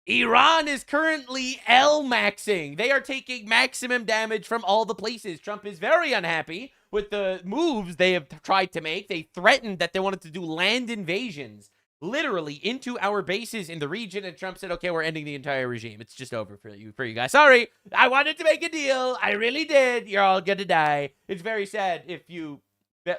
Iran is currently L-maxing. They are taking maximum damage from all the places. Trump is very unhappy with the moves they have tried to make. They threatened that they wanted to do land invasions, literally into our bases in the region, and Trump said, okay, we're ending the entire regime. It's just over for you guys. Sorry, I wanted to make a deal. I really did. You're all gonna die. It's very sad if you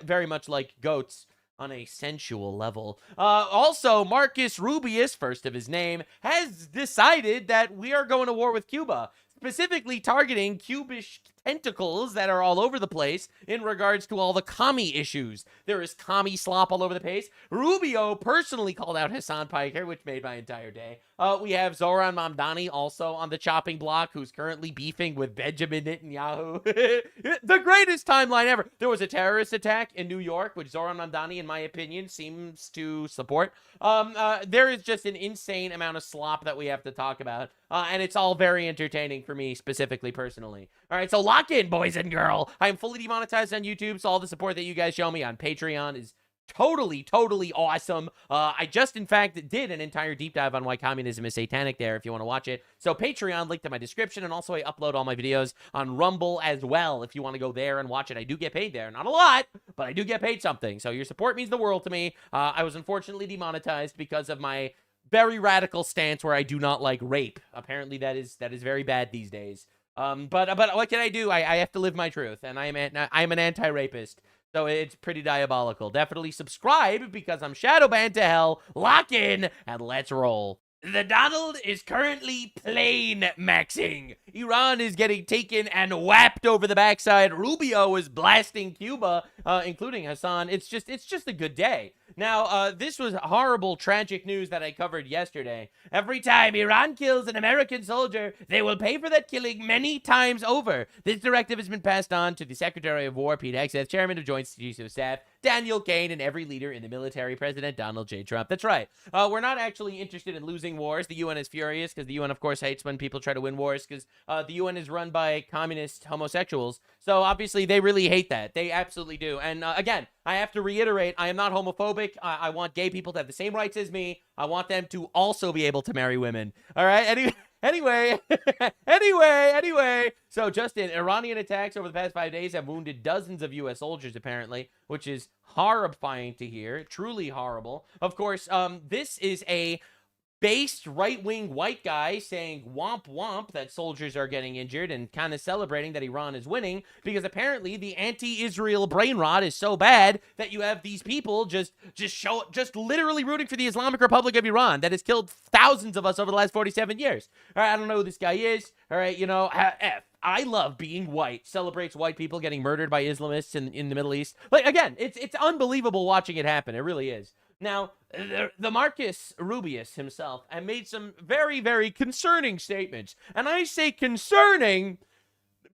very much like goats on a sensual level. Also, Marcus Rubius, first of his name, has decided that we are going to war with Cuba, specifically targeting Cubish tentacles that are all over the place in regards to all the commie issues. There is commie slop all over the place. Rubio personally called out Hasan Piker, which made my entire day. We have Zoran Mamdani also on the chopping block, who's currently beefing with Benjamin Netanyahu. The greatest timeline ever. There was a terrorist attack in New York, which Zoran Mamdani, in my opinion, seems to support. There is just an insane amount of slop that we have to talk about, and it's all very entertaining for me, specifically, personally. All right, so lock in, boys and girl. I am fully demonetized on YouTube, so all the support that you guys show me on Patreon is totally awesome. I just, in fact, did an entire deep dive on why communism is satanic there, if you want to watch it. So Patreon, link to my description, and also I upload all my videos on Rumble as well, if you want to go there and watch it. I do get paid there. Not a lot, but I do get paid something. So your support means the world to me. I was unfortunately demonetized because of my very radical stance where I do not like rape. Apparently that is very bad these days. But what can I do? I have to live my truth, and I'm an anti-rapist. So it's pretty diabolical. Definitely subscribe because I'm shadow banned to hell. Lock in and let's roll. The Donald is currently plane maxing. Iran is getting taken and whapped over the backside. Rubio is blasting Cuba, including Hasan. It's just a good day. Now, this was horrible, tragic news that I covered yesterday. Every time Iran kills an American soldier, they will pay for that killing many times over. This directive has been passed on to the Secretary of War, Pete Hegseth, Chairman of Joint Chiefs of Staff, Daniel Kane, and every leader in the military, President Donald J. Trump. That's right. We're not actually interested in losing wars. The UN is furious because the UN, of course, hates when people try to win wars because the UN is run by communist homosexuals. So obviously they really hate that. They absolutely do. And again, I have to reiterate, I am not homophobic. I want gay people to have the same rights as me. I want them to also be able to marry women. All right? Anyway, so Justin, Iranian attacks over the past 5 days have wounded dozens of U.S. soldiers, apparently, which is horrifying to hear. Truly horrible. Of course, this is a based right-wing white guy saying womp womp that soldiers are getting injured and kind of celebrating that Iran is winning because apparently the anti-Israel brain rot is so bad that you have these people just literally rooting for the Islamic Republic of Iran that has killed thousands of us over the last 47 years. All right, I don't know who this guy is. All right, you know, I love being white. Celebrates white people getting murdered by Islamists in the Middle East. Like, again, it's unbelievable watching it happen. It really is. Now, the Marcus Rubius himself made some very, very concerning statements. And I say concerning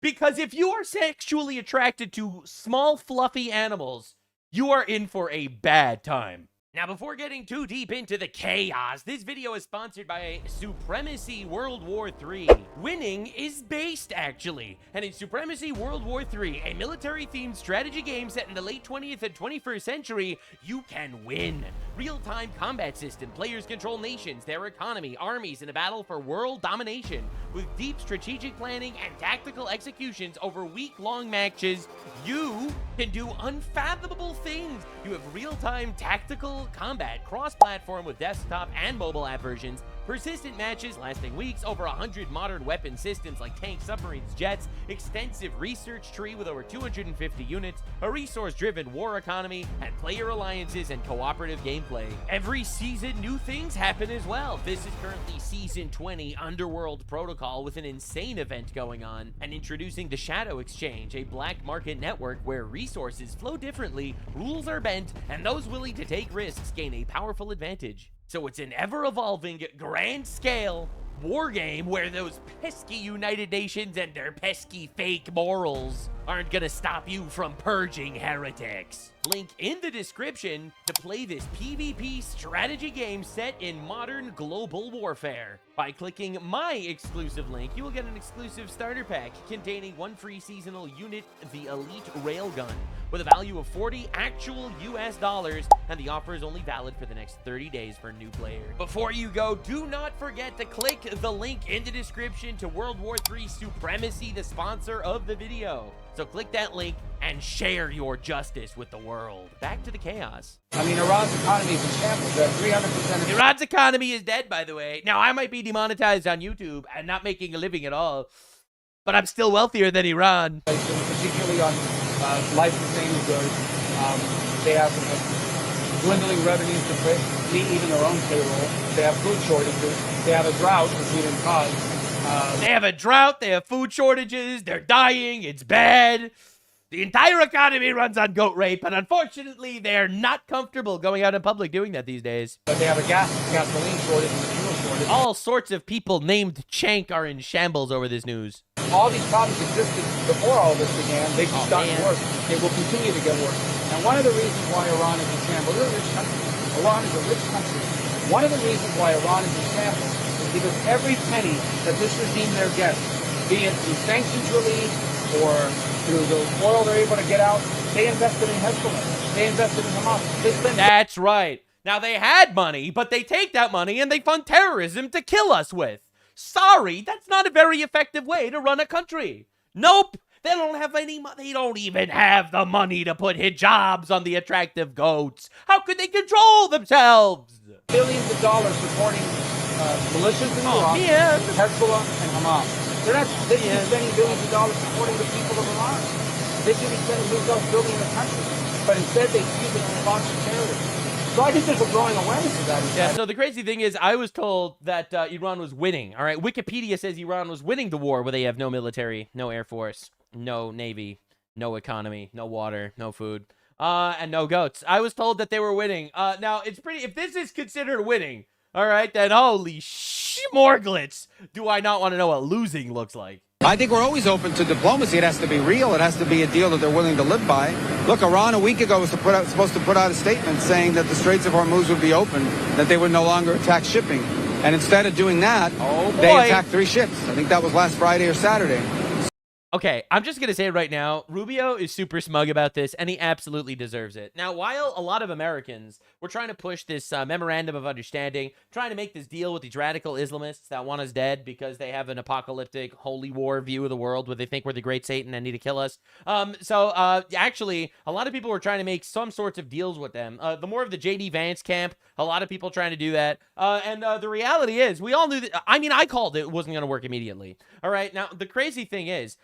because if you are sexually attracted to small, fluffy animals, you are in for a bad time. Now, before getting too deep into the chaos, this video is sponsored by Supremacy World War III. Winning is based, actually. And in Supremacy World War III, a military-themed strategy game set in the late 20th and 21st century, you can win. Real-time combat system. Players control nations, their economy, armies in a battle for world domination. With deep strategic planning and tactical executions over week-long matches, you can do unfathomable things. You have real-time tactical combat, cross-platform with desktop and mobile app versions, persistent matches lasting weeks, over 100 modern weapon systems like tanks, submarines, jets, extensive research tree with over 250 units, a resource-driven war economy, and player alliances and cooperative gameplay. Every season, new things happen as well. This is currently Season 20 Underworld Protocol with an insane event going on, and introducing the Shadow Exchange, a black market network where resources flow differently, rules are bent, and those willing to take risks gain a powerful advantage. So it's an ever-evolving, grand-scale war game where those pesky United Nations and their pesky fake morals aren't gonna stop you from purging heretics. link in the description to play this PvP strategy game set in modern global warfare. By clicking my exclusive link, you will get an exclusive starter pack containing 1 free seasonal unit, the Elite Railgun, with a value of 40 actual US dollars, and the offer is only valid for the next 30 days for new players. Before you go, do not forget to click the link in the description to World War III Supremacy, the sponsor of the video. So click that link and share your justice with the world. Back to the chaos. I mean, Iran's economy is in shambles. They're 300% of Iran's economy is dead, by the way. Now, I might be demonetized on YouTube and not making a living at all, but I'm still wealthier than Iran. Particularly on life-sustaining goods. They have dwindling revenues to meet even their own payroll. They have food shortages. They have a drought, which we didn't cause. They have a drought. They have food shortages. They're dying. It's bad. The entire economy runs on goat rape, and unfortunately, they're not comfortable going out in public doing that these days. But they have a gasoline shortage and a fuel shortage. All sorts of people named Chank are in shambles over this news. All these problems existed before all this began. They've just gotten worse. They will continue to get worse. And one of the reasons why Iran is in shambles, we're a rich country. Iran is a rich country. One of the reasons why Iran is in shambles is because every penny that this regime there gets, be it through sanctions relief or through the oil they're able to get out, they invested in Hezbollah. They invested in Hamas. They spend. That's right. Now, they had money, but they take that money and they fund terrorism to kill us with. Sorry, that's not a very effective way to run a country. Nope. They don't have any money. They don't even have the money to put hijabs on the attractive goats. How could they control themselves? Billions of dollars supporting militias in Iraq, Hezbollah, and Hamas. They should be spending billions of dollars supporting the people of Iran. They should be spending building the country. But instead, they use it in response to terrorism. So I think there's a growing awareness of that. Yeah, so the crazy thing is, I was told that Iran was winning. All right, Wikipedia says Iran was winning the war where they have no military, no air force, no navy, no economy, no water, no food, and no goats. I was told that they were winning. Now, it's pretty... If this is considered winning, all right, then holy schmorglitz, do I not want to know what losing looks like. I think we're always open to diplomacy. It has to be real. It has to be a deal that they're willing to live by. Look, Iran a week ago was supposed to put out a statement saying that the Straits of Hormuz would be open, that they would no longer attack shipping. And instead of doing that, they attacked 3 ships. I think that was last Friday or Saturday. Okay, I'm just going to say it right now. Rubio is super smug about this, and he absolutely deserves it. Now, while a lot of Americans were trying to push this memorandum of understanding, trying to make this deal with these radical Islamists that want us dead because they have an apocalyptic holy war view of the world where they think we're the great Satan and need to kill us. Actually, a lot of people were trying to make some sorts of deals with them. The more of the J.D. Vance camp, a lot of people trying to do that. The reality is, we all knew that. I mean, I called it wasn't going to work immediately. All right, now, the crazy thing is,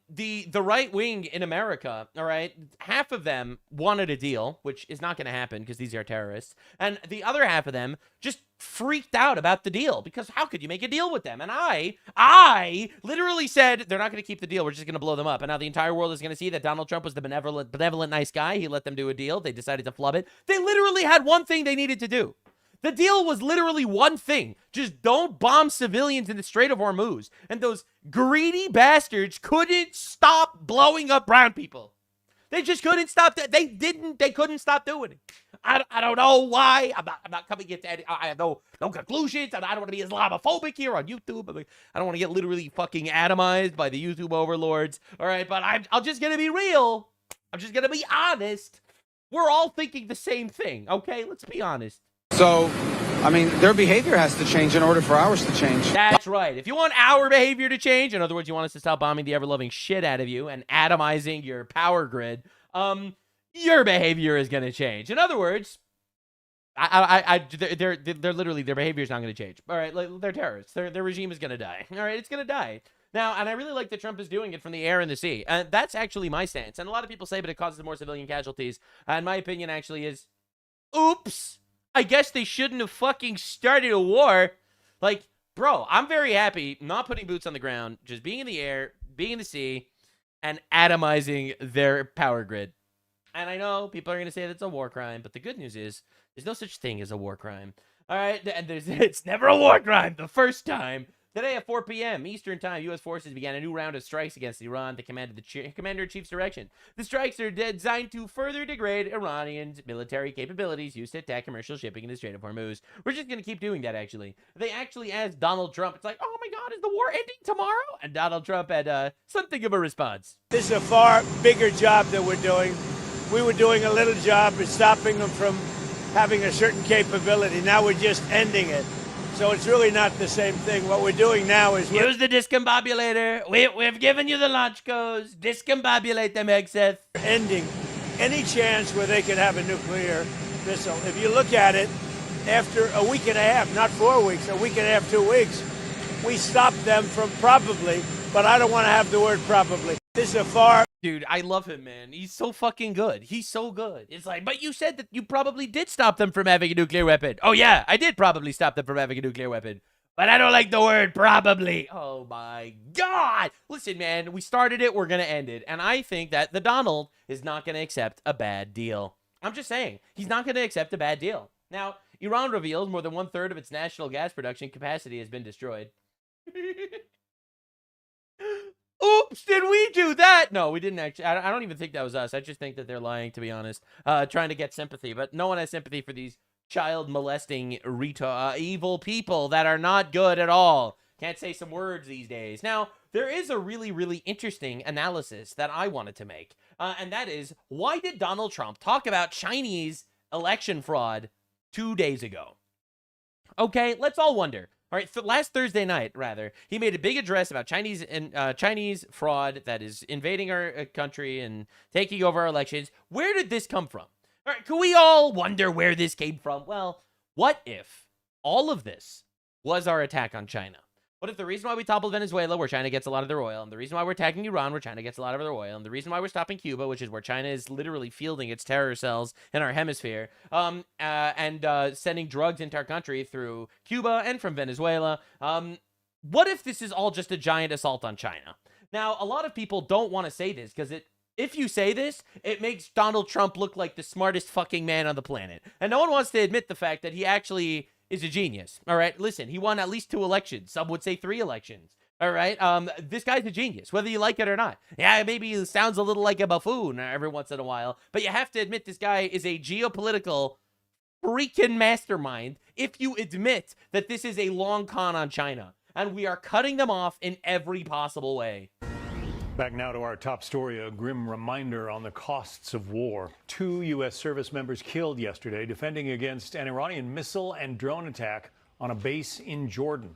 the right wing in America, all right, half of them wanted a deal, which is not going to happen because these are terrorists, and the other half of them just freaked out about the deal because how could you make a deal with them? And I literally said they're not going to keep the deal. We're just going to blow them up. And now the entire world is going to see that Donald Trump was the benevolent, nice guy. He let them do a deal. They decided to flub it. They literally had one thing they needed to do. The deal was literally one thing. Just don't bomb civilians in the Strait of Hormuz. And those greedy bastards couldn't stop blowing up brown people. They just couldn't stop that. They couldn't stop doing it. I don't know why. I'm not coming into any, I have no conclusions. I don't want to be Islamophobic here on YouTube. I don't want to get literally fucking atomized by the YouTube overlords. All right, but I'm just going to be real. I'm just going to be honest. We're all thinking the same thing, okay? Let's be honest. So, I mean, their behavior has to change in order for ours to change. That's right. If you want our behavior to change, in other words, you want us to stop bombing the ever-loving shit out of you and atomizing your power grid, your behavior is going to change. In other words, they're literally, their behavior is not going to change. All right, they're terrorists. Their regime is going to die. All right, it's going to die. Now, and I really like that Trump is doing it from the air and the sea. And that's actually my stance. And a lot of people say, but it causes more civilian casualties. And my opinion actually is, oops. I guess they shouldn't have fucking started a war. Like, bro, I'm very happy not putting boots on the ground, just being in the air, being in the sea, and atomizing their power grid. And I know people are going to say that's a war crime, but the good news is there's no such thing as a war crime. All right, and it's never a war crime the first time Today at 4 p.m. Eastern Time, U.S. forces began a new round of strikes against Iran at the Commander-in-Chief's direction. The strikes are designed to further degrade Iranians' military capabilities used to attack commercial shipping in the Strait of Hormuz. We're just going to keep doing that, actually. They actually asked Donald Trump, it's like, oh my God, is the war ending tomorrow? And Donald Trump had something of a response. This is a far bigger job that we're doing. We were doing a little job of stopping them from having a certain capability. Now we're just ending it. So it's really not the same thing. What we're doing now is use the discombobulator. We've given you the launch codes. Discombobulate them, Hegseth. Ending any chance where they could have a nuclear missile. If you look at it, after a week and a half, not 4 weeks, a week and a half, 2 weeks, we stopped them from probably, but I don't want to have the word probably. This is a far... Dude, I love him, man. He's so fucking good. He's so good. It's like, but you said that you probably did stop them from having a nuclear weapon. Oh, yeah, I did probably stop them from having a nuclear weapon. But I don't like the word probably. Oh, my God. Listen, man, we started it. We're going to end it. And I think that the Donald is not going to accept a bad deal. I'm just saying. He's not going to accept a bad deal. Now, Iran reveals more than 1/3 of its national gas production capacity has been destroyed. Oops, did we do that? No, we didn't actually. I don't even think that was us. I just think that they're lying, to be honest, trying to get sympathy. But no one has sympathy for these child molesting, evil people that are not good at all. Can't say some words these days. Now, there is a really, really interesting analysis that I wanted to make. And that is, why did Donald Trump talk about Chinese election fraud 2 days ago? Okay, let's all wonder. All right, last Thursday night, rather, he made a big address about Chinese fraud that is invading our country and taking over our elections. Where did this come from? All right, can we all wonder where this came from? Well, what if all of this was our attack on China? What if the reason why we toppled Venezuela, where China gets a lot of their oil, and the reason why we're attacking Iran, where China gets a lot of their oil, and the reason why we're stopping Cuba, which is where China is literally fielding its terror cells in our hemisphere, and sending drugs into our country through Cuba and from Venezuela, what if this is all just a giant assault on China? Now, a lot of people don't want to say this, because if you say this, it makes Donald Trump look like the smartest fucking man on the planet. And no one wants to admit the fact that he actually is a genius. All right, listen, he won at least 2 elections. Some would say 3 elections. All right, this guy's a genius, whether you like it or not. Yeah, maybe he sounds a little like a buffoon every once in a while, but you have to admit this guy is a geopolitical freaking mastermind if you admit that this is a long con on China, and we are cutting them off in every possible way. Back now to our top story, a grim reminder on the costs of war. 2 U.S. service members killed yesterday defending against an Iranian missile and drone attack on a base in Jordan.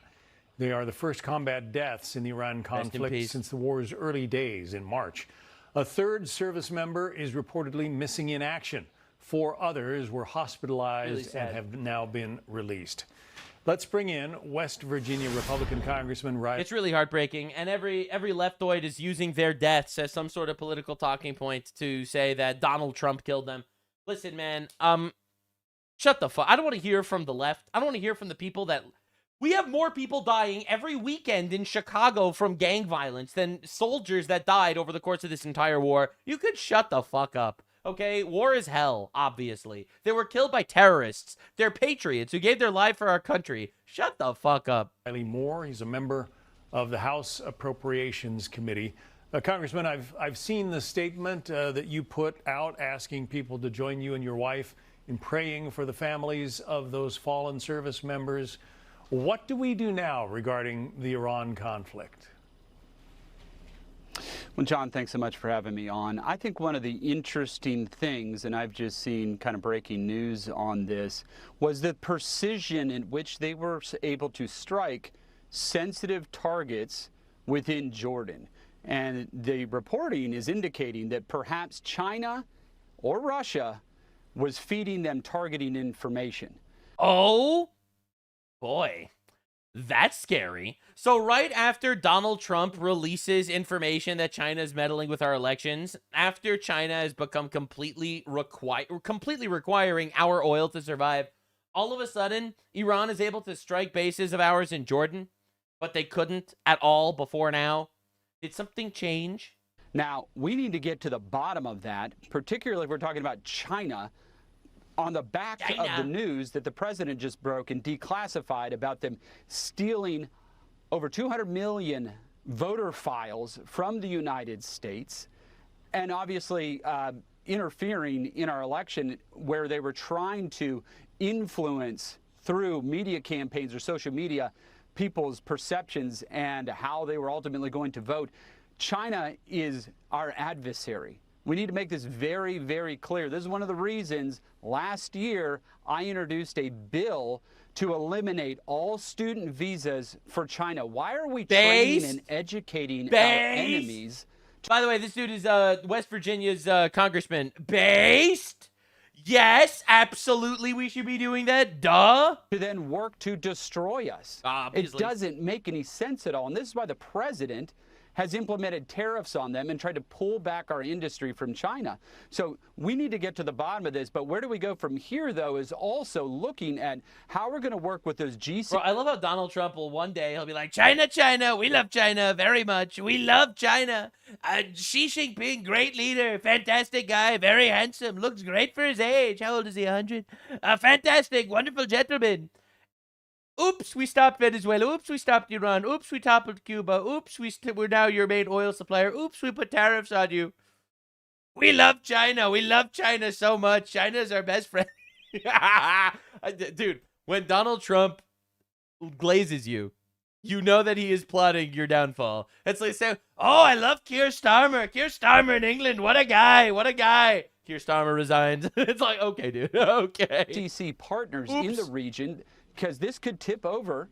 They are the first combat deaths in the Iran conflict since the war's early days in March. A 3rd service member is reportedly missing in action. 4 others were hospitalized and have now been released. Let's bring in West Virginia Republican Congressman Ryan. It's really heartbreaking, and every leftoid is using their deaths as some sort of political talking point to say that Donald Trump killed them. Listen, man, shut the fuck. I don't want to hear from the left. I don't want to hear from the people that... We have more people dying every weekend in Chicago from gang violence than soldiers that died over the course of this entire war. You could shut the fuck up. Okay, war is hell, obviously. They were killed by terrorists. They're patriots who gave their life for our country. Shut the fuck up. Riley Moore, he's a member of the House Appropriations Committee. Congressman, I've seen the statement that you put out asking people to join you and your wife in praying for the families of those fallen service members. What do we do now regarding the Iran conflict? Well, John, thanks so much for having me on. I think one of the interesting things, and I've just seen kind of breaking news on this, was the precision in which they were able to strike sensitive targets within Jordan. And the reporting is indicating that perhaps China or Russia was feeding them targeting information. Oh, boy. That's scary. So right after Donald Trump releases information that China is meddling with our elections, after China has become completely requiring our oil to survive, all of a sudden, Iran is able to strike bases of ours in Jordan, but they couldn't at all before now. Did something change? Now, we need to get to the bottom of that, particularly if we're talking about China, on the back of the news that the president just broke and declassified about them stealing over 200 million voter files from the United States, and obviously interfering in our election where they were trying to influence through media campaigns or social media people's perceptions and how they were ultimately going to vote. China is our adversary. We need to make this very, very clear. This is one of the reasons last year I introduced a bill to eliminate all student visas for China. Why are we training and educating our enemies? By the way, this dude is West Virginia's congressman. Based? Yes, absolutely we should be doing that. Duh. To then work to destroy us. Obviously. It doesn't make any sense at all. And this is why the president has implemented tariffs on them and tried to pull back our industry from China. So we need to get to the bottom of this. But where do we go from here, though, is also looking at how we're going to work with those GC. Bro, I love how Donald Trump will one day, he'll be like, China, China, we love China very much. We love China. Xi Jinping, great leader, fantastic guy, very handsome, looks great for his age. How old is he, 100? Fantastic, wonderful gentleman. Oops, we stopped Venezuela. Oops, we stopped Iran. Oops, we toppled Cuba. Oops, we're now your main oil supplier. Oops, we put tariffs on you. We love China. We love China so much. China's our best friend. Dude, when Donald Trump glazes you, you know that he is plotting your downfall. It's like saying, oh, I love Keir Starmer. Keir Starmer in England. What a guy. What a guy. Keir Starmer resigns. It's like, okay, dude. Okay. DC partners in the region, because this could tip over,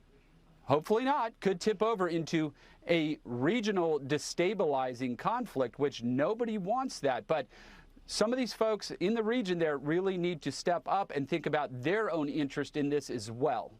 hopefully not, could tip over into a regional destabilizing conflict, which nobody wants that. But some of these folks in the region there really need to step up and think about their own interest in this as well.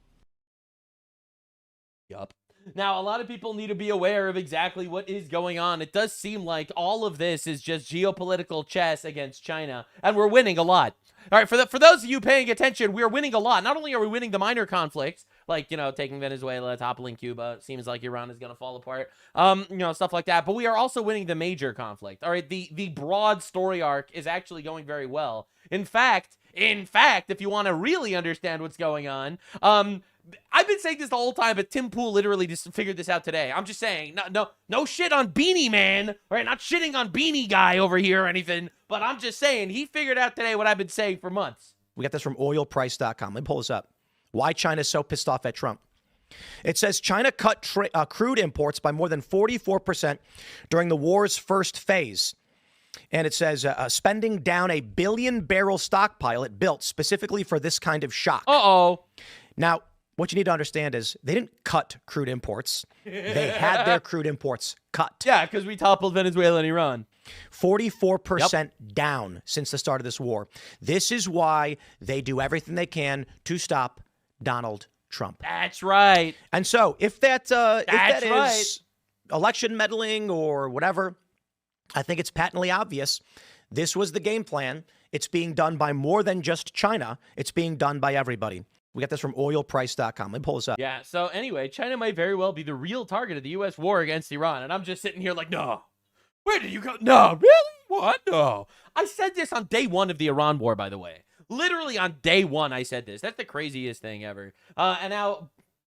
Yup. Now, a lot of people need to be aware of exactly what is going on. It does seem like all of this is just geopolitical chess against China, and we're winning a lot. All right, for those of you paying attention, we're winning a lot. Not only are we winning the minor conflicts, like, you know, taking Venezuela, toppling Cuba, seems like Iran is going to fall apart, you know, stuff like that, but we are also winning the major conflict. All right, the broad story arc is actually going very well. In fact, if you want to really understand what's going on, I've been saying this the whole time, but Tim Pool literally just figured this out today. I'm just saying, no shit on Beanie Man, all right? Not shitting on Beanie Guy over here or anything, but I'm just saying he figured out today what I've been saying for months. We got this from oilprice.com. Let me pull this up. Why China's so pissed off at Trump. It says China cut crude imports by more than 44% during the war's first phase. And it says spending down a 1 billion barrel stockpile it built specifically for this kind of shock. Uh-oh. Now, what you need to understand is they didn't cut crude imports. They had their crude imports cut. Yeah, because we toppled Venezuela and Iran. 44% down since the start of this war. This is why they do everything they can to stop Donald Trump. That's right. And so if that That's right. is election meddling or whatever, I think it's patently obvious. This was the game plan. It's being done by more than just China. It's being done by everybody. We got this from oilprice.com. Let me pull this up. Yeah, so anyway, China might very well be the real target of the U.S. war against Iran. And I'm just sitting here like, no. Where did you go? No, really? What? No. I said this on day one of the Iran war, by the way. Literally on day one, I said this. That's the craziest thing ever. And now,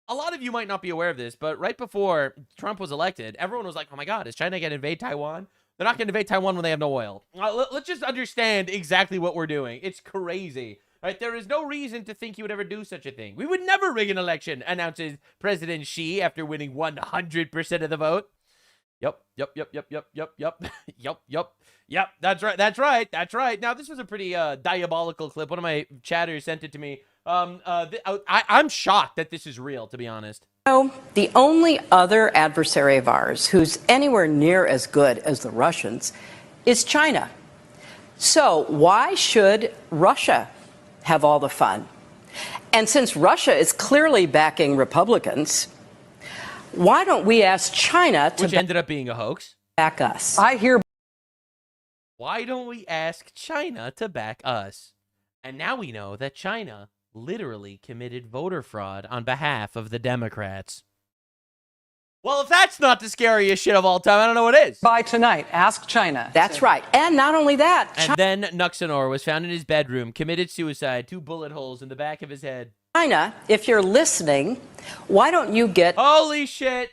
a lot of you might not be aware of this, but right before Trump was elected, everyone was like, oh my God, is China going to invade Taiwan? They're not going to invade Taiwan when they have no oil. Let's just understand exactly what we're doing. It's crazy. Right? There is no reason to think he would ever do such a thing. We would never rig an election, announces President Xi after winning 100% of the vote. Yep. That's right. Now, this was a pretty diabolical clip. One of my chatters sent it to me. I'm shocked that this is real, to be honest. The only other adversary of ours who's anywhere near as good as the Russians is China. So why should Russia have all the fun? And since Russia is clearly backing Republicans, why don't we ask China to Which ended up being a hoax. back us? Why don't we ask China to back us? And now we know that China literally committed voter fraud on behalf of the Democrats. Well, if that's not the scariest shit of all time, I don't know what is. By tonight, ask China. That's right. And not only that, And then Nuxanor was found in his bedroom, committed suicide, 2 bullet holes in the back of his head. China, if you're listening, why don't you get Holy shit.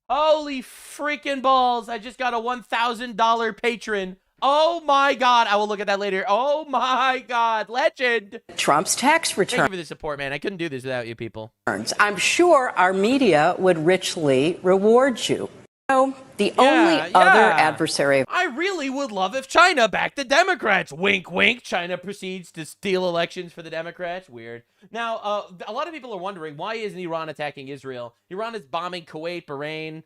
Holy freaking balls. I just got a $1,000 patron. Oh my God. I will look at that later. Oh my God. Legend. Trump's tax Thank you returns. for the support, man. I couldn't do this without you people. I'm sure our media would richly reward you. The only other adversary. I really would love if China backed the Democrats. Wink, wink. China proceeds to steal elections for the Democrats. Weird. Now, a lot of people are wondering, why isn't Iran attacking Israel? Iran is bombing Kuwait, Bahrain,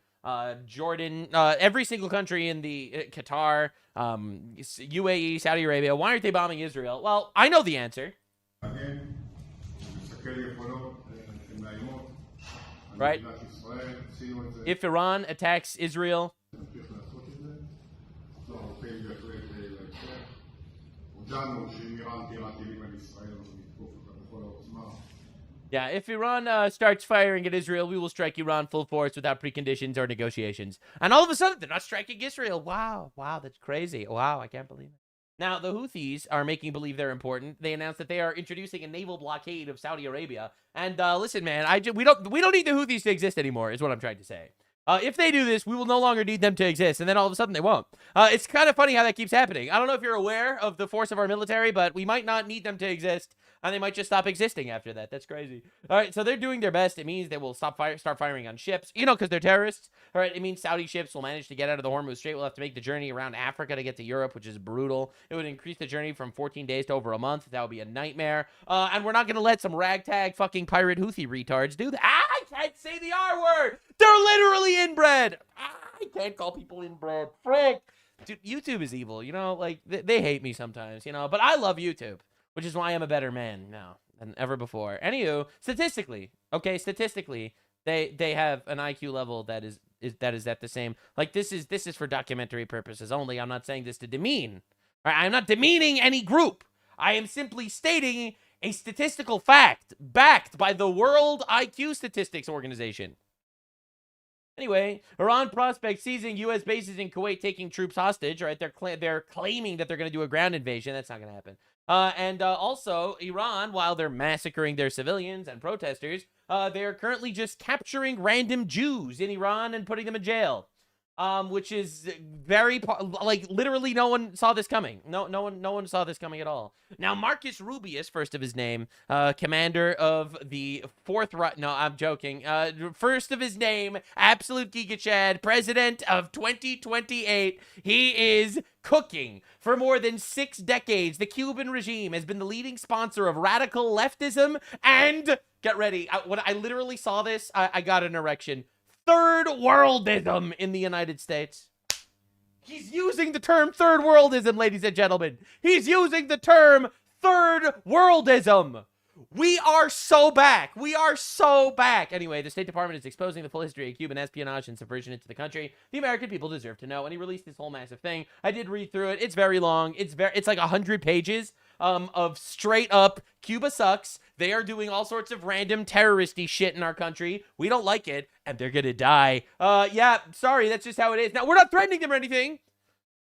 Jordan, every single country in the Qatar, UAE, Saudi Arabia. Why aren't they bombing Israel? Well, I know the answer. Right? If Iran attacks Israel, yeah, if Iran starts firing at Israel, we will strike Iran full force without preconditions or negotiations. And all of a sudden, they're not striking Israel. Wow, that's crazy. Wow, I can't believe it. Now, the Houthis are making believe they're important. They announced that they are introducing a naval blockade of Saudi Arabia. And listen, man, we don't need the Houthis to exist anymore, is what I'm trying to say. If they do this, we will no longer need them to exist, and then all of a sudden they won't. It's kind of funny how that keeps happening. I don't know if you're aware of the force of our military, but we might not need them to exist, and they might just stop existing after that. That's crazy. All right, so they're doing their best. It means they will start firing on ships, because they're terrorists. All right, it means Saudi ships will manage to get out of the Hormuz Strait. We'll have to make the journey around Africa to get to Europe, which is brutal. It would increase the journey from 14 days to over a month. That would be a nightmare. And we're not going to let some ragtag fucking pirate Houthi retards do that. I can't say the R word. They're literally inbred. I can't call people inbred. Frick. Dude, YouTube is evil, like, they hate me sometimes, but I love YouTube, which is why I'm a better man now than ever before. Anywho, statistically, they have an IQ level that is at the same, like, this is for documentary purposes only. I'm not saying this to demean. All right, I'm not demeaning any group. I am simply stating a statistical fact backed by the World IQ Statistics Organization. Anyway, Iran prospects seizing U.S. bases in Kuwait, taking troops hostage. Right, they're claiming that they're going to do a ground invasion. That's not going to happen. And also, Iran, while they're massacring their civilians and protesters, they are currently just capturing random Jews in Iran and putting them in jail. Which is very, like, literally no one saw this coming. No one saw this coming at all. Now, Marcus Rubius, first of his name, commander of the no, I'm joking. First of his name, Absolute Giga Chad, president of 2028. He is cooking. For more than 6 decades, the Cuban regime has been the leading sponsor of radical leftism and, get ready, when I literally saw this, I got an erection. Third worldism in the United States. He's using the term third worldism, ladies and gentlemen. He's using the term third worldism. We are so back. We are so back. Anyway, the State Department is exposing the full history of Cuban espionage and subversion into the country. The American people deserve to know. And he released this whole massive thing. I did read through it. It's very long. It's like 100 pages of straight up Cuba sucks. They are doing all sorts of random terroristy shit in our country. We don't like it, and they're gonna die. Yeah, sorry, that's just how it is. Now, we're not threatening them or anything.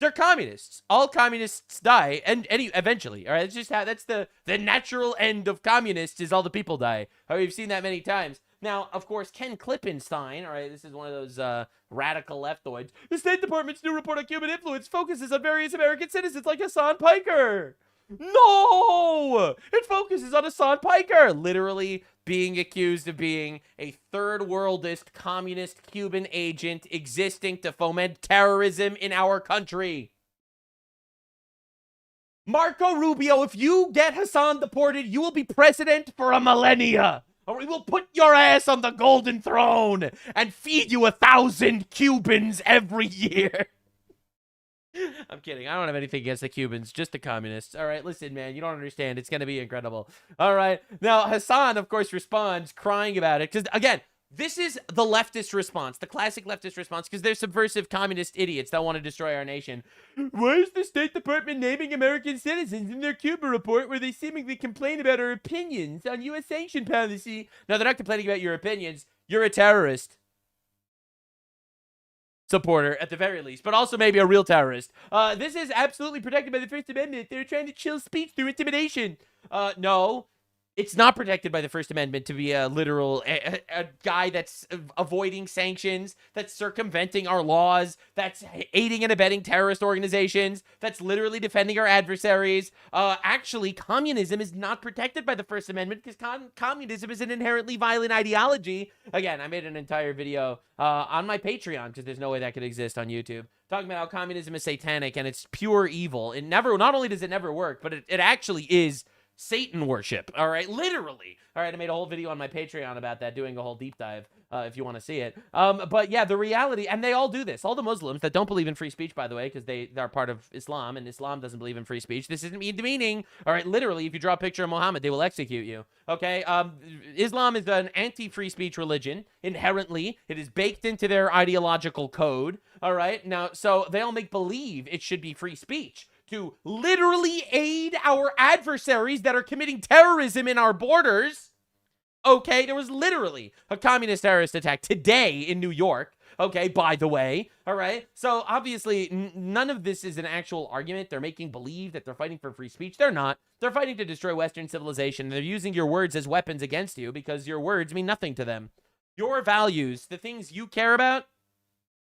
They're communists. All communists die, and eventually. All right, that's just how. That's the natural end of communists. Is all the people die. We've seen that many times. Now, of course, Ken Klippenstein. All right, this is one of those radical leftoids. The State Department's new report on Cuban influence focuses on various American citizens like Hasan Piker. No! It focuses on Hasan Piker, literally being accused of being a third worldist communist Cuban agent existing to foment terrorism in our country. Marco Rubio, if you get Hasan deported, you will be president for a millennia. Or we will put your ass on the golden throne and feed you 1,000 Cubans every year. I'm kidding. I don't have anything against the Cubans, just the communists. All right, listen, man, you don't understand. It's going to be incredible. All right. Now, Hasan, of course, responds crying about it. Because, again, this is the leftist response, the classic leftist response, because they're subversive communist idiots that want to destroy our nation. Why is the State Department naming American citizens in their Cuba report where they seemingly complain about our opinions on U.S. sanction policy? No, they're not complaining about your opinions. You're a terrorist supporter at the very least, but also maybe a real terrorist. This is absolutely protected by the First Amendment. They're trying to chill speech through intimidation. No, It's not protected by the First Amendment to be a literal a guy that's avoiding sanctions, that's circumventing our laws, that's aiding and abetting terrorist organizations, that's literally defending our adversaries. Actually, communism is not protected by the First Amendment because communism is an inherently violent ideology. Again, I made an entire video on my Patreon because there's no way that could exist on YouTube, talking about how communism is satanic and it's pure evil. It never, not only does it never work, but it actually is Satan worship. All right, literally. All right, I made a whole video on my Patreon about that, doing a whole deep dive if you want to see it. But yeah, the reality, and they all do this. All the Muslims that don't believe in free speech, by the way, because they're part of Islam, and Islam doesn't believe in free speech. This isn't demeaning. All right, literally, if you draw a picture of Muhammad, they will execute you. Okay, Islam is an anti-free speech religion. Inherently, it is baked into their ideological code. All right, now, so they all make believe it should be free speech to literally aid our adversaries that are committing terrorism in our borders. Okay, there was literally a communist terrorist attack today in New York. Okay, by the way. All right, so obviously none of this is an actual argument. They're making believe that they're fighting for free speech. They're not. They're fighting to destroy Western civilization. They're using your words as weapons against you because your words mean nothing to them. Your values, the things you care about,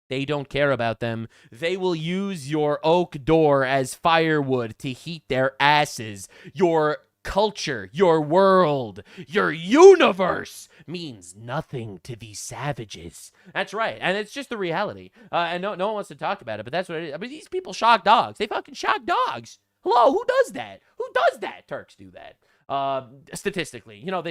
they don't care about them. They will use your oak door as firewood to heat their asses. Your culture, your world, your universe means nothing to these savages. That's right. And it's just the reality. And no one wants to talk about it, but that's what it is. I mean, these people shock dogs. They fucking shock dogs. Hello, who does that? Who does that? Turks do that. Statistically, you know,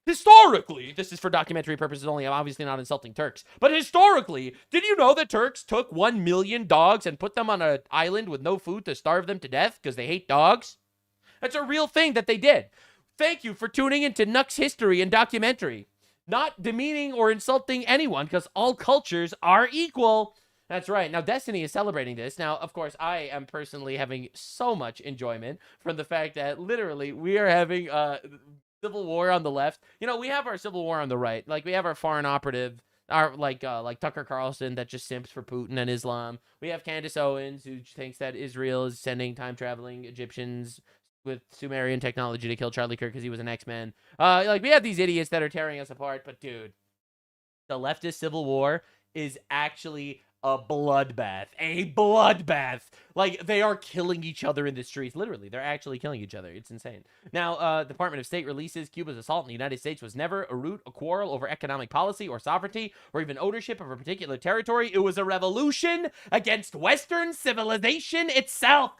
historically, this is for documentary purposes only. I'm obviously not insulting Turks. But historically, did you know that Turks took 1 million dogs and put them on an island with no food to starve them to death because they hate dogs? That's a real thing that they did. Thank you for tuning into Nux History and Documentary. Not demeaning or insulting anyone because all cultures are equal. That's right. Now, Destiny is celebrating this. Now, of course, I am personally having so much enjoyment from the fact that literally we are having civil war on the left. You know, we have our civil war on the right. Like, we have our foreign operative, our like Tucker Carlson that just simps for Putin and Islam. We have Candace Owens who thinks that Israel is sending time-traveling Egyptians with Sumerian technology to kill Charlie Kirk because he was an X-Men. Like, we have these idiots that are tearing us apart. But, dude, the leftist civil war is actually a bloodbath. A bloodbath. Like, they are killing each other in the streets. Literally, they're actually killing each other. It's insane. Now, Department of State releases Cuba's assault in the United States was never a root, a quarrel over economic policy or sovereignty or even ownership of a particular territory. It was a revolution against Western civilization itself.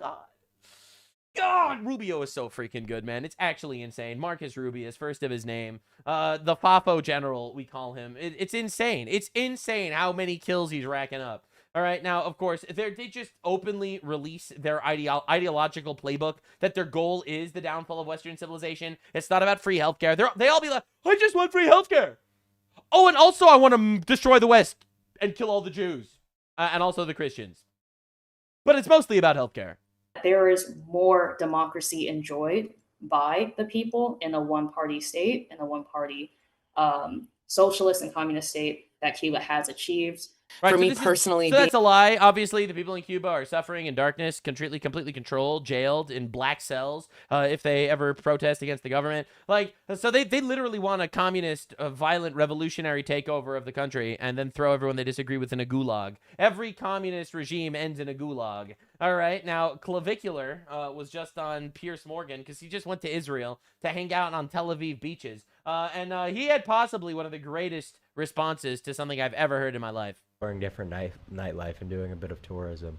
God, Rubio is so freaking good, man. It's actually insane. Marcus Rubio, first of his name. The FAFO general, we call him. It's insane. It's insane how many kills he's racking up. All right, now, of course, they just openly release their ideological playbook that their goal is the downfall of Western civilization. It's not about free healthcare. They all be like, I just want free healthcare. Oh, and also I want to destroy the West and kill all the Jews and also the Christians. But it's mostly about healthcare. There is more democracy enjoyed by the people in a one-party state, in a one-party socialist and communist state that Cuba has achieved. Right, for so me personally, that's a lie. Obviously, the people in Cuba are suffering in darkness, completely controlled, jailed in black cells if they ever protest against the government. Like, so they literally want a communist, violent, revolutionary takeover of the country and then throw everyone they disagree with in a gulag. Every communist regime ends in a gulag. All right, now, Clavicular was just on Piers Morgan because he just went to Israel to hang out on Tel Aviv beaches. And he had possibly one of the greatest responses to something I've ever heard in my life. Exploring different nightlife and doing a bit of tourism.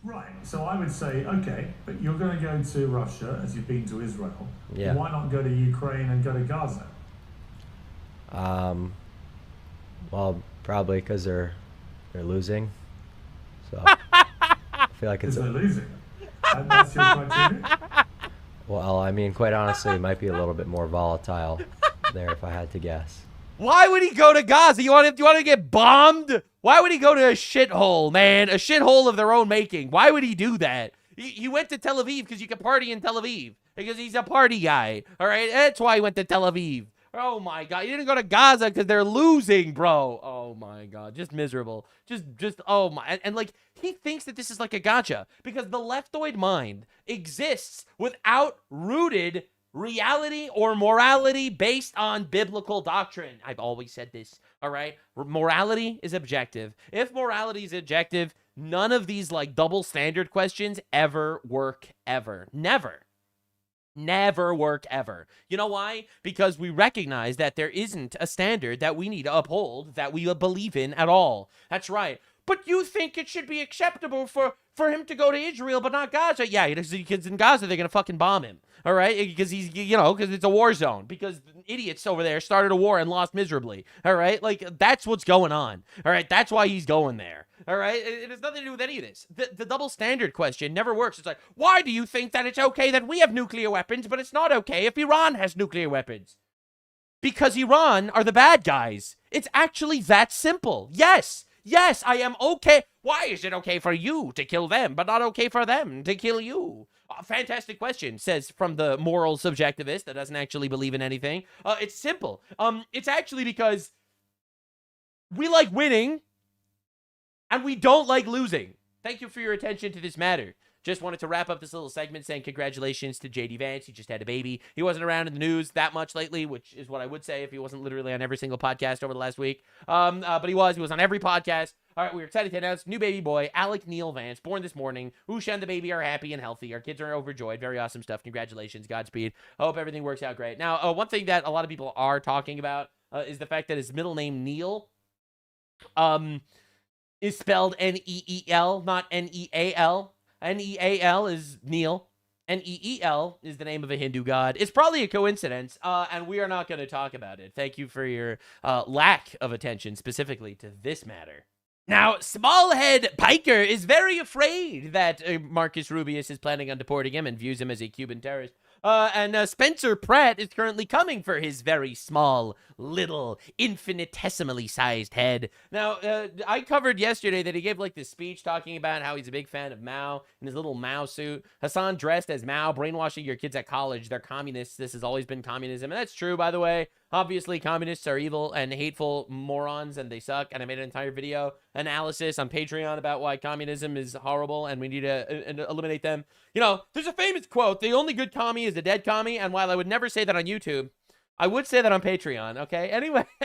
Right, so I would say, okay, but you're going to go to Russia as you've been to Israel. Yeah. Why not go to Ukraine and go to Gaza? Well, probably because they're losing. So I feel like it's. Because they're losing. And that's your criteria? Well, I mean, quite honestly, it might be a little bit more volatile there if I had to guess. Why would he go to Gaza? You want to get bombed? Why would he go to a shithole, man? A shithole of their own making. Why would he do that? He went to Tel Aviv because you can party in Tel Aviv. Because he's a party guy. All right? That's why he went to Tel Aviv. Oh, my God. He didn't go to Gaza because they're losing, bro. Oh, my God. Just miserable. Just, oh, my. And, like, he thinks that this is like a gotcha. Because the leftoid mind exists without rooted reality or morality based on biblical doctrine. I've always said this, all right? Morality is objective. If morality is objective, none of these like double standard questions ever work, ever. Never work ever. You know why? Because we recognize that there isn't a standard that we need to uphold, that we believe in at all. That's right. But you think it should be acceptable for him to go to Israel, but not Gaza? Yeah, because in Gaza, they're going to fucking bomb him. All right? Because he's, because it's a war zone. Because idiots over there started a war and lost miserably. All right? Like, that's what's going on. All right? That's why he's going there. All right? It has nothing to do with any of this. The double standard question never works. It's like, why do you think that it's okay that we have nuclear weapons, but it's not okay if Iran has nuclear weapons? Because Iran are the bad guys. It's actually that simple. Yes, I am okay. Why is it okay for you to kill them, but not okay for them to kill you? Fantastic question, says from the moral subjectivist that doesn't actually believe in anything. It's simple. It's actually because we like winning and we don't like losing. Thank you for your attention to this matter. Just wanted to wrap up this little segment saying congratulations to JD Vance. He just had a baby. He wasn't around in the news that much lately, which is what I would say if he wasn't literally on every single podcast over the last week. But he was on every podcast. All right, we're excited to announce new baby boy, Alec Neil Vance, born this morning. Usha and the baby are happy and healthy. Our kids are overjoyed. Very awesome stuff. Congratulations. Godspeed. I hope everything works out great. Now, one thing that a lot of people are talking about is the fact that his middle name, Neil, is spelled N-E-E-L, not N-E-A-L. N-E-A-L is Neil. N-E-E-L is the name of a Hindu god. It's probably a coincidence, and we are not going to talk about it. Thank you for your lack of attention specifically to this matter. Now, Smallhead Piker is very afraid that Marcus Rubius is planning on deporting him and views him as a Cuban terrorist. And Spencer Pratt is currently coming for his very small, little, infinitesimally sized head. Now, I covered yesterday that he gave like this speech talking about how he's a big fan of Mao in his little Mao suit. Hasan dressed as Mao, brainwashing your kids at college. They're communists. This has always been communism. And that's true, by the way. Obviously, communists are evil and hateful morons, and they suck. And I made an entire video analysis on Patreon about why communism is horrible and we need to eliminate them. There's a famous quote, the only good commie is a dead commie. And while I would never say that on YouTube, I would say that on Patreon, okay?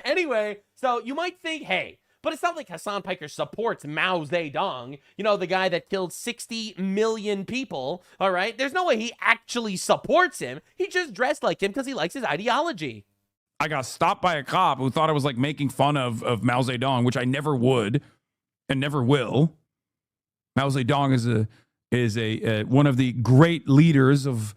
Anyway, so you might think, hey, but it's not like Hasan Piker supports Mao Zedong, the guy that killed 60 million people, all right? There's no way he actually supports him. He just dressed like him because he likes his ideology. I got stopped by a cop who thought I was like making fun of Mao Zedong, which I never would and never will. Mao Zedong is a one of the great leaders of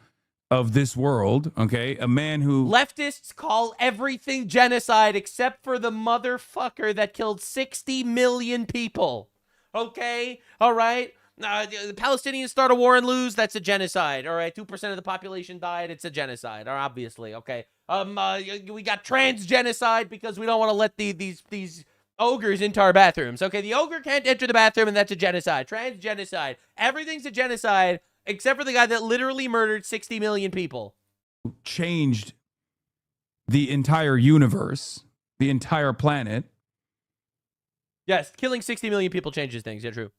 this world, okay? A man who... Leftists call everything genocide except for the motherfucker that killed 60 million people, okay? All right? The Palestinians start a war and lose, that's a genocide. All right, 2% of the population died, it's a genocide, obviously, okay? We got trans genocide because we don't want to let these ogres into our bathrooms. Okay, the ogre can't enter the bathroom, and that's a genocide. Trans genocide. Everything's a genocide except for the guy that literally murdered 60 million people. Changed the entire universe, the entire planet. Yes, killing 60 million people changes things. Yeah, true.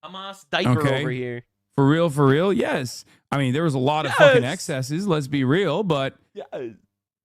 Hamas diaper over here. For real, yes. I mean, there was a lot of fucking excesses, let's be real, but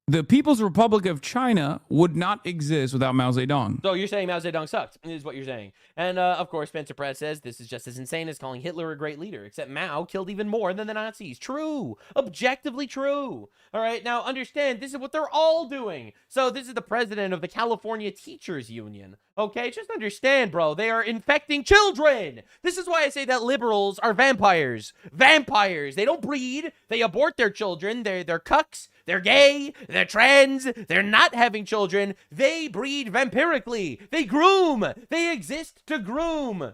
the People's Republic of China would not exist without Mao Zedong. So you're saying Mao Zedong sucked, is what you're saying. And, of course, Spencer Pratt says this is just as insane as calling Hitler a great leader, except Mao killed even more than the Nazis. True. Objectively true. All right, now understand, this is what they're all doing. So this is the president of the California Teachers Union. Okay, just understand, bro. They are infecting children. This is why I say that liberals are vampires. Vampires. They don't breed. They abort their children. They're cucks. They're gay. They're trans. They're not having children. They breed vampirically. They groom. They exist to groom.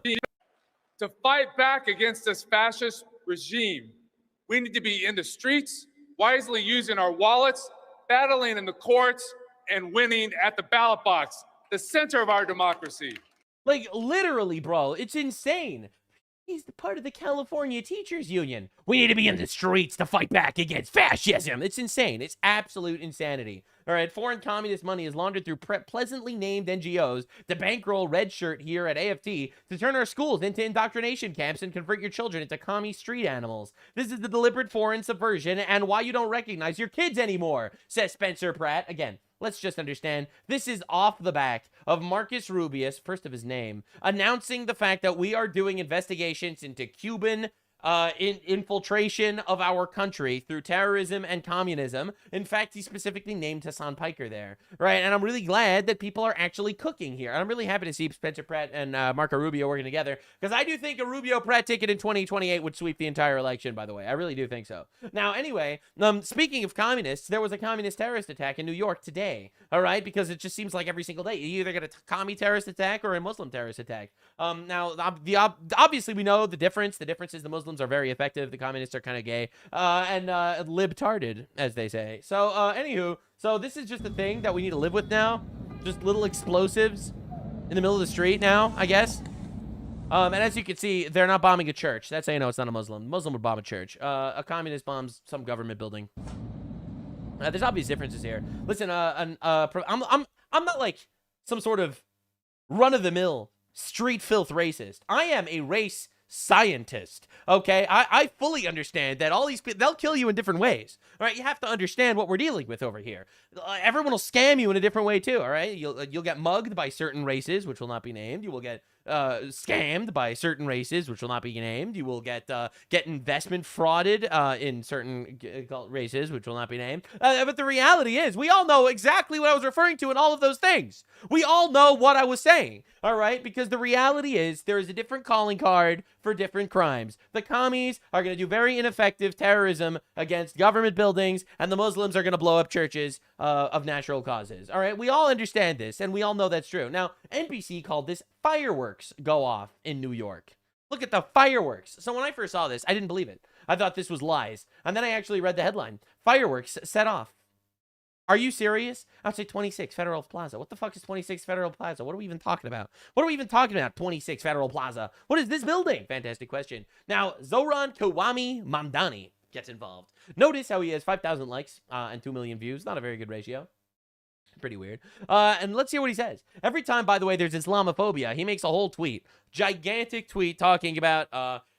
To fight back against this fascist regime, we need to be in the streets, wisely using our wallets, battling in the courts, and winning at the ballot box. The center of our democracy. Like, literally, bro, it's insane. He's the part of the California Teachers Union. We need to be in the streets to fight back against fascism. It's insane. It's absolute insanity. All right, foreign communist money is laundered through pleasantly named NGOs to bankroll red shirt here at AFT to turn our schools into indoctrination camps and convert your children into commie street animals. This is the deliberate foreign subversion and why you don't recognize your kids anymore, says Spencer Pratt. Again, let's just understand, this is off the back of Marcus Rubio, first of his name, announcing the fact that we are doing investigations into Cuban infiltration of our country through terrorism and communism. In fact, he specifically named Hasan Piker there, right? And I'm really glad that people are actually cooking here. And I'm really happy to see Spencer Pratt and Marco Rubio working together, because I do think a Rubio-Pratt ticket in 2028 would sweep the entire election, by the way. I really do think so. Now, anyway, speaking of communists, there was a communist terrorist attack in New York today, all right? Because it just seems like every single day, you either get a commie terrorist attack or a Muslim terrorist attack. Now, obviously, we know the difference. The difference is the Muslims are very effective. The communists are kind of gay and libtarded, as they say. So, anywho, so this is just a thing that we need to live with now. Just little explosives in the middle of the street now, I guess. And as you can see, they're not bombing a church. That's how you know it's not a Muslim. A Muslim would bomb a church. A communist bombs some government building. There's obvious differences here. Listen, I'm not like some sort of run-of-the-mill street filth racist. I am a race scientist, okay? I fully understand that all these people, they'll kill you in different ways, all right? You have to understand what we're dealing with over here. Everyone will scam you in a different way too, all right? You'll get mugged by certain races, which will not be named. You will get scammed by certain races, which will not be named. You will get investment frauded in certain races, which will not be named. But the reality is, we all know exactly what I was referring to in all of those things. We all know what I was saying, all right? Because the reality is, there is a different calling card for different crimes. The commies are going to do very ineffective terrorism against government buildings, and the Muslims are going to blow up churches of natural causes, all right? We all understand this, and we all know that's true. Now, NBC called this fireworks go off in New York. Look at the fireworks. So when I first saw this, I didn't believe it. I thought this was lies. And then I actually read the headline. Fireworks set off. Are you serious? Outside 26 Federal Plaza. What the fuck is 26 Federal Plaza? What are we even talking about? What are we even talking about? 26 Federal Plaza. What is this building? Fantastic question. Now, Zoran Kawami Mamdani gets involved. Notice how he has 5,000 likes and 2 million views. Not a very good ratio. Pretty weird. And let's hear what he says. Every time, by the way, there's Islamophobia, he makes a whole tweet. Gigantic tweet talking about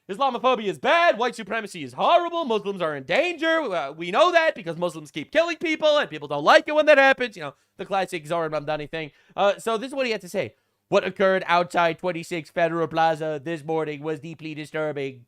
Islamophobia is bad, white supremacy is horrible, Muslims are in danger. We know that because Muslims keep killing people and people don't like it when that happens. You know, the classic Zoran Mamdani thing. So this is what he had to say. What occurred outside 26 Federal Plaza this morning was deeply disturbing.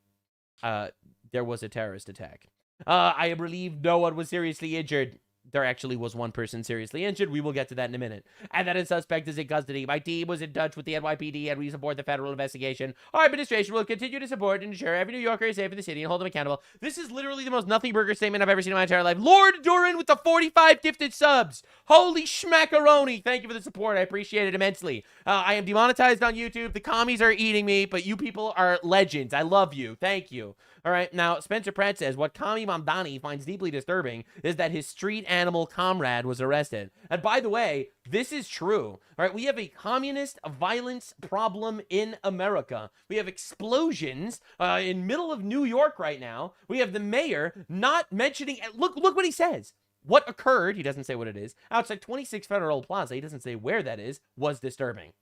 There was a terrorist attack. I am relieved no one was seriously injured. There actually was one person seriously injured. We will get to that in a minute. And that a suspect is in custody. My team was in touch with the NYPD and we support the federal investigation. Our administration will continue to support and ensure every New Yorker is safe in the city and hold them accountable. This is literally the most nothing burger statement I've ever seen in my entire life. Lord Duran with the 45 gifted subs. Holy schmackaroni. Thank you for the support. I appreciate it immensely. I am demonetized on YouTube. The commies are eating me, but you people are legends. I love you. Thank you. All right, now Spencer Pratt says, what Kami Mamdani finds deeply disturbing is that his street animal comrade was arrested. And by the way, this is true. All right, we have a communist violence problem in America. We have explosions in middle of New York right now. We have the mayor not mentioning, look what he says. What occurred, he doesn't say what it is, outside 26 Federal Plaza, he doesn't say where that is, was disturbing.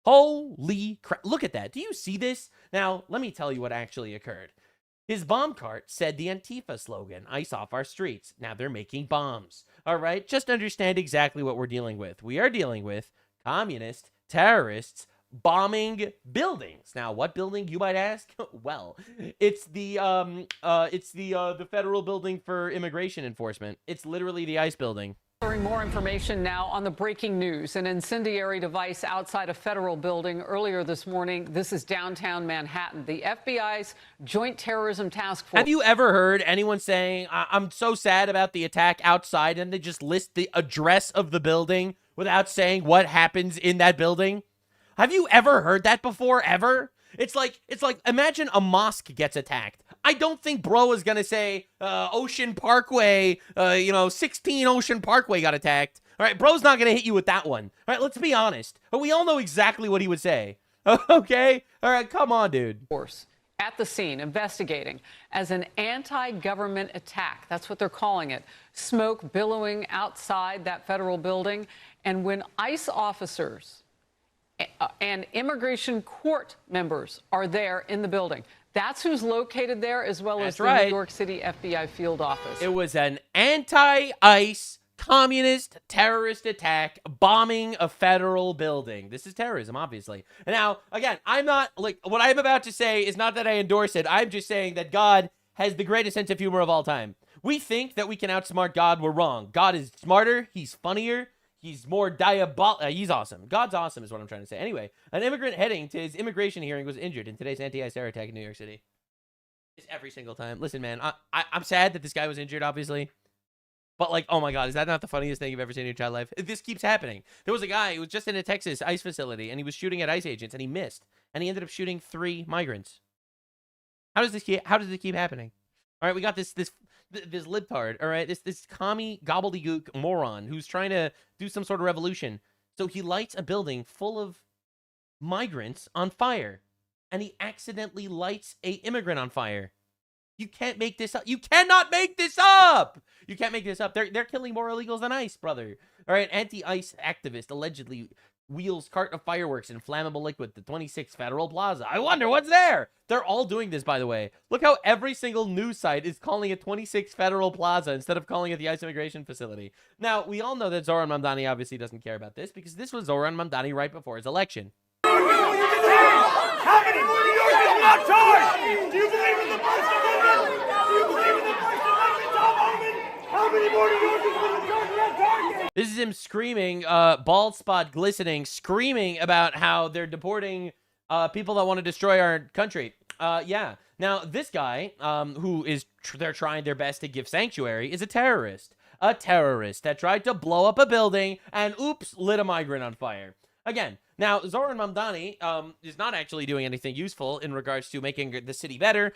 Holy crap. Look at that. Do you see this? Now, let me tell you what actually occurred. His bomb cart said the Antifa slogan, ice off our streets. Now they're making bombs. All right? Just understand exactly what we're dealing with. We are dealing with communist terrorists bombing buildings. Now, what building, you might ask? Well, it's the federal building for immigration enforcement. It's literally the ICE building. More information now on the breaking news. An incendiary device outside a federal building earlier this morning. This is downtown Manhattan. The FBI's Joint Terrorism Task Force. Have you ever heard anyone saying, I'm so sad about the attack outside, and they just list the address of the building without saying what happens in that building? Have you ever heard that before, ever? It's like imagine a mosque gets attacked. I don't think bro is going to say Ocean Parkway, 16 Ocean Parkway got attacked. All right, bro's not going to hit you with that one. All right, let's be honest. But we all know exactly what he would say. Okay? All right, come on, dude. Force at the scene investigating as an anti-government attack. That's what they're calling it. Smoke billowing outside that federal building. And when ICE officers and immigration court members are there in the building, that's who's located there, as well as the New York City FBI field office. It was an anti-ICE communist terrorist attack bombing a federal building. This is terrorism, obviously. And now, again, I'm not, like, what I'm about to say is not that I endorse it. I'm just saying that God has the greatest sense of humor of all time. We think that we can outsmart God. We're wrong. God is smarter. He's funnier. He's more diabolical. He's awesome. God's awesome is what I'm trying to say. Anyway, an immigrant heading to his immigration hearing was injured in today's anti-ICE terror attack in New York City. It's every single time. Listen, man, I'm sad that this guy was injured, obviously. But, like, oh my God, is that not the funniest thing you've ever seen in your child life? This keeps happening. There was a guy who was just in a Texas ICE facility, and he was shooting at ICE agents, and he missed. And he ended up shooting 3 migrants. How does this keep happening? All right, we got this libtard, all right? This commie gobbledygook moron who's trying to do some sort of revolution. So he lights a building full of migrants on fire. And he accidentally lights a immigrant on fire. You can't make this up. You cannot make this up. You can't make this up. They're killing more illegals than ICE, brother. All right, anti-ICE activist allegedly wheels cart of fireworks and flammable liquid to 26 Federal Plaza. I wonder what's there. They're all doing this, by the way. Look how every single news site is calling it 26 Federal Plaza instead of calling it the ICE immigration facility. Now, we all know that Zoran Mamdani obviously doesn't care about this because this was Zoran Mamdani right before his election. How many more New Yorkers not charged? Do you believe in the First Amendment? Do you believe in the First Amendment, Tom Homan? How many more New Yorkers will be charged at target? This is him screaming, bald spot glistening, screaming about how they're deporting people that want to destroy our country. Yeah. Now, this guy, who is they're trying their best to give sanctuary, is a terrorist. A terrorist that tried to blow up a building and, oops, lit a migrant on fire. Again, now, Zoran Mamdani is not actually doing anything useful in regards to making the city better.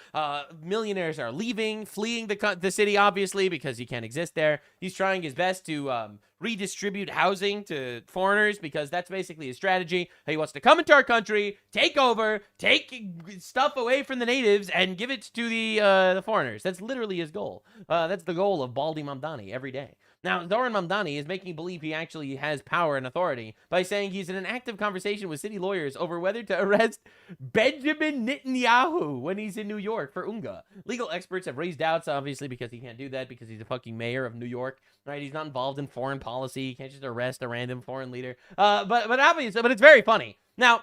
Millionaires are leaving, fleeing the city, obviously, because he can't exist there. He's trying his best to redistribute housing to foreigners because that's basically his strategy. He wants to come into our country, take over, take stuff away from the natives, and give it to the foreigners. That's literally his goal. That's the goal of Baldy Mamdani every day. Now, Zoran Mamdani is making believe he actually has power and authority by saying he's in an active conversation with city lawyers over whether to arrest Benjamin Netanyahu when he's in New York for Unga. Legal experts have raised doubts, obviously, because he can't do that because he's a fucking mayor of New York, right? He's not involved in foreign policy. He can't just arrest a random foreign leader. But obviously, but it's very funny. Now,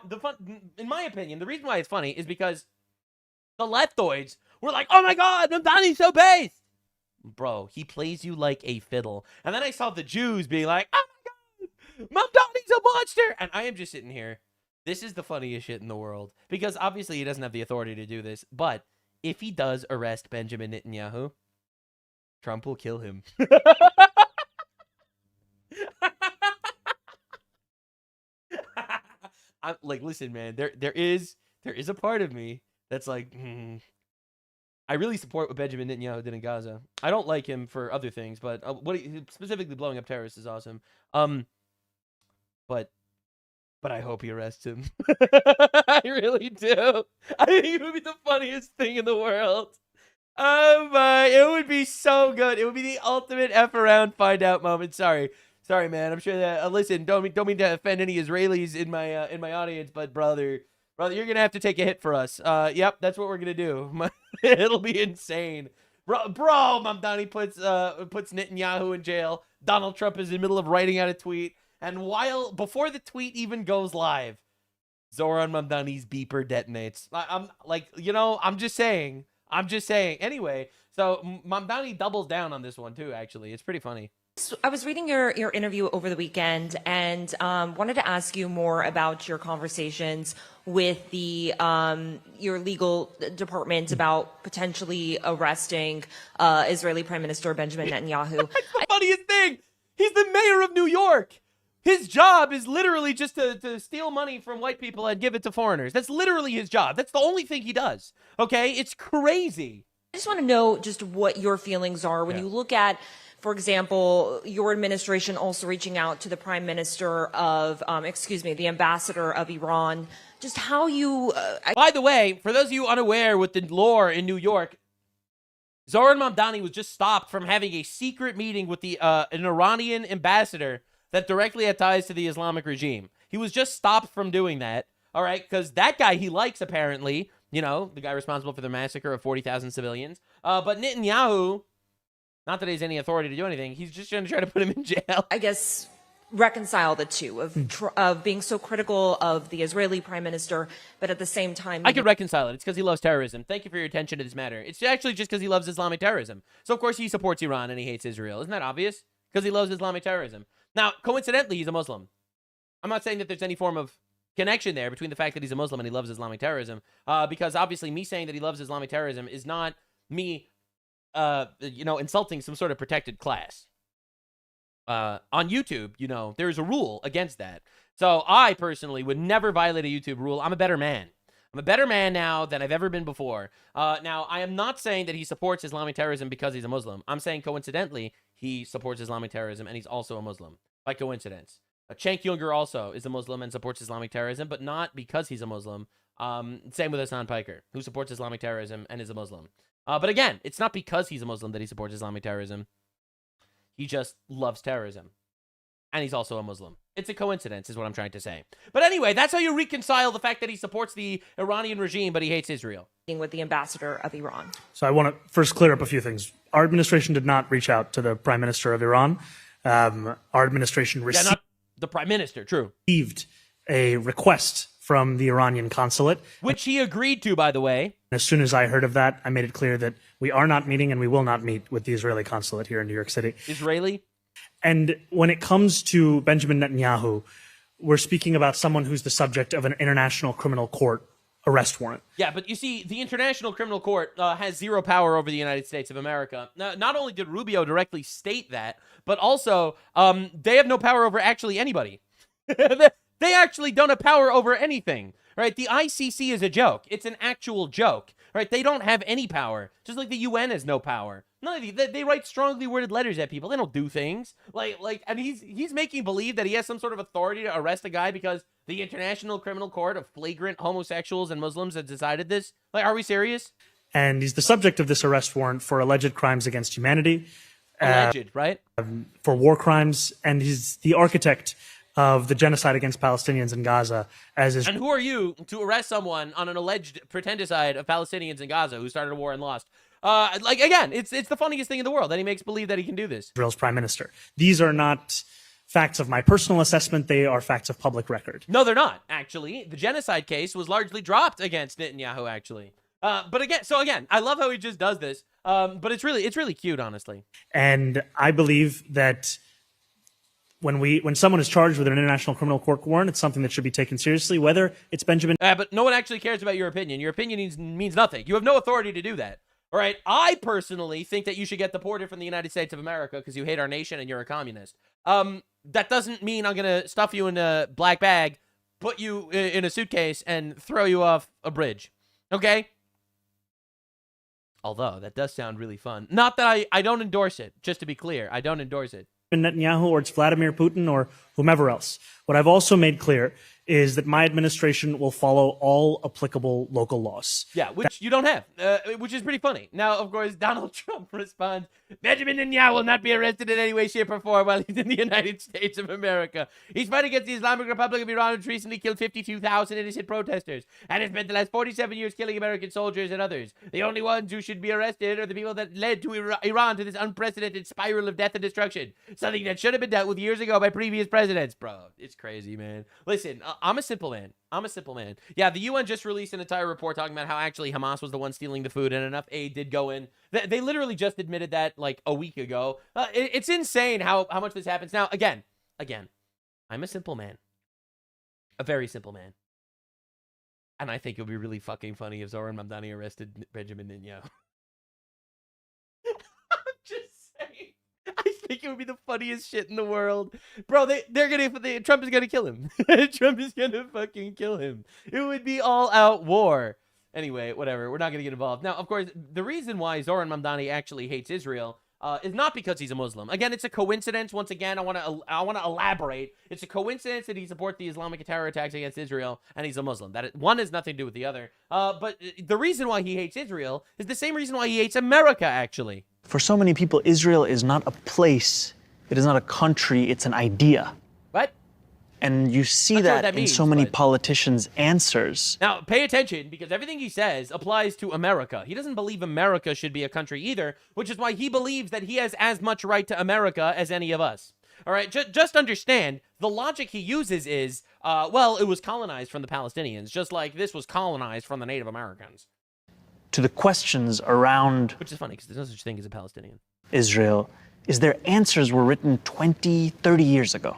in my opinion, the reason why it's funny is because the leftoids were like, oh my God, Mamdani's so based. Bro, he plays you like a fiddle. And then I saw the Jews being like, oh my God, Mamdani's a monster. And I am just sitting here. This is the funniest shit in the world. Because obviously he doesn't have the authority to do this. But if he does arrest Benjamin Netanyahu, Trump will kill him. I'm like, listen, man, there is a part of me that's like, I really support what Benjamin Netanyahu did in Gaza. I don't like him for other things, but specifically blowing up terrorists is awesome. But I hope he arrests him. I really do. I think it would be the funniest thing in the world. Oh my, it would be so good. It would be the ultimate F around find out moment. Sorry, man. I'm sure that listen, don't mean to offend any Israelis in my audience, but brother, you're gonna have to take a hit for us. Yep, that's what we're gonna do. It'll be insane, bro. Mamdani puts Netanyahu in jail. Donald Trump is in the middle of writing out a tweet, and before the tweet even goes live, Zoran Mamdani's beeper detonates. I'm like, I'm just saying. Anyway, so Mamdani doubles down on this one too. Actually, it's pretty funny. I was reading your interview over the weekend and wanted to ask you more about your conversations with the your legal department about potentially arresting Israeli Prime Minister Benjamin Netanyahu. That's the funniest thing. He's the mayor of New York. His job is literally just to steal money from white people and give it to foreigners. That's literally his job. That's the only thing he does. Okay? It's crazy. I just want to know just what your feelings are when you look at For example, your administration also reaching out to the prime minister of, the ambassador of Iran. Just how you... By the way, for those of you unaware with the lore in New York, Zoran Mamdani was just stopped from having a secret meeting with an Iranian ambassador that directly had ties to the Islamic regime. He was just stopped from doing that, all right, because that guy he likes, apparently, you know, the guy responsible for the massacre of 40,000 civilians. But Netanyahu, not that he has any authority to do anything, he's just going to try to put him in jail. I guess reconcile the two of being so critical of the Israeli prime minister, but at the same time... I could reconcile it. It's because he loves terrorism. Thank you for your attention to this matter. It's actually just because he loves Islamic terrorism. So, of course, he supports Iran and he hates Israel. Isn't that obvious? Because he loves Islamic terrorism. Now, coincidentally, he's a Muslim. I'm not saying that there's any form of connection there between the fact that he's a Muslim and he loves Islamic terrorism, because obviously me saying that he loves Islamic terrorism is not me, insulting some sort of protected class. On YouTube, there's a rule against that. So I personally would never violate a YouTube rule. I'm a better man. I'm a better man now than I've ever been before. Now, I am not saying that he supports Islamic terrorism because he's a Muslim. I'm saying coincidentally, he supports Islamic terrorism and he's also a Muslim by coincidence. Cenk Uygur also is a Muslim and supports Islamic terrorism, but not because he's a Muslim. Same with Hasan Piker, who supports Islamic terrorism and is a Muslim. But again, it's not because he's a Muslim that he supports Islamic terrorism. He just loves terrorism. And he's also a Muslim. It's a coincidence, is what I'm trying to say. But anyway, that's how you reconcile the fact that he supports the Iranian regime, but he hates Israel. With the ambassador of Iran. So I want to first clear up a few things. Our administration did not reach out to the prime minister of Iran. Our administration not the prime minister, true. Received a request from the Iranian consulate. Which he agreed to, by the way. As soon as I heard of that, I made it clear that we are not meeting and we will not meet with the Israeli consulate here in New York City. Israeli? And when it comes to Benjamin Netanyahu, we're speaking about someone who's the subject of an international criminal court arrest warrant. Yeah, but you see, the International Criminal Court has zero power over the United States of America. Now, not only did Rubio directly state that, but also they have no power over actually anybody. They actually don't have power over anything, right? The ICC is a joke. It's an actual joke, right? They don't have any power, just like the UN has no power. No, they write strongly worded letters at people. They don't do things and he's making believe that he has some sort of authority to arrest a guy because the International Criminal Court of flagrant homosexuals and Muslims has decided this. Like, are we serious? And he's the subject of this arrest warrant for alleged crimes against humanity. Alleged, right? For war crimes, and he's the architect of the genocide against Palestinians in Gaza. And who are you to arrest someone on an alleged pretendicide of Palestinians in Gaza who started a war and lost? Again, it's the funniest thing in the world that he makes believe that he can do this. Israel's prime minister. These are not facts of my personal assessment. They are facts of public record. No, they're not, actually. The genocide case was largely dropped against Netanyahu, actually. But again, I love how he just does this. But it's really cute, honestly. And I believe that when someone is charged with an international criminal court warrant, it's something that should be taken seriously, whether it's Benjamin. But no one actually cares about your opinion. Your opinion means nothing. You have no authority to do that. All right. I personally think that you should get deported from the United States of America because you hate our nation and you're a communist. That doesn't mean I'm going to stuff you in a black bag, put you in a suitcase, and throw you off a bridge. Okay? Although, that does sound really fun. Not that I don't endorse it. Just to be clear, I don't endorse it. Netanyahu or it's Vladimir Putin or whomever else. What I've also made clear is that my administration will follow all applicable local laws. Yeah, which you don't have, which is pretty funny. Now, of course, Donald Trump responds, Benjamin Netanyahu will not be arrested in any way, shape, or form while he's in the United States of America. He's fighting against the Islamic Republic of Iran, which recently killed 52,000 innocent protesters, and has spent the last 47 years killing American soldiers and others. The only ones who should be arrested are the people that led to Iran to this unprecedented spiral of death and destruction, something that should have been dealt with years ago by previous presidents. Bro, it's crazy, man. Listen, I'm a simple man. Yeah, the UN just released an entire report talking about how actually Hamas was the one stealing the food and enough aid did go in. They literally just admitted that like a week ago. It's insane how much this happens. Now, again, I'm a simple man. A very simple man. And I think it would be really fucking funny if Zoran Mamdani arrested Benjamin Netanyahu. I'm just saying. I think it would be the funniest shit in the world. Bro, Trump is gonna kill him. Trump is gonna fucking kill him. It would be all out war. Anyway, whatever. We're not gonna get involved. Now, of course, the reason why Zoran Mamdani actually hates Israel is not because he's a Muslim. Again, it's a coincidence. Once again, I want to elaborate. It's a coincidence that he supports the Islamic terror attacks against Israel, and he's a Muslim. One has nothing to do with the other. But the reason why he hates Israel is the same reason why he hates America, actually. For so many people, Israel is not a place. It is not a country. It's an idea. What? And you see that in means, so many politicians' answers. Now, pay attention, because everything he says applies to America. He doesn't believe America should be a country either, which is why he believes that he has as much right to America as any of us. All right, just understand, the logic he uses is, well, it was colonized from the Palestinians, just like this was colonized from the Native Americans. To the questions around... Which is funny, because there's no such thing as a Palestinian. Israel, is their answers were written 20, 30 years ago.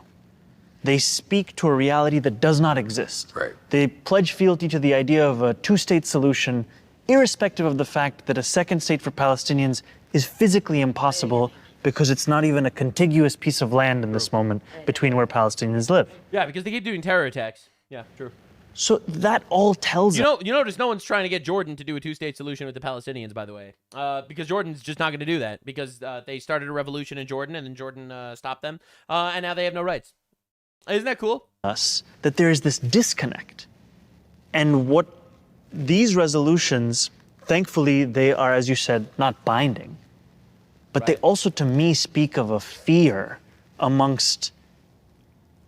They speak to a reality that does not exist. Right. They pledge fealty to the idea of a two-state solution, irrespective of the fact that a second state for Palestinians is physically impossible because it's not even a contiguous piece of land in this moment between where Palestinians live. Yeah, because they keep doing terror attacks. Yeah, true. So that all tells us... You notice no one's trying to get Jordan to do a two-state solution with the Palestinians, by the way. Because Jordan's just not going to do that. Because they started a revolution in Jordan, and then Jordan stopped them. And now they have no rights. Isn't that cool? Us that there is this disconnect. And what these resolutions, thankfully, they are, as you said, not binding. But they also, to me, speak of a fear amongst...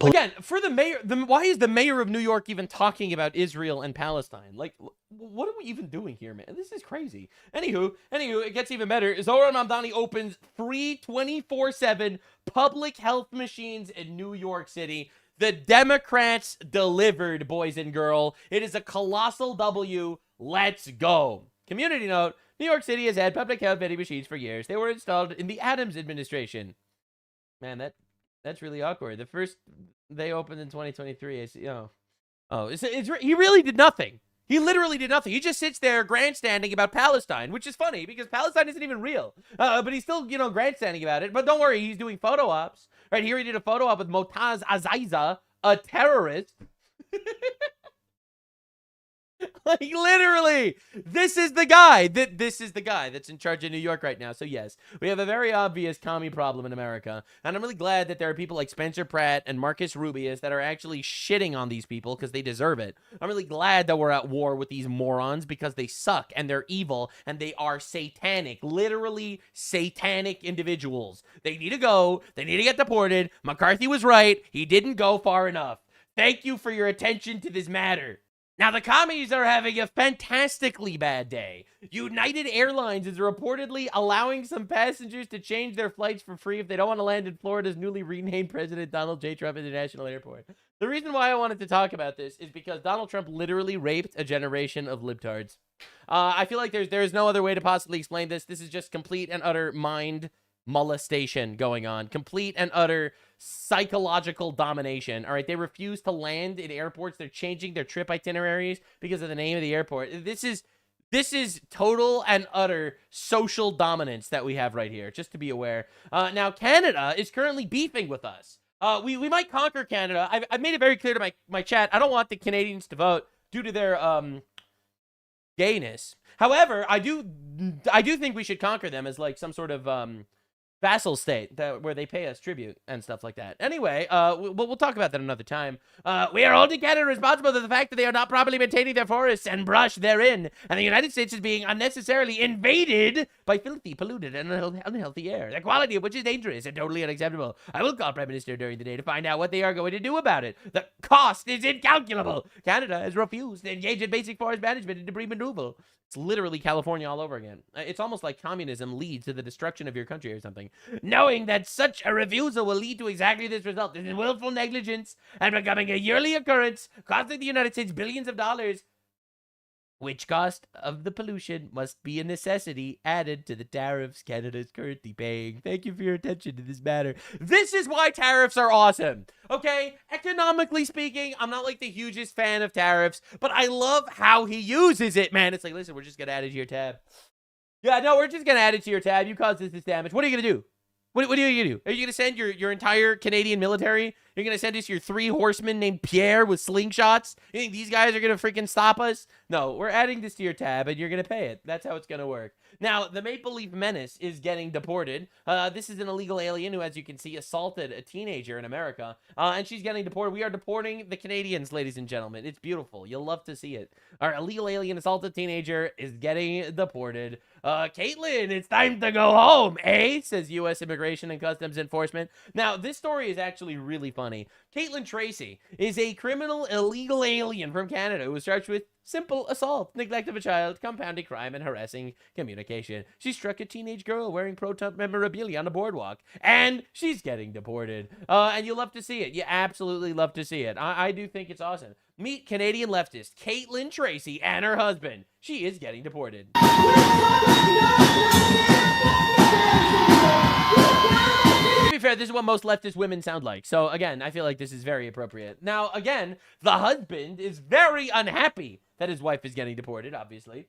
Again, for the mayor, why is the mayor of New York even talking about Israel and Palestine? Like, what are we even doing here, man? This is crazy. Anywho, it gets even better. Zohran Mamdani opens 3 24/7 public health machines in New York City. The Democrats delivered, boys and girls. It is a colossal W. Let's go. Community note, New York City has had public health vending machines for years. They were installed in the Adams administration. Man, that's really awkward. The first they opened in 2023. He really did nothing. He literally did nothing. He just sits there grandstanding about Palestine, which is funny because Palestine isn't even real. But he's still, grandstanding about it. But don't worry, he's doing photo ops. Right here, he did a photo op with Motaz Azaiza, a terrorist. Like, literally, this is the guy that's in charge of New York right now. So yes, we have a very obvious commie problem in America, and I'm really glad that there are people like Spencer Pratt and Marcus Rubio that are actually shitting on these people because they deserve it. I'm really glad that we're at war with these morons because they suck and they're evil and they are satanic, literally satanic individuals. They need to go. They need to get deported. McCarthy was right. He didn't go far enough. Thank you for your attention to this matter. Now, the commies are having a fantastically bad day. United Airlines is reportedly allowing some passengers to change their flights for free if they don't want to land in Florida's newly renamed President Donald J. Trump International Airport. The reason why I wanted to talk about this is because Donald Trump literally raped a generation of libtards. I feel like there's no other way to possibly explain this. This is just complete and utter mind molestation going on. Complete and utter psychological domination. All right, they refuse to land in airports. They're changing their trip itineraries because of the name of the airport. This is total and utter social dominance that we have right here, just to be aware. Now, Canada is currently beefing with us. We might conquer Canada. I've made it very clear to my chat. I don't want the Canadians to vote due to their gayness. However, I do think we should conquer them as like some sort of vassal state where they pay us tribute and stuff like that. Anyway, we'll talk about that another time. We are holding Canada responsible for the fact that they are not properly maintaining their forests and brush therein, and the United States is being unnecessarily invaded by filthy, polluted, and unhealthy air, the quality of which is dangerous and totally unacceptable. I will call Prime Minister during the day to find out what they are going to do about it. The cost is incalculable. Canada has refused to engage in basic forest management and debris removal. It's literally California all over again. It's almost like communism leads to the destruction of your country or something. Knowing that such a refusal will lead to exactly this result. This is willful negligence and becoming a yearly occurrence, costing the United States billions of dollars. Which cost of the pollution must be a necessity added to the tariffs Canada is currently paying. Thank you for your attention to this matter. This is why tariffs are awesome. Okay, economically speaking, I'm not like the hugest fan of tariffs, but I love how he uses it, man. It's like, listen, we're just going to add it to your tab. Yeah, no, we're just going to add it to your tab. You caused this damage. What are you going to do? What are you going to do? Are you going to send your entire Canadian military You're going to send us your 3 horsemen named Pierre with slingshots? You think these guys are going to freaking stop us? No, we're adding this to your tab, and you're going to pay it. That's how it's going to work. Now, the Maple Leaf Menace is getting deported. This is an illegal alien who, as you can see, assaulted a teenager in America, and she's getting deported. We are deporting the Canadians, ladies and gentlemen. It's beautiful. You'll love to see it. Our illegal alien assaulted teenager is getting deported. Caitlin, it's time to go home, eh? Says U.S. Immigration and Customs Enforcement. Now, this story is actually really funny. Caitlin Tracy is a criminal illegal alien from Canada who was charged with simple assault, neglect of a child, compounding crime, and harassing communication. She struck a teenage girl wearing pro-Trump memorabilia on a boardwalk, and she's getting deported. And you love to see it. You absolutely love to see it. I do think it's awesome. Meet Canadian leftist Caitlin Tracy and her husband. She is getting deported. To be fair, this is what most leftist women sound like. So again, I feel like this is very appropriate. Now, again, the husband is very unhappy that his wife is getting deported, obviously.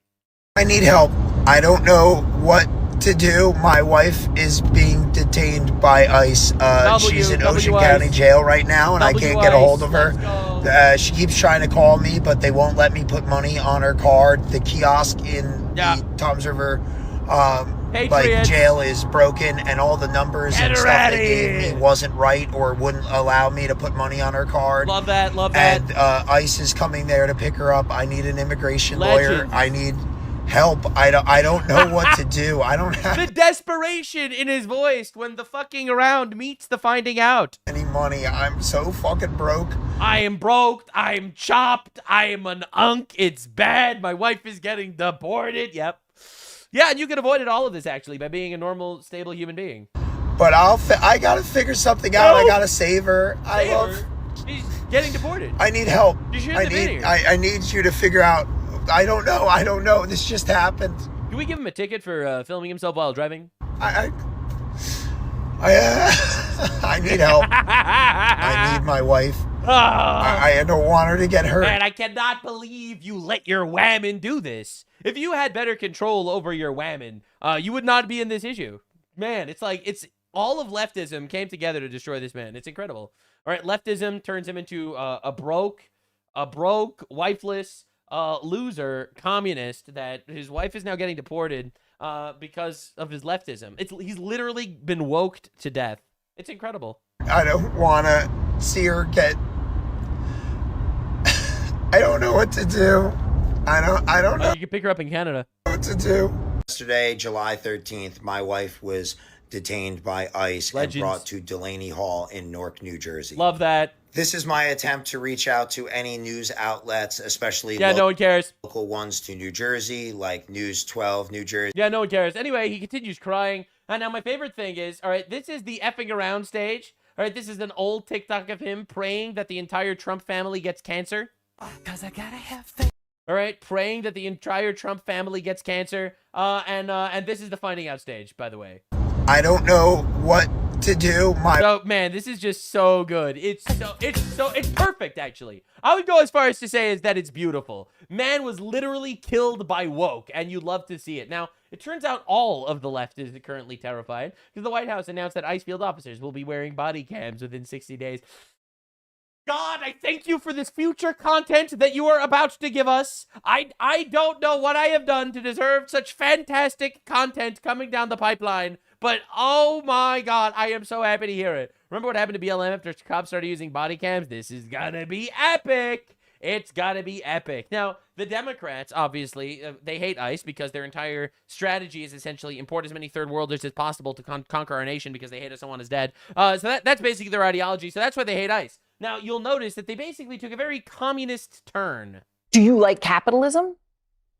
I need help. I don't know what to do. My wife is being detained by ICE. She's in Ocean County Jail right now, and I can't get a hold of her. She keeps trying to call me, but they won't let me put money on her card. The kiosk in the Toms River jail is broken, and all the numbers and stuff they gave me wasn't right or wouldn't allow me to put money on her card. Love that, love that. And ICE is coming there to pick her up. I need an immigration lawyer. I need help. I don't know what to do. I don't have the desperation in his voice when the fucking around meets the finding out. Any money. I'm so fucking broke. I am broke. I'm chopped. I am an unk. It's bad. My wife is getting deported. Yep. Yeah, and you could avoid all of this actually by being a normal, stable human being. But I gotta figure something out. I gotta save her. She's getting deported. I need help. You shouldn't have been here. I need you to figure out. I don't know. This just happened. Can we give him a ticket for filming himself while driving? I need help. I need my wife. I don't want her to get hurt. Man, I cannot believe you let your whammon do this. If you had better control over your whammon, you would not be in this issue. Man, it's like all of leftism came together to destroy this man. It's incredible. All right, leftism turns him into a broke, wifeless, loser communist that his wife is now getting deported because of his leftism. He's literally been woked to death. It's incredible. I don't want to see her get. I don't know what to do. I don't know. You can pick her up in Canada. What to do? Yesterday, July 13th, my wife was detained by ICE and brought to Delaney Hall in Newark, New Jersey. Love that. This is my attempt to reach out to any news outlets, especially no one cares. Local ones to New Jersey, like News 12, New Jersey. Yeah, no one cares. Anyway, he continues crying. And now my favorite thing is, all right, this is the effing around stage. All right, this is an old TikTok of him praying that the entire Trump family gets cancer. Because I gotta have faith. All right, praying that the entire Trump family gets cancer. And this is the finding out stage, by the way. I don't know what to do. Man, this is just so good. It's perfect, actually. I would go as far as to say is that it's beautiful. Man was literally killed by woke, and you love to see it. Now, it turns out all of the left is currently terrified because the White House announced that ICE field officers will be wearing body cams within 60 days. God, I thank you for this future content that you are about to give us. I don't know what I have done to deserve such fantastic content coming down the pipeline, but oh my God, I am so happy to hear it. Remember what happened to BLM after cops started using body cams? This is gonna be epic. It's gotta be epic. Now, the Democrats, obviously, they hate ICE because their entire strategy is essentially import as many third worlders as possible to conquer our nation because they hate us and want us dead. So that's basically their ideology. So that's why they hate ICE. Now, you'll notice that they basically took a very communist turn. Do you like capitalism?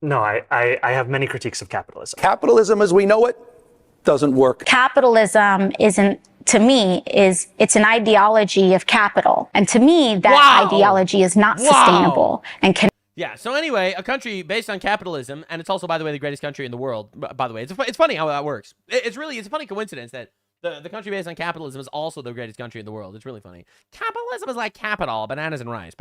No, I have many critiques of capitalism. Capitalism as we know it doesn't work. Capitalism isn't, to me, it's an ideology of capital. And to me, that ideology is not sustainable and can. Yeah, so anyway, a country based on capitalism, and it's also, by the way, the greatest country in the world, by the way. It's funny how that works. It's a funny coincidence that the country based on capitalism is also the greatest country in the world. It's really funny. Capitalism is like capital, bananas and rice.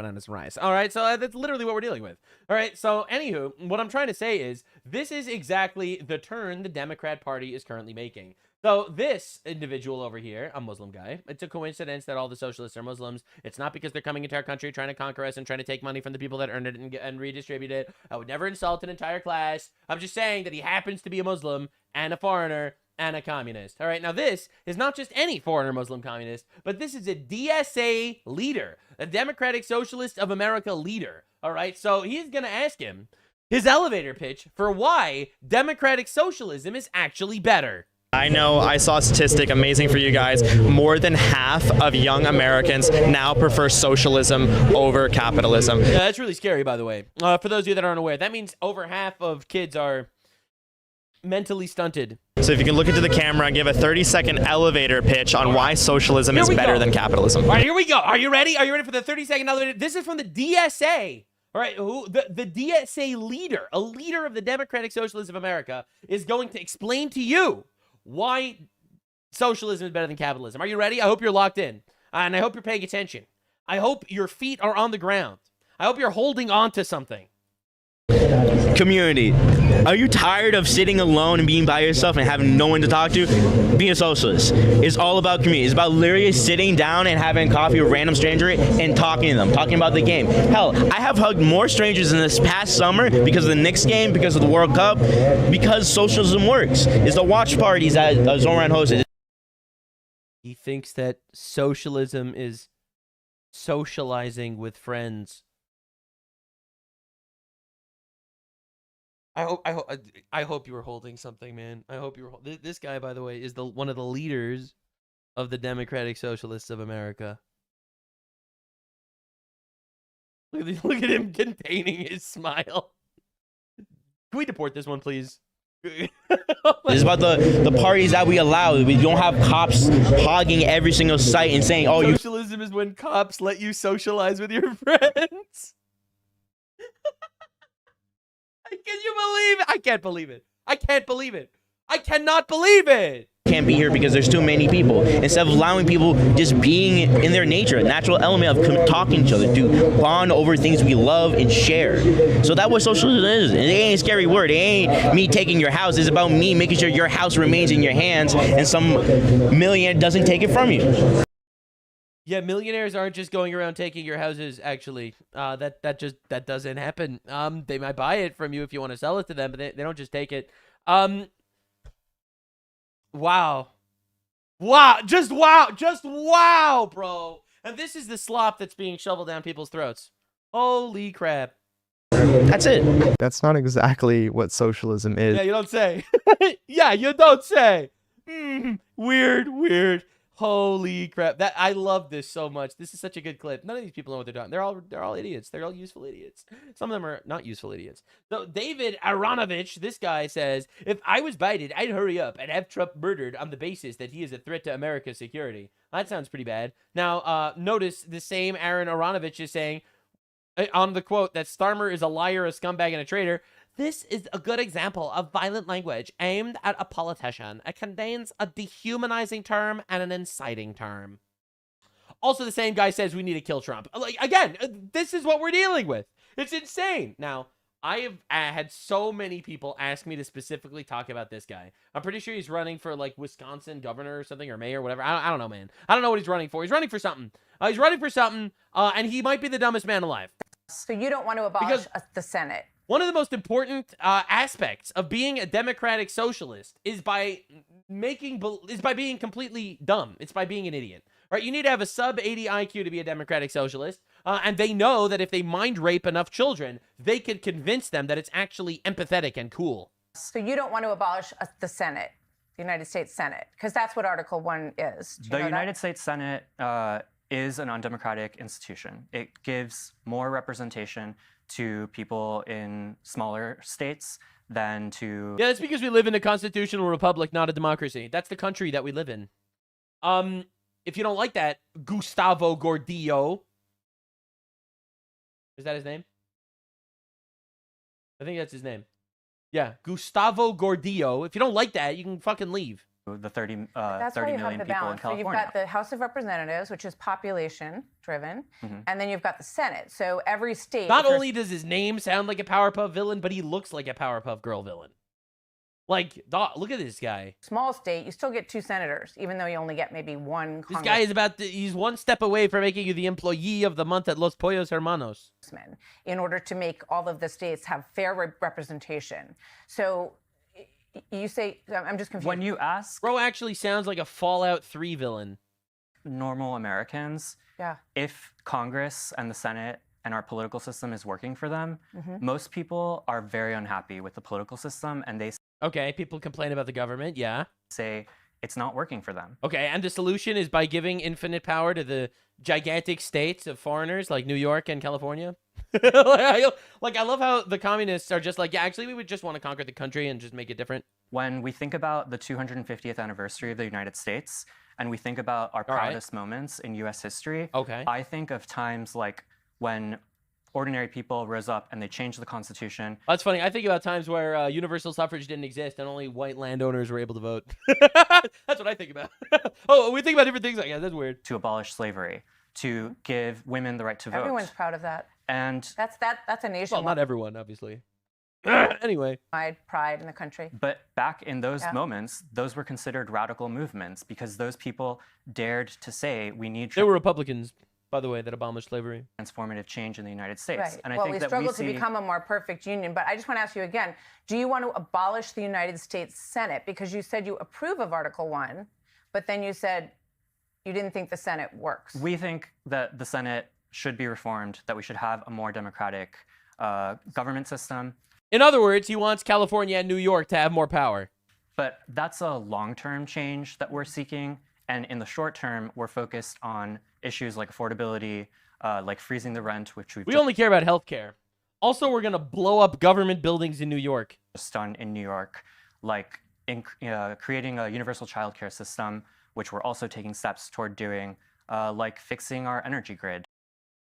All right, so that's literally what we're dealing with. All right, so anywho, what I'm trying to say is this is exactly the turn the Democrat Party is currently making. So this individual over here, a Muslim guy, it's a coincidence that all the socialists are Muslims. It's not because they're coming into our country trying to conquer us and trying to take money from the people that earned it and redistribute it. I would never insult an entire class. I'm just saying that he happens to be a Muslim and a foreigner and a communist. All right, now this is not just any foreigner Muslim communist, but this is a DSA leader, a Democratic Socialist of America leader. All right, so he's going to ask him his elevator pitch for why democratic socialism is actually better. I know I saw a statistic, amazing for you guys. More than half of young Americans now prefer socialism over capitalism. Yeah, that's really scary, by the way. For those of you that aren't aware, that means over half of kids are mentally stunted. So if you can look into the camera and give a 30-second elevator pitch on why socialism is better than capitalism. All right, here we go. Are you ready? Are you ready for the 30-second elevator? This is from the DSA. All right, the DSA leader, a leader of the Democratic Socialists of America, is going to explain to you why socialism is better than capitalism. Are you ready? I hope you're locked in. And I hope you're paying attention. I hope your feet are on the ground. I hope you're holding on to something. Community. Are you tired of sitting alone and being by yourself and having no one to talk to? Being a socialist is all about community. It's about literally sitting down and having coffee with a random stranger and talking to them, talking about the game. Hell, I have hugged more strangers in this past summer because of the Knicks game, because of the World Cup, because socialism works. It's the watch parties that Zoran hosted. He thinks that socialism is socializing with friends. I hope you were holding something, man. I hope you were. This guy, by the way, is one of the leaders of the Democratic Socialists of America. Look at him containing his smile. Can we deport this one, please? This is about the parties that we allow. We don't have cops hogging every single site and saying, "Oh, socialism is when cops let you socialize with your friends." Can you believe it? I can't believe it. I can't believe it. I cannot believe it. Can't be here because there's too many people. Instead of allowing people just being in their nature, a natural element of talking to each other, to bond over things we love and share. So that's what socialism is. It ain't a scary word. It ain't me taking your house. It's about me making sure your house remains in your hands and some millionaire doesn't take it from you. Yeah, millionaires aren't just going around taking your houses, actually. That doesn't happen. They might buy it from you if you want to sell it to them, but they don't just take it. Wow. Just wow, bro. And this is the slop that's being shoveled down people's throats. Holy crap. That's it. That's not exactly what socialism is. Yeah, you don't say. Yeah, you don't say. Weird. Holy crap. I love this so much. This is such a good clip. None of these people know what they're doing. They're all idiots. They're all useful idiots. Some of them are not useful idiots. So David Aronovich, this guy says, if I was Biden, I'd hurry up and have Trump murdered on the basis that he is a threat to America's security. That sounds pretty bad. Now, notice the same Aaron Aronovich is saying on the quote that Starmer is a liar, a scumbag, and a traitor. This is a good example of violent language aimed at a politician. It contains a dehumanizing term and an inciting term. Also, the same guy says we need to kill Trump. Like, again, this is what we're dealing with. It's insane. Now, I have had so many people ask me to specifically talk about this guy. I'm pretty sure he's running for, like, Wisconsin governor or something, or mayor, or whatever. I don't know, man. I don't know what he's running for. He's running for something. And he might be the dumbest man alive. So you don't want to abolish the Senate? One of the most important aspects of being a democratic socialist is by being completely dumb. It's by being an idiot. Right? You need to have a sub 80 IQ to be a democratic socialist, and they know that if they mind rape enough children, they can convince them that it's actually empathetic and cool. So you don't want to abolish the Senate, the United States Senate, because that's what Article 1 is. The United States Senate is an undemocratic institution. It gives more representation to people in smaller states than to... Yeah, that's because we live in a constitutional republic, not a democracy. That's the country that we live in. If you don't like that, Gustavo Gordillo. Is that his name? I think that's his name. Yeah, Gustavo Gordillo. If you don't like that, you can fucking leave. The 30 That's why you million have the people in balance. So you've California. got the House of Representatives, which is population driven, and then you've got the Senate. So every state. Not only does his name sound like a Powerpuff villain, but he looks like a Powerpuff Girl villain. Like, dog, look at this guy. Small state, you still get 2 senators, even though you only get maybe 1 This guy is he's one step away from making you the employee of the month at Los Pollos Hermanos. In order to make all of the states have fair representation. So you say, I'm just confused. When you ask... Bro actually sounds like a Fallout 3 villain. Normal Americans, yeah. If Congress and the Senate and our political system is working for them, Mhm. most people are very unhappy with the political system, and they Okay, people complain about the government, yeah. say it's not working for them. Okay, and the solution is by giving infinite power to the gigantic states of foreigners like New York and California. Like, I love how the communists are just like, yeah, actually, we would just want to conquer the country and just make it different. When we think about the 250th anniversary of the United States, and we think about our proudest moments in U.S. history, okay, I think of times like when ordinary people rose up and they changed the Constitution. That's funny. I think about times where universal suffrage didn't exist and only white landowners were able to vote. That's what I think about. Oh, we think about different things like that. That's weird. To abolish slavery, to give women the right to vote. Everyone's proud of that. And that's a nation. Well, not everyone, obviously. Anyway. Pride in the country. But back in those Yeah. moments, those were considered radical movements because those people dared to say we need They were Republicans, by the way, that abolished slavery. Transformative change in the United States. Right. And I well, think we that struggle we see... to become a more perfect union. But I just want to ask you again, do you want to abolish the United States Senate? Because you said you approve of Article 1, but then you said you didn't think the Senate works. We think that the Senate should be reformed, that we should have a more democratic government system. In other words, he wants California and New York to have more power. But that's a long-term change that we're seeking. And in the short term, we're focused on issues like affordability, like freezing the rent, which we only care about healthcare. Also, we're going to blow up government buildings in New York. Just done in New York, like creating a universal childcare system, which we're also taking steps toward doing, like fixing our energy grid.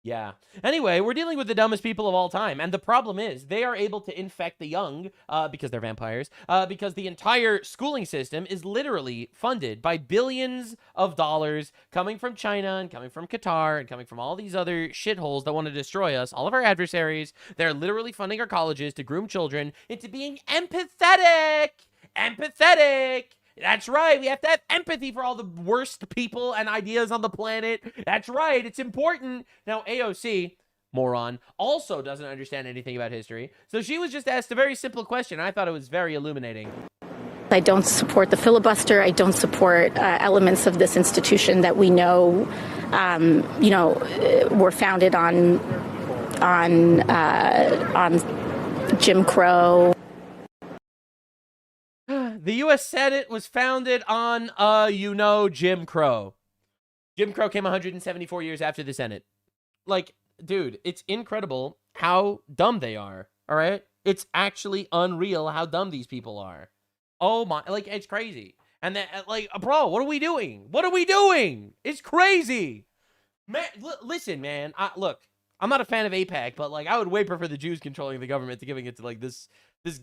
Yeah. Anyway, we're dealing with the dumbest people of all time. And the problem is they are able to infect the young because they're vampires, because the entire schooling system is literally funded by billions of dollars coming from China and coming from Qatar and coming from all these other shitholes that want to destroy us, all of our adversaries. They're literally funding our colleges to groom children into being empathetic. Empathetic. That's right. We have to have empathy for all the worst people and ideas on the planet. That's right. It's important. Now, AOC, moron, also doesn't understand anything about history. So she was just asked a very simple question. I thought it was very illuminating. I don't support the filibuster. I don't support elements of this institution that we know, were founded on Jim Crow. The U.S. Senate was founded on, Jim Crow. Jim Crow came 174 years after the Senate. Like, dude, it's incredible how dumb they are, all right? It's actually unreal how dumb these people are. Oh, my, like, it's crazy. And then, like, bro, what are we doing? What are we doing? It's crazy. Man, listen, man, look, I'm not a fan of AIPAC, but, like, I would way prefer the Jews controlling the government to giving it to, like, this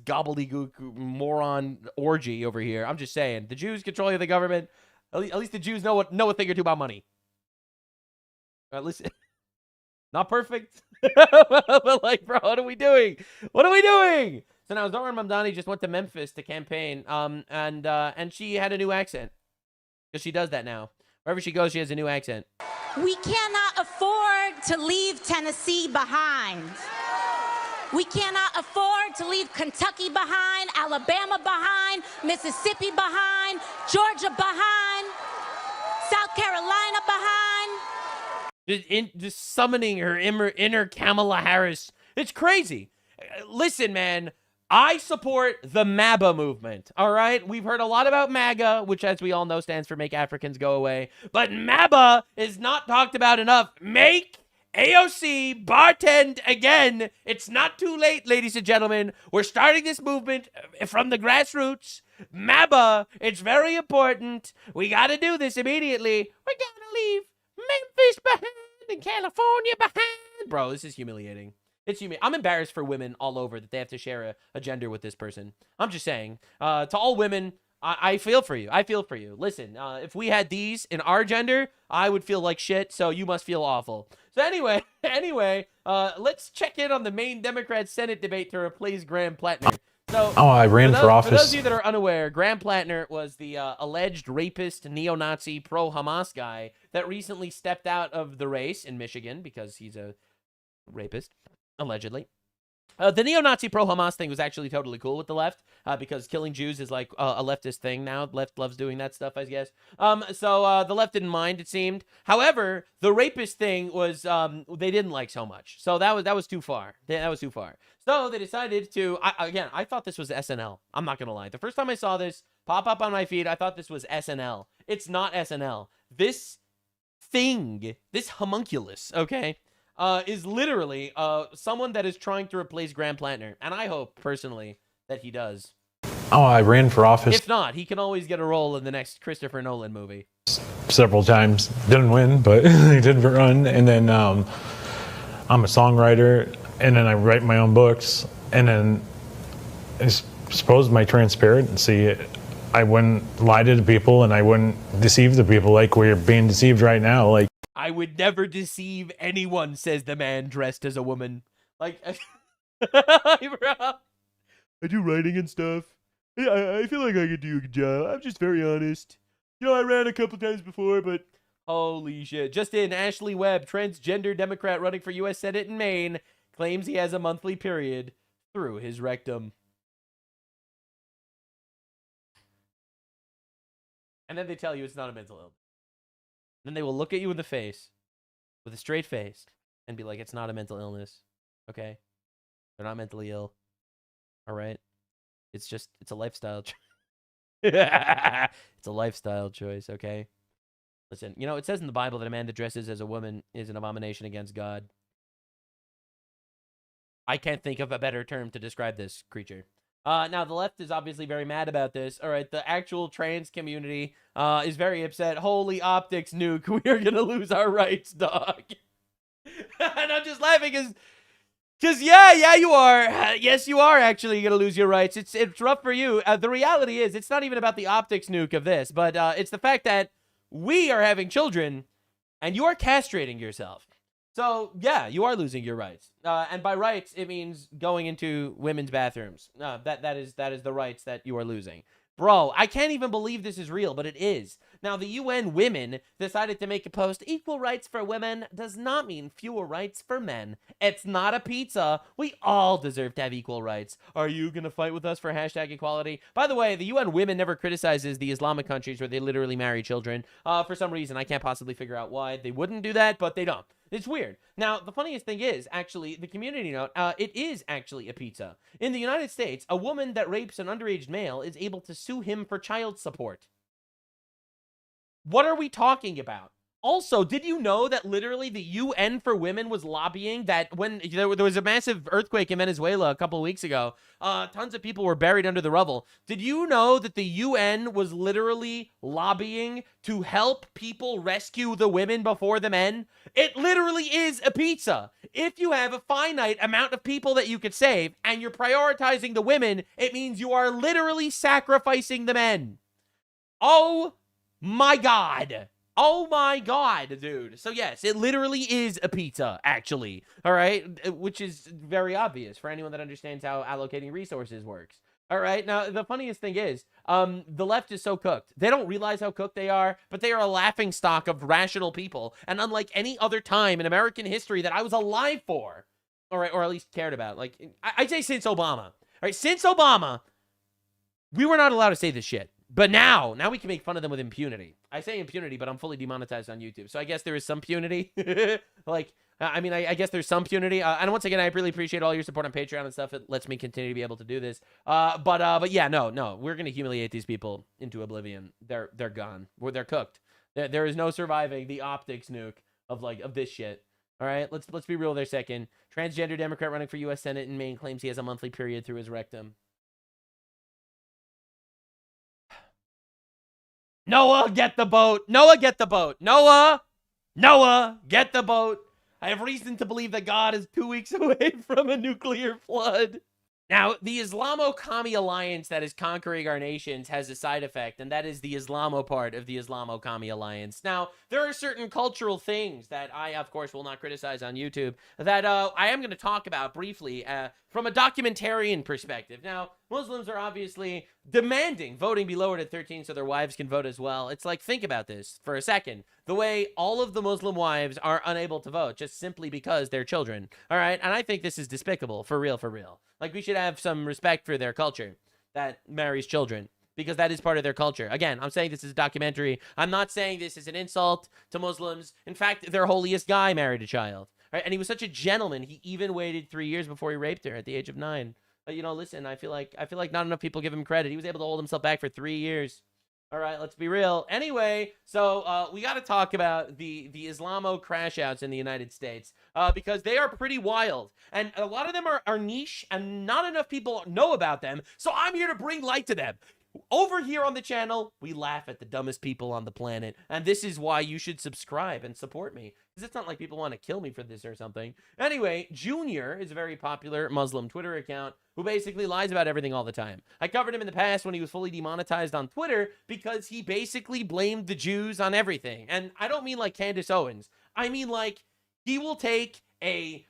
gobbledygook moron orgy over here. I'm just saying, the Jews controlling the government. At least the Jews know a thing or two about money. Listen, not perfect, but like, bro, what are we doing? What are we doing? So now Zohran Mamdani just went to Memphis to campaign, and she had a new accent because she does that now. Wherever she goes, she has a new accent. We cannot afford to leave Tennessee behind. We cannot afford to leave Kentucky behind, Alabama behind, Mississippi behind, Georgia behind, South Carolina behind. Just summoning her inner Kamala Harris. It's crazy. Listen, man, I support the MABA movement, all right? We've heard a lot about MAGA, which, as we all know, stands for Make Africans Go Away. But MABA is not talked about enough. Make AOC bartend again. It's not too late, ladies and gentlemen. We're starting this movement from the grassroots. MABA, it's very important. We got to do this immediately. We're going to leave Memphis behind and California behind. Bro, this is humiliating. It's humiliating. I'm embarrassed for women all over that they have to share a gender with this person. I'm just saying. To all women, I feel for you. I feel for you. Listen, if we had these in our gender, I would feel like shit, so you must feel awful. So anyway, let's check in on the main Democrat Senate debate to replace Graham Plattner. So, I ran for office. For those of you that are unaware, Graham Plattner was the alleged rapist, neo-Nazi, pro-Hamas guy that recently stepped out of the race in Michigan because he's a rapist, allegedly. The neo-Nazi pro-Hamas thing was actually totally cool with the left because killing Jews is like a leftist thing now. Left loves doing that stuff, I guess. So the left didn't mind, it seemed. However, the rapist thing was they didn't like so much. So that was too far. That was too far. So they decided to. I thought this was SNL. I'm not gonna lie. The first time I saw this pop up on my feed, I thought this was SNL. It's not SNL. This thing, this homunculus, okay, is literally someone that is trying to replace Graham Plattner. And I hope, personally, that he does. I ran for office If not, he can always get a role in the next Christopher Nolan movie. several times. Didn't win, but I did run. And then I'm a songwriter, and then I write my own books. And then I suppose my transparency, I wouldn't lie to the people, and I wouldn't deceive the people like we're being deceived right now. Like, I would never deceive anyone, says the man dressed as a woman. Like, I do writing and stuff. I feel like I could do a good job. I'm just very honest. You know, I ran a couple times before, but holy shit. Just in, Ashley Webb, transgender Democrat running for U.S. Senate in Maine, claims he has a monthly period through his rectum. And then they tell you it's not a mental illness. Then they will look at you in the face with a straight face and be like, it's not a mental illness. Okay? They're not mentally ill. All right? It's a lifestyle choice. It's a lifestyle choice, okay? Listen, you know, it says in the Bible that a man that dresses as a woman is an abomination against God. I can't think of a better term to describe this creature. Now, the left is obviously very mad about this. All right, the actual trans community is very upset. Holy optics, nuke. We are going to lose our rights, dog. And I'm just laughing because yeah, you are. Yes, you are actually going to lose your rights. It's rough for you. The reality is it's not even about the optics nuke of this, but it's the fact that we are having children and you are castrating yourself. So, yeah, you are losing your rights. And by rights, it means going into women's bathrooms. That is the rights that you are losing. Bro, I can't even believe this is real, but it is. Now, the UN Women decided to make a post. Equal rights for women does not mean fewer rights for men. It's not a pizza. We all deserve to have equal rights. Are you going to fight with us for hashtag equality? By the way, the UN Women never criticizes the Islamic countries where they literally marry children. For some reason, I can't possibly figure out why they wouldn't do that, but they don't. It's weird. Now, the funniest thing is, actually, the community note, it is actually a pizza. In the United States, a woman that rapes an underage male is able to sue him for child support. What are we talking about? Also, did you know that literally the UN for Women was lobbying that when there was a massive earthquake in Venezuela a couple of weeks ago, tons of people were buried under the rubble. Did you know that the UN was literally lobbying to help people rescue the women before the men? It literally is a pizza. If you have a finite amount of people that you could save and you're prioritizing the women, it means you are literally sacrificing the men. Oh my God. Oh my God, dude. So yes, it literally is a pizza, actually. All right? Which is very obvious for anyone that understands how allocating resources works. All right? Now, the funniest thing is, the left is so cooked. They don't realize how cooked they are, but they are a laughingstock of rational people. And unlike any other time in American history that I was alive for, or at least cared about, like, I'd say since Obama. All right? Since Obama, we were not allowed to say this shit. But now we can make fun of them with impunity. I say impunity, but I'm fully demonetized on YouTube. So I guess there is some punity. Like, I mean, I guess there's some punity. And once again, I really appreciate all your support on Patreon and stuff. It lets me continue to be able to do this. But yeah, no. We're going to humiliate these people into oblivion. They're gone. They're cooked. There is no surviving the optics nuke of this shit. All right, let's be real there a second. Transgender Democrat running for U.S. Senate in Maine claims he has a monthly period through his rectum. Noah, get the boat. Noah, get the boat. Noah, get the boat. I have reason to believe that God is 2 weeks away from a nuclear flood. Now, the Islamo-Commie alliance that is conquering our nations has a side effect, and that is the Islamo part of the Islamo-Commie alliance. Now, there are certain cultural things that I, of course, will not criticize on YouTube that I am going to talk about briefly from a documentarian perspective. Now, Muslims are obviously demanding voting be lowered at 13 so their wives can vote as well. It's like, think about this for a second. The way all of the Muslim wives are unable to vote just simply because they're children. All right? And I think this is despicable, for real, for real. Like, we should have some respect for their culture that marries children, because that is part of their culture. Again, I'm saying this is a documentary. I'm not saying this is an insult to Muslims. In fact, their holiest guy married a child. Right? And he was such a gentleman. He even waited 3 years before he raped her at the age of 9. You know, listen, I feel like not enough people give him credit. He was able to hold himself back for 3 years. All right, let's be real. Anyway, so we got to talk about the Islamo crash outs in the United States because they are pretty wild. And a lot of them are niche and not enough people know about them. So I'm here to bring light to them. Over here on the channel, we laugh at the dumbest people on the planet. And this is why you should subscribe and support me. Because it's not like people want to kill me for this or something. Anyway, Junior is a very popular Muslim Twitter account who basically lies about everything all the time. I covered him in the past when he was fully demonetized on Twitter because he basically blamed the Jews on everything. And I don't mean like Candace Owens. I mean like he will take a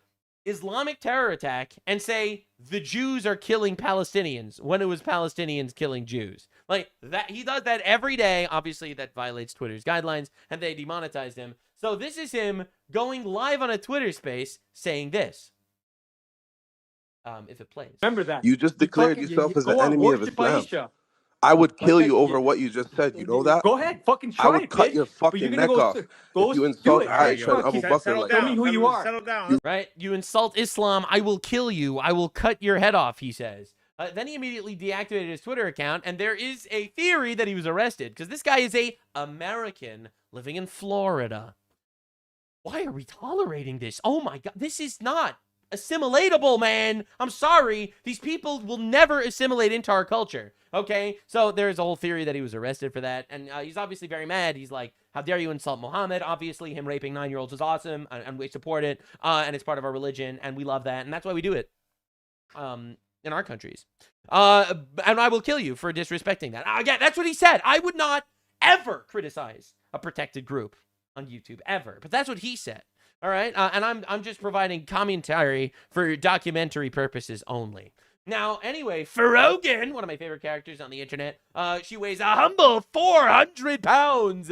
Islamic terror attack and say the Jews are killing Palestinians when it was Palestinians killing Jews. Like that, he does that every day. Obviously, that violates Twitter's guidelines, and they demonetized him. So this is him going live on a Twitter space saying this. If it plays. Remember that. You just declared yourself as the enemy of Islam. I would kill you over what you just said. You know that? Go ahead, fucking try I would it, cut bitch. your But you're fucking gonna neck off if you insult Aisha and Abu Bakr like that. Tell me who you are. Settle down. Right? You insult Islam, I will kill you. I will cut your head off, he says. Then he immediately deactivated his Twitter account, and there is a theory that he was arrested because this guy is a American living in Florida. Why are we tolerating this? Oh my God, this is not assimilatable, man. I'm sorry. These people will never assimilate into our culture. Okay, so there's a whole theory that he was arrested for that, and he's obviously very mad. He's like, how dare you insult Muhammad? Obviously, him raping 9-year-olds is awesome, and we support it, and it's part of our religion, and we love that, and that's why we do it in our countries. And I will kill you for disrespecting that. Again, that's what he said. I would not ever criticize a protected group on YouTube, ever, but that's what he said. All right, and I'm just providing commentary for documentary purposes only. Now, anyway, Ferogan, one of my favorite characters on the internet, she weighs a humble 400 pounds.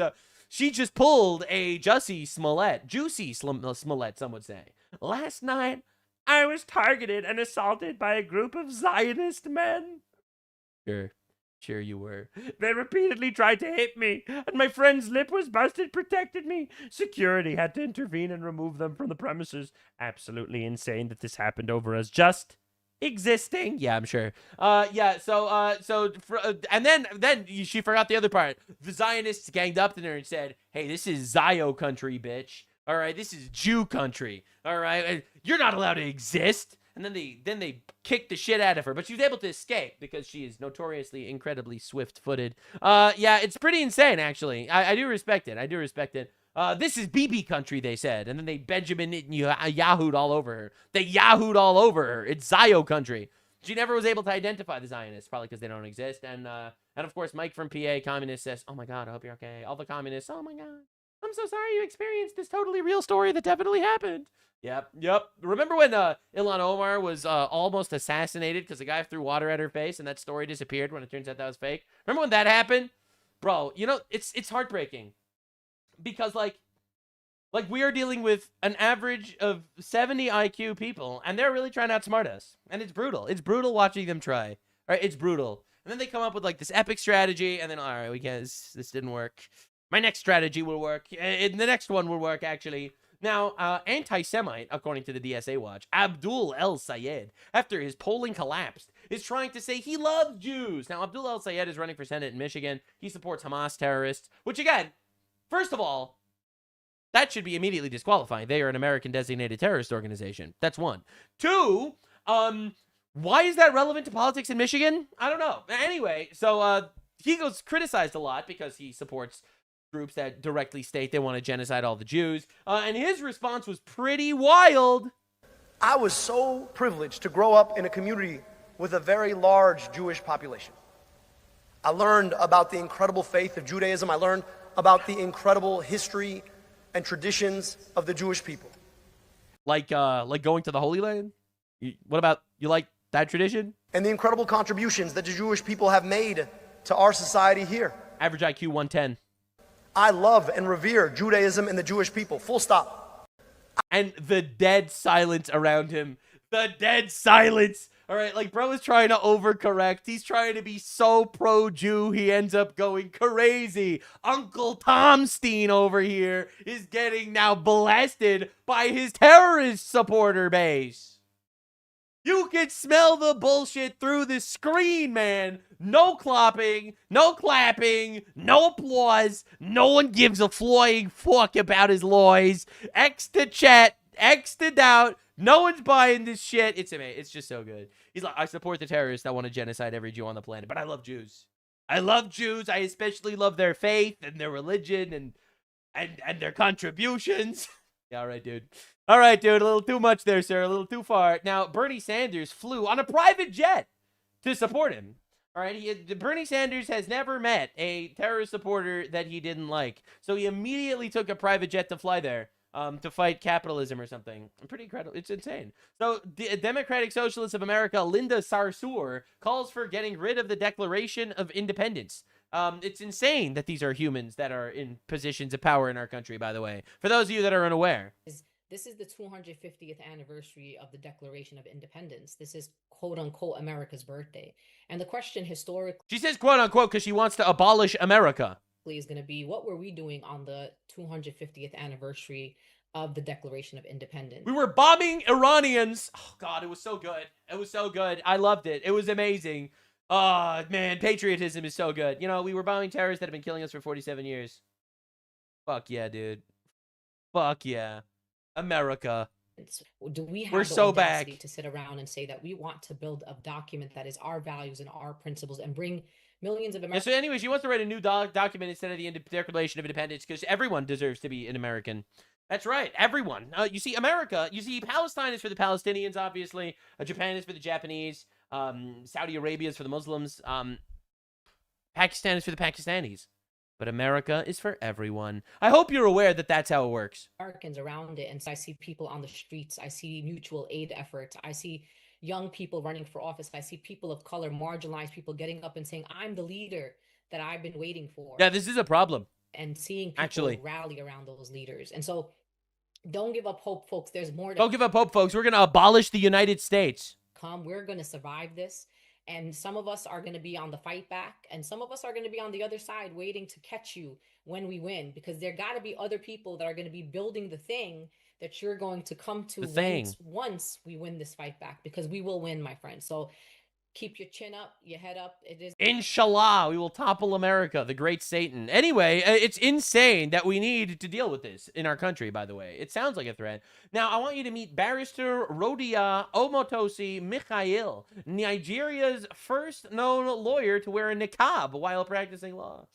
She just pulled a juicy Smollett, some would say. Last night, I was targeted and assaulted by a group of Zionist men. Sure you were. They repeatedly tried to hit me, and my friend's lip was busted, protected me. Security had to intervene and remove them from the premises. Absolutely insane that this happened over us just existing. Yeah, I'm sure. And then she forgot the other part. The Zionists ganged up to her and said, hey, this is Zio country, bitch. All right, this is Jew country. All right, you're not allowed to exist. And then they kicked the shit out of her, but she was able to escape because she is notoriously incredibly swift-footed. Yeah, it's pretty insane, actually. I do respect it. I do respect it. This is BB country, they said, and then they Benjamin Yahoo'd all over her. They Yahoo'd all over her. It's Zio country. She never was able to identify the Zionists, probably because they don't exist. And of course, Mike from PA, communist, says, "Oh my God, I hope you're okay." All the communists, "Oh my God, I'm so sorry you experienced this totally real story that definitely happened." Yep. Remember when Ilhan Omar was almost assassinated because the guy threw water at her face and that story disappeared when it turns out that was fake? Remember when that happened? Bro, you know, it's heartbreaking. Because, like we are dealing with an average of 70 IQ people, and they're really trying to outsmart us. And it's brutal. It's brutal watching them try. All right, it's brutal. And then they come up with, like, this epic strategy, and then, all right, this didn't work. My next strategy will work. The next one will work, actually. Now, anti-Semite, according to the DSA Watch, Abdul El-Sayed, after his polling collapsed, is trying to say he loves Jews. Now, Abdul El-Sayed is running for Senate in Michigan. He supports Hamas terrorists, which, again, first of all, that should be immediately disqualifying. They are an American designated terrorist organization. That's one. Two, why is that relevant to politics in Michigan? I don't know. Anyway, so he goes criticized a lot because he supports groups that directly state they want to genocide all the Jews. And his response was pretty wild. I was so privileged to grow up in a community with a very large Jewish population. I learned about the incredible faith of Judaism. I learned about the incredible history and traditions of the Jewish people. Like going to the Holy Land? What about, you like that tradition. And the incredible contributions that the Jewish people have made to our society here. Average IQ 110. I love and revere Judaism and the Jewish people. Full stop. And the dead silence around him. The dead silence. All right, like, bro is trying to overcorrect. He's trying to be so pro-Jew, he ends up going crazy. Uncle Tomstein over here is getting now blasted by his terrorist supporter base. You can smell the bullshit through the screen, man. No clapping, no applause. No one gives a flying fuck about his lies. X to chat, X to doubt. No one's buying this shit. It's amazing. It's just so good. He's like, I support the terrorists that want to genocide every Jew on the planet, but I love Jews. I love Jews. I especially love their faith and their religion and their contributions. Yeah, all right, dude. All right, dude. A little too much there, sir. A little too far. Now, Bernie Sanders flew on a private jet to support him. All right, Bernie Sanders has never met a terrorist supporter that he didn't like. So he immediately took a private jet to fly there to fight capitalism or something. Pretty incredible. It's insane. So the Democratic Socialists of America, Linda Sarsour, calls for getting rid of the Declaration of Independence. It's insane that these are humans that are in positions of power in our country, by the way. For those of you that are unaware. This is the 250th anniversary of the Declaration of Independence. This is, quote unquote, America's birthday. And the question historically... She says, quote unquote, because she wants to abolish America. ...is going to be, what were we doing on the 250th anniversary of the Declaration of Independence? We were bombing Iranians. Oh, God, it was so good. It was so good. I loved it. It was amazing. Oh, man, patriotism is so good. You know, we were bombing terrorists that have been killing us for 47 years. Fuck yeah, dude. Fuck yeah. America. Do we have We're the so audacity back to sit around and say that we want to build a document that is our values and our principles and bring millions of Americans? Yeah, so anyway, she wants to write a new document instead of the Declaration of Independence because everyone deserves to be an American. That's right, everyone. You see, America, you see, Palestine is for the Palestinians, obviously. Japan is for the Japanese. Saudi Arabia is for the Muslims. Pakistan is for the Pakistanis. But America is for everyone. I hope you're aware that that's how it works. Americans around it, and so I see people on the streets. I see mutual aid efforts. I see young people running for office. I see people of color, marginalized people getting up and saying, I'm the leader that I've been waiting for. Yeah, this is a problem. And seeing people rally around those leaders. And so don't give up hope, folks. There's more to Don't give up hope, folks. We're going to abolish the United States. come. We're going to survive this. And some of us are going to be on the fight back, and some of us are going to be on the other side waiting to catch you when we win, because there got to be other people that are going to be building the thing that you're going to come to once we win this fight back, because we will win, my friend. So keep your chin up, your head up. It is Inshallah, we will topple America, the great Satan. Anyway, it's insane that we need to deal with this in our country, by the way. It sounds like a threat. Now, I want you to meet Barrister Rodia Omotosi Mikhail, Nigeria's first known lawyer to wear a niqab while practicing law.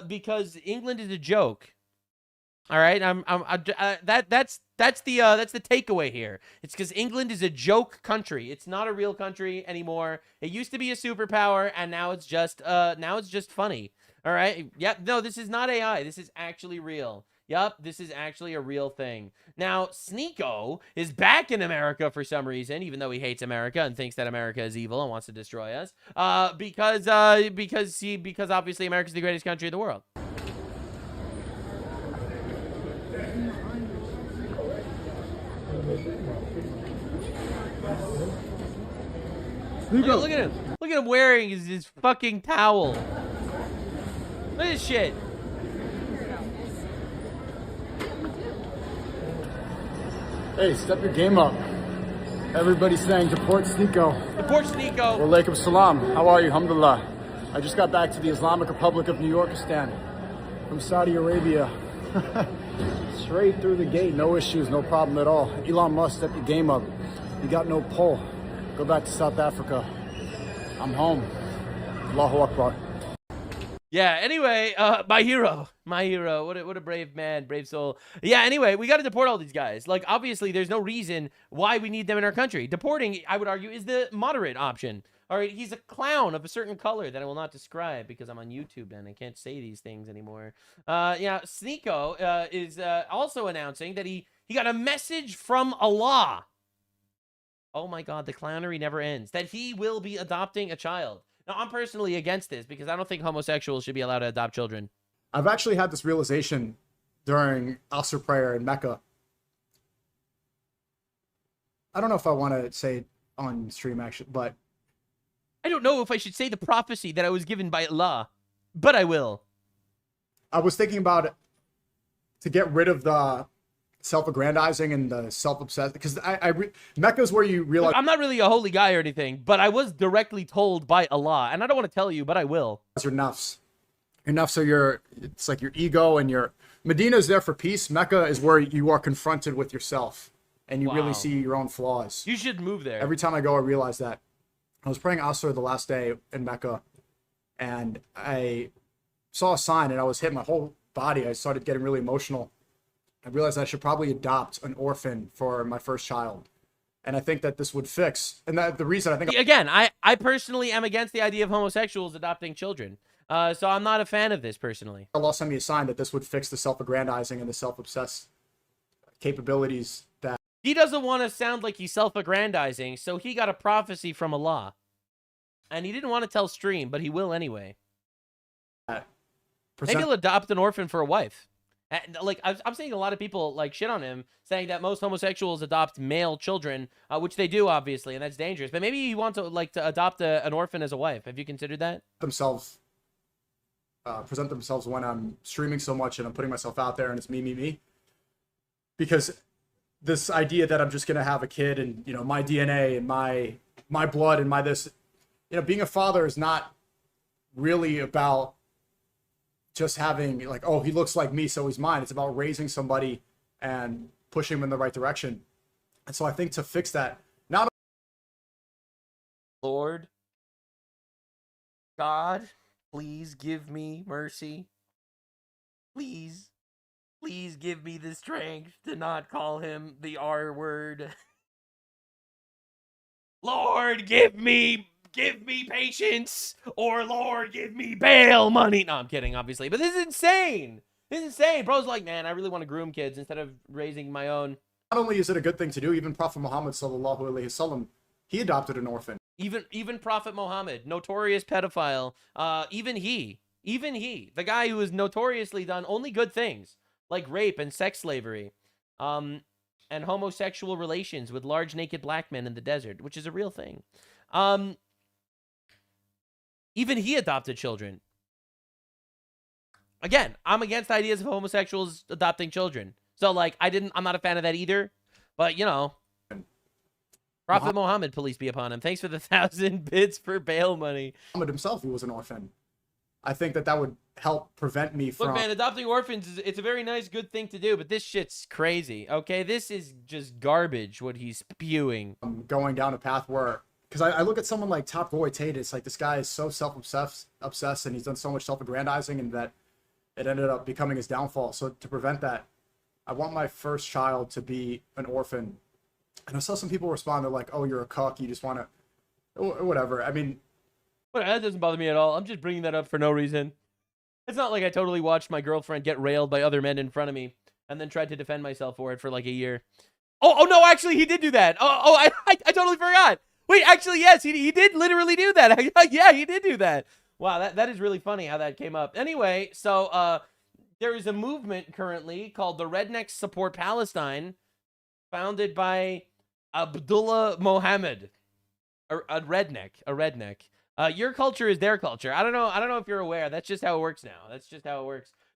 Because England is a joke. All right, that's the takeaway here. It's because England is a joke country. It's not a real country anymore. It used to be a superpower, and now it's just funny. All right. Yep. No, this is not AI. This is actually real. Yep, this is actually a real thing. Now, Sneeko is back in America for some reason, even though he hates America and thinks that America is evil and wants to destroy us. Because obviously America's the greatest country in the world. Look at him. Look at him wearing his fucking towel. Look at this shit. Hey, step your game up. Everybody's saying deport Sneeko. Deport Sneeko. Walaikum salam. How are you? Alhamdulillah. I just got back to the Islamic Republic of New Yorkistan from Saudi Arabia. Straight through the gate, no issues, no problem at all. Elon Musk, step your game up. You got no pull. Go back to South Africa. I'm home. Allahu Akbar. Yeah, anyway, my hero. What a brave man, brave soul. Yeah, anyway, we got to deport all these guys. Like, obviously, there's no reason why we need them in our country. Deporting, I would argue, is the moderate option. All right, he's a clown of a certain color that I will not describe because I'm on YouTube and I can't say these things anymore. Yeah, Sneeko is also announcing that he got a message from Allah. Oh my God, the clownery never ends. That he will be adopting a child. Now, I'm personally against this because I don't think homosexuals should be allowed to adopt children. I've actually had this realization during Asr prayer in Mecca. I don't know if I want to say it on stream, actually, but I don't know if I should say the prophecy that I was given by Allah, but I will. I was thinking about it to get rid of the self-aggrandizing and the self-obsessed, because Mecca's where you realize. Look, I'm not really a holy guy or anything, but I was directly told by Allah, and I don't want to tell you, but I will. Your nafs. Your nafs are it's like your ego, and Medina is there for peace. Mecca is where you are confronted with yourself, and you really see your own flaws. You should move there. Every time I go, I realize that. I was praying Asr the last day in Mecca, and I saw a sign, and I was hitting my whole body. I started getting really emotional. I realized I should probably adopt an orphan for my first child. And I think that this would fix. And that the reason I think... Again, I personally am against the idea of homosexuals adopting children. So I'm not a fan of this personally. Allah sent me a sign that this would fix the self-aggrandizing and the self-obsessed capabilities that... He doesn't want to sound like he's self-aggrandizing, so he got a prophecy from Allah. And he didn't want to tell stream, but he will anyway. Maybe he'll adopt an orphan for a wife. Like, I'm seeing a lot of people, like, shit on him, saying that most homosexuals adopt male children, which they do, obviously, and that's dangerous. But maybe you want to, like, to adopt an orphan as a wife. Have you considered that? Present themselves when I'm streaming so much and I'm putting myself out there and it's me. Because this idea that I'm just going to have a kid and, you know, my DNA and my blood and my this, you know, being a father is not really about just having like, oh, he looks like me, so he's mine. It's about raising somebody and pushing him in the right direction. And so I think to fix that, not Lord, God, please give me mercy. Please give me the strength to not call him the R word. Lord, give me patience, or Lord, give me bail money. No, I'm kidding, obviously, but this is insane. This is insane. Bro's like, man, I really want to groom kids instead of raising my own. Not only is it a good thing to do, even Prophet Muhammad sallallahu alaihi wasallam, he adopted an orphan. Even Prophet Muhammad, notorious pedophile, even he, the guy who has notoriously done only good things, like rape and sex slavery, and homosexual relations with large naked black men in the desert, which is a real thing. Even he adopted children. Again, I'm against ideas of homosexuals adopting children. So, like, I'm not a fan of that either. But, you know, Prophet Muhammad, police be upon him. Thanks for the 1,000 bits for bail money. Muhammad himself, he was an orphan. I think that would help prevent me from... Look, man, adopting orphans, it's a very nice, good thing to do, but this shit's crazy, okay? This is just garbage, what he's spewing. Going down a path where... Because I look at someone like Top Boy Tate, it's like this guy is so self-obsessed, and he's done so much self-aggrandizing, and that it ended up becoming his downfall. So to prevent that, I want my first child to be an orphan. And I saw some people respond, they're like, oh, you're a cuck, you just want to... Or whatever, I mean... But that doesn't bother me at all. I'm just bringing that up for no reason. It's not like I totally watched my girlfriend get railed by other men in front of me and then tried to defend myself for it for like a year. Oh no, actually, he did do that. I totally forgot. Wait, actually, yes, he did literally do that. Yeah, he did do that. Wow, that is really funny how that came up. Anyway, so there is a movement currently called the Rednecks Support Palestine, founded by Abdullah Mohammed, a redneck. Your culture is their culture. I don't know if you're aware. That's just how it works now.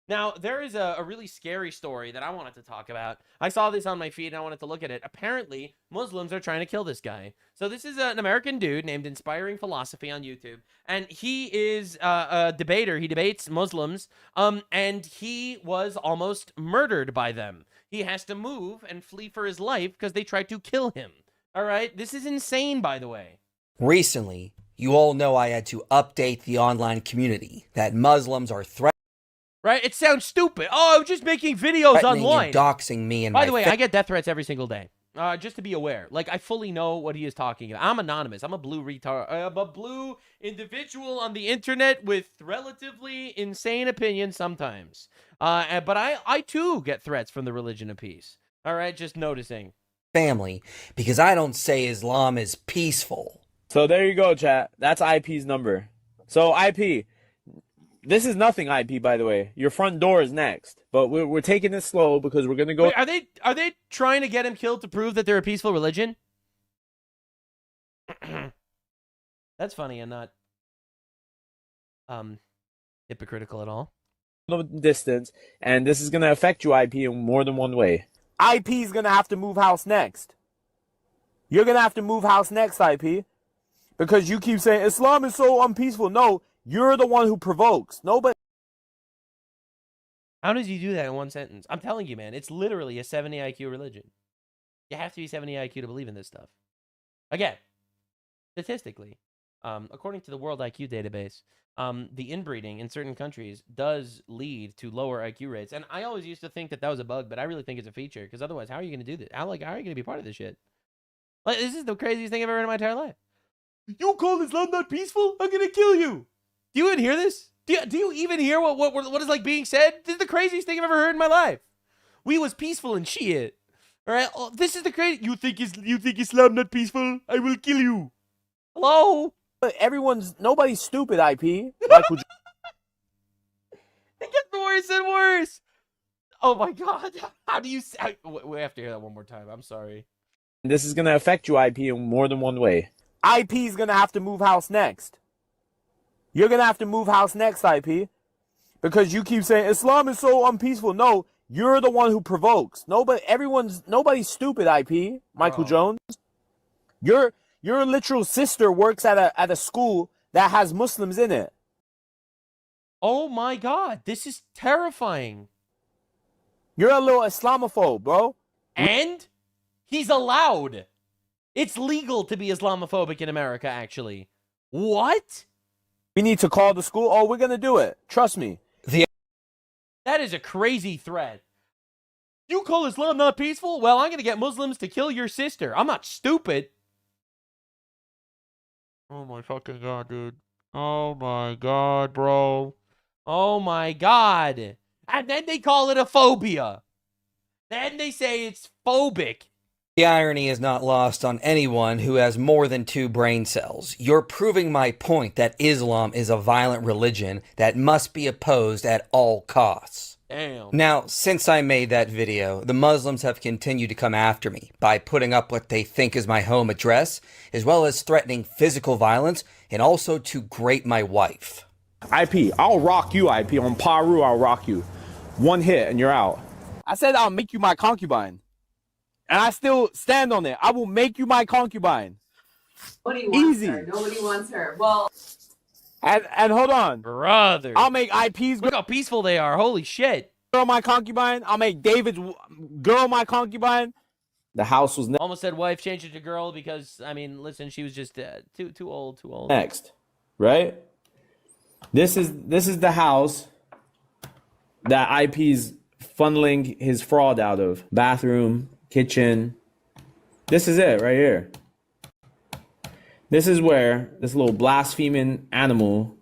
Now, there is a really scary story that I wanted to talk about. I saw this on my feed and I wanted to look at it. Apparently, Muslims are trying to kill this guy. So this is an American dude named Inspiring Philosophy on YouTube. And he is a debater. He debates Muslims. And he was almost murdered by them. He has to move and flee for his life because they tried to kill him. All right? This is insane, by the way. Recently, you all know I had to update the online community that Muslims are threatening. Right? It sounds stupid. Oh, I'm just making videos online. And doxing me and by the way, I get death threats every single day. Just to be aware. Like, I fully know what he is talking about. I'm anonymous. I'm a blue retard. I'm a blue individual on the internet with relatively insane opinions sometimes. But I too get threats from the religion of peace. All right? Just noticing. family because I don't say Islam is peaceful. So there you go, chat. That's IP's number. So IP, this is nothing, IP, by the way. Your front door is next, but we're taking it slow because we're gonna go. Wait, are they trying to get him killed to prove that they're a peaceful religion? That's funny and not hypocritical at all. Distance, and this is gonna affect you, IP, in more than one way. IP is gonna have to move house next. You're gonna have to move house next, IP, because you keep saying Islam is so unpeaceful. No, you're the one who provokes. Nobody. How does he do that in one sentence? I'm telling you, man, it's literally a 70 IQ religion. You have to be 70 IQ to believe in this stuff. Again, statistically, according to the World IQ database, the inbreeding in certain countries does lead to lower IQ rates. And I always used to think that that was a bug, but I really think it's a feature, because otherwise, how are you going to do this? How are you going to be part of this shit? Like, this is the craziest thing I've ever heard in my entire life. You call Islam not peaceful? I'm going to kill you. Do you even hear this? Do you even hear what is like being said? This is the craziest thing I've ever heard in my life. We was peaceful and shit. All right, this is the crazy. You think Islam not peaceful? I will kill you. Hello. But nobody's stupid. IP. Michael. It gets worse and worse. Oh my god. How do you? We have to hear that one more time. I'm sorry. This is gonna affect you, IP, in more than one way. IP is gonna have to move house next. You're gonna have to move house next, IP, because you keep saying Islam is so unpeaceful. No, you're the one who provokes. Nobody's stupid. IP, Michael Jones. Your literal sister works at a school that has Muslims in it. Oh my god, this is terrifying. You're a little Islamophobe, bro. And he's allowed. It's legal to be Islamophobic in America, actually. What? We need to call the school. Oh, we're going to do it. Trust me. That is a crazy threat. You call Islam not peaceful? Well, I'm going to get Muslims to kill your sister. I'm not stupid. Oh my fucking god, dude. Oh my god, bro. Oh my god. And then they call it a phobia. Then they say it's phobic. The irony is not lost on anyone who has more than 2 brain cells. You're proving my point that Islam is a violent religion that must be opposed at all costs. Damn. Now, since I made that video, the Muslims have continued to come after me by putting up what they think is my home address, as well as threatening physical violence and also to grape my wife. IP, I'll rock you, IP. On Paru, I'll rock you. One hit and you're out. I said I'll make you my concubine. And I still stand on it. I will make you my concubine. Nobody wants Easy. her. Nobody wants her. Well, and hold on. Brother. I'll make IP's Look how peaceful they are. Holy shit. Girl my concubine. I'll make David's girl my concubine. The house was Almost said wife, changed it to girl because, I mean, listen, she was just too old. next. Right? This is the house that IP's funneling his fraud out of. Bathroom, kitchen. This is it right here. This is where this little blaspheming animal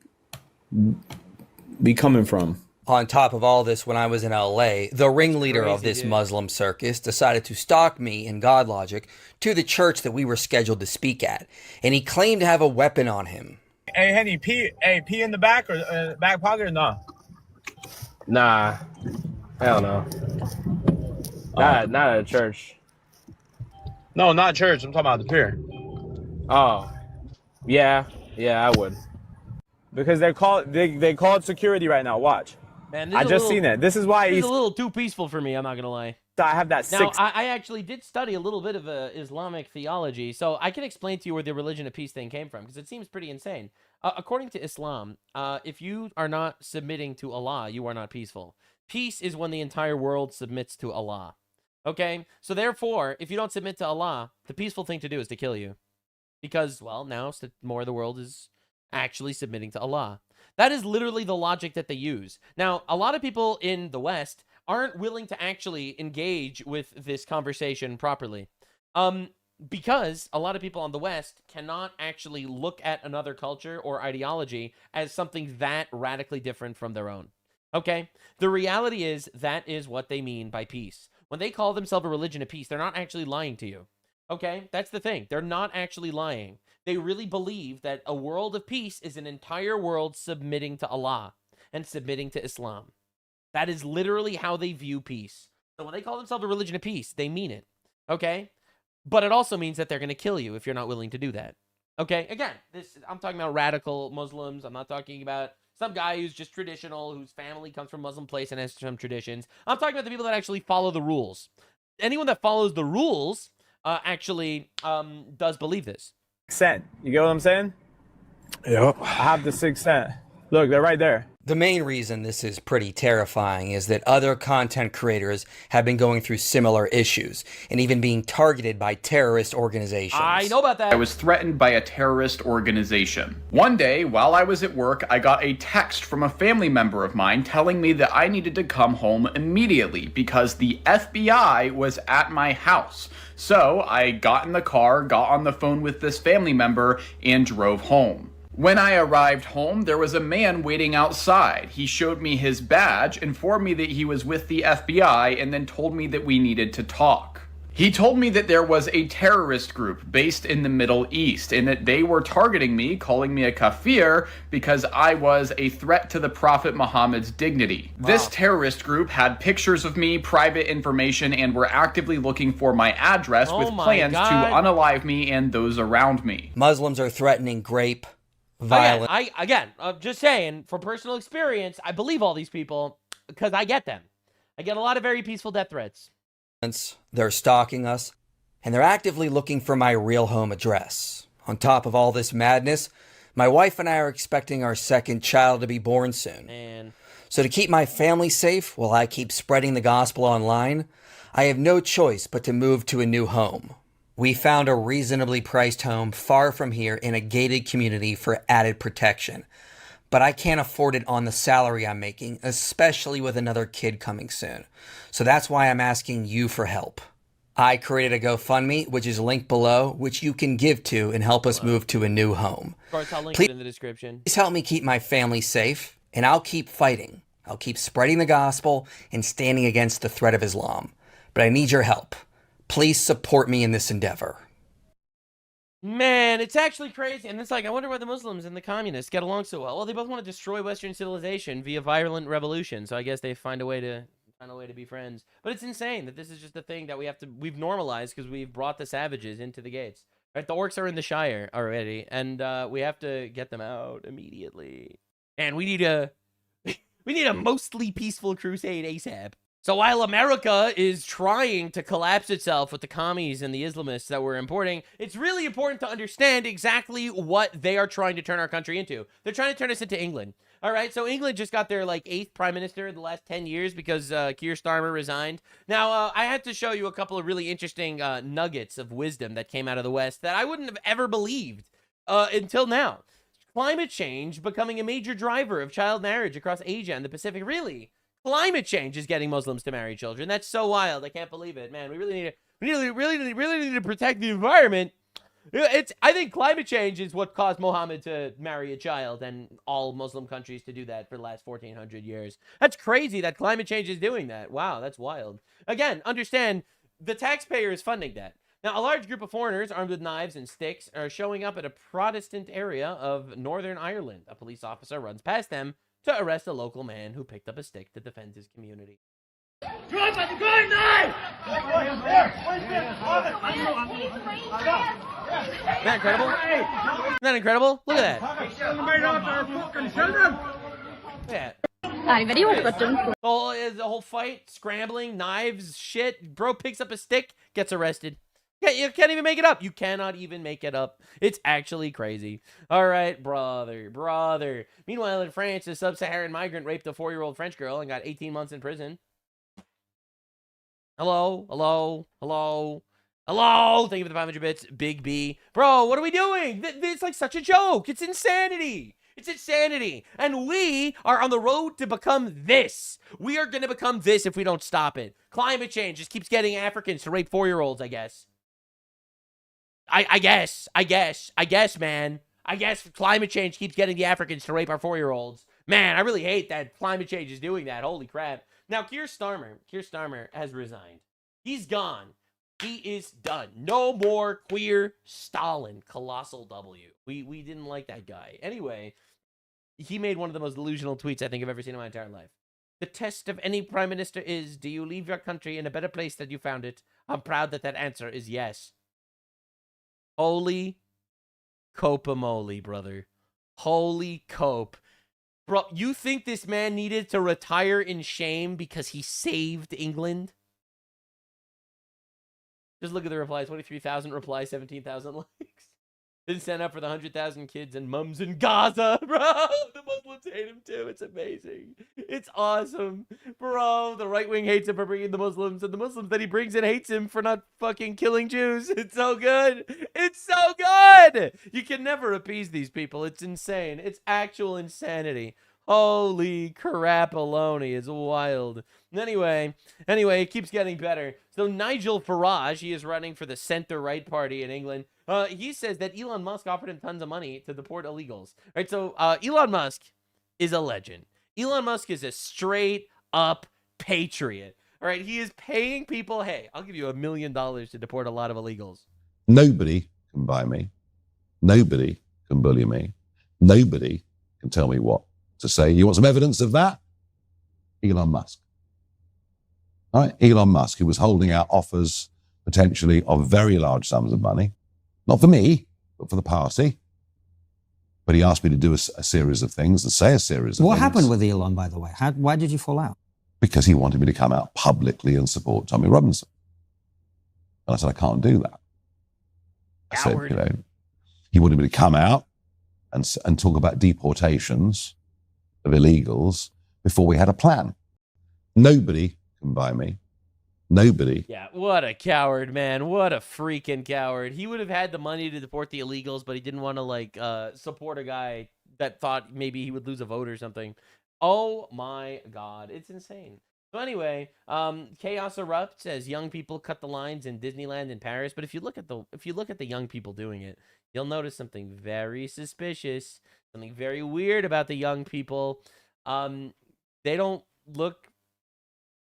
be coming from. On top of all this, when I was in LA, the ringleader of this Muslim circus decided to stalk me and GodLogic to the church that we were scheduled to speak at, and he claimed to have a weapon on him. Hey, Henny, pee in the back or back pocket or no? Nah, hell no. Not at a church. No, not church. I'm talking about the pier. Oh, yeah, I would. Because they called security right now. Watch. Man, I just seen it. This is why he's a little too peaceful for me. I'm not gonna lie. I have that. Now, I actually did study a little bit of Islamic theology, so I can explain to you where the religion of peace thing came from, because it seems pretty insane. According to Islam, if you are not submitting to Allah, you are not peaceful. Peace is when the entire world submits to Allah. Okay? So therefore, if you don't submit to Allah, the peaceful thing to do is to kill you. Because, well, now more of the world is actually submitting to Allah. That is literally the logic that they use. Now, a lot of people in the West aren't willing to actually engage with this conversation properly. Because a lot of people on the West cannot actually look at another culture or ideology as something that radically different from their own. Okay? The reality is that is what they mean by peace. When they call themselves a religion of peace, they're not actually lying to you. Okay? That's the thing. They're not actually lying. They really believe that a world of peace is an entire world submitting to Allah and submitting to Islam. That is literally how they view peace. So when they call themselves a religion of peace, they mean it. Okay? But it also means that they're going to kill you if you're not willing to do that. Okay? Again, I'm talking about radical Muslims. I'm not talking about some guy who's just traditional, whose family comes from Muslim place and has some traditions. I'm talking about the people that actually follow the rules. Anyone that follows the rules actually does believe this. Cent. You get what I'm saying? Yep. I have the 6 cent. Look, they're right there. The main reason this is pretty terrifying is that other content creators have been going through similar issues and even being targeted by terrorist organizations. I know about that. I was threatened by a terrorist organization. One day, while I was at work, I got a text from a family member of mine telling me that I needed to come home immediately because the FBI was at my house. So I got in the car, got on the phone with this family member, and drove home. When I arrived home, there was a man waiting outside. He showed me his badge, informed me that he was with the FBI, and then told me that we needed to talk. He told me that there was a terrorist group based in the Middle East, and that they were targeting me, calling me a kafir, because I was a threat to the Prophet Muhammad's dignity. Wow. This terrorist group had pictures of me, private information, and were actively looking for my address with plans to unalive me and those around me. Muslims are threatening grape, violence. I'm just saying, from personal experience, I believe all these people because I get them. I get a lot of very peaceful death threats. They're stalking us, and they're actively looking for my real home address. On top of all this madness, my wife and I are expecting our second child to be born soon. Man. So to keep my family safe while I keep spreading the gospel online, I have no choice but to move to a new home. We found a reasonably priced home far from here in a gated community for added protection. But I can't afford it on the salary I'm making, especially with another kid coming soon. So that's why I'm asking you for help. I created a GoFundMe, which is linked below, which you can give to and help us move to a new home. Of course, I'll link it in the description. Please help me keep my family safe, and I'll keep fighting. I'll keep spreading the gospel and standing against the threat of Islam. But I need your help. Please support me in this endeavor. Man, it's actually crazy. And it's like, I wonder why the Muslims and the communists get along so well. Well, they both want to destroy Western civilization via violent revolution. So I guess they find a way to be friends. But it's insane that this is just a thing that we've normalized because we've brought the savages into the gates. Right? The orcs are in the Shire already, and we have to get them out immediately. And we need a mostly peaceful crusade ASAP. So while America is trying to collapse itself with the commies and the Islamists that we're importing, it's really important to understand exactly what they are trying to turn our country into. They're trying to turn us into England. All right, so England just got their 8th prime minister in the last 10 years because Keir Starmer resigned. Now, I had to show you a couple of really interesting nuggets of wisdom that came out of the West that I wouldn't have ever believed until now. Climate change becoming a major driver of child marriage across Asia and the Pacific. Really? Climate change is getting Muslims to marry children. That's so wild. I can't believe it, man. We really need to protect the environment. I think climate change is what caused Muhammad to marry a child and all Muslim countries to do that for the last 1,400 years. That's crazy that climate change is doing that. Wow, that's wild. Again, understand the taxpayer is funding that. Now, a large group of foreigners armed with knives and sticks are showing up at a Protestant area of Northern Ireland. A police officer runs past them to arrest a local man who picked up a stick to defend his community. Drop at the going knife! Isn't that incredible? Isn't that incredible? Look at that. Yeah. The whole fight, scrambling, knives, shit. Bro picks up a stick, gets arrested. Yeah, you can't even make it up. You cannot even make it up. It's actually crazy. All right, brother. Meanwhile, in France, a sub-Saharan migrant raped a 4-year-old French girl and got 18 months in prison. Hello. Thank you for the 500 bits, Big B. Bro, what are we doing? It's like such a joke. It's insanity. And we are on the road to become this. We are going to become this if we don't stop it. Climate change just keeps getting Africans to rape 4-year-olds, I guess. I guess, man. I guess climate change keeps getting the Africans to rape our 4-year-olds. Man, I really hate that climate change is doing that. Holy crap. Now, Keir Starmer has resigned. He's gone. He is done. No more queer Stalin. Colossal W. We didn't like that guy. Anyway, he made one of the most delusional tweets I think I've ever seen in my entire life. The test of any prime minister is, do you leave your country in a better place than you found it? I'm proud that that answer is yes. Holy cope-a-moly, brother. Holy cope. Bro, you think this man needed to retire in shame because he saved England? Just look at the replies. 23,000 replies, 17,000 likes. Been sent up for the 100,000 kids and mums in Gaza, bro. The Muslims hate him too. It's amazing. It's awesome. Bro, the right wing hates him for bringing the Muslims, and the Muslims that he brings in hates him for not fucking killing Jews. It's so good. It's so good. You can never appease these people. It's insane. It's actual insanity. Holy crap-a-loney. It's wild. Anyway, it keeps getting better. So Nigel Farage, he is running for the center-right party in England. He says that Elon Musk offered him tons of money to deport illegals. All right, so Elon Musk is a legend. Elon Musk is a straight-up patriot. All right, he is paying people, hey, I'll give you $1 million to deport a lot of illegals. Nobody can buy me. Nobody can bully me. Nobody can tell me what to say. You want some evidence of that? Elon Musk. All right, Elon Musk, who was holding out offers potentially of very large sums of money, not for me, but for the party. But he asked me to do a series of things and say a series of things. What happened with Elon, by the way? Why did you fall out? Because he wanted me to come out publicly and support Tommy Robinson. And I said, I can't do that. Coward. I said, he wanted me to come out and talk about deportations of illegals before we had a plan. Nobody can buy me. Nobody. Yeah, what a coward, man. What a freaking coward. He would have had the money to deport the illegals, but he didn't want to, support a guy that thought maybe he would lose a vote or something. Oh, my God. It's insane. So anyway, chaos erupts as young people cut the lines in Disneyland in Paris. But if you look at the young people doing it, you'll notice something very suspicious, something very weird about the young people. They don't look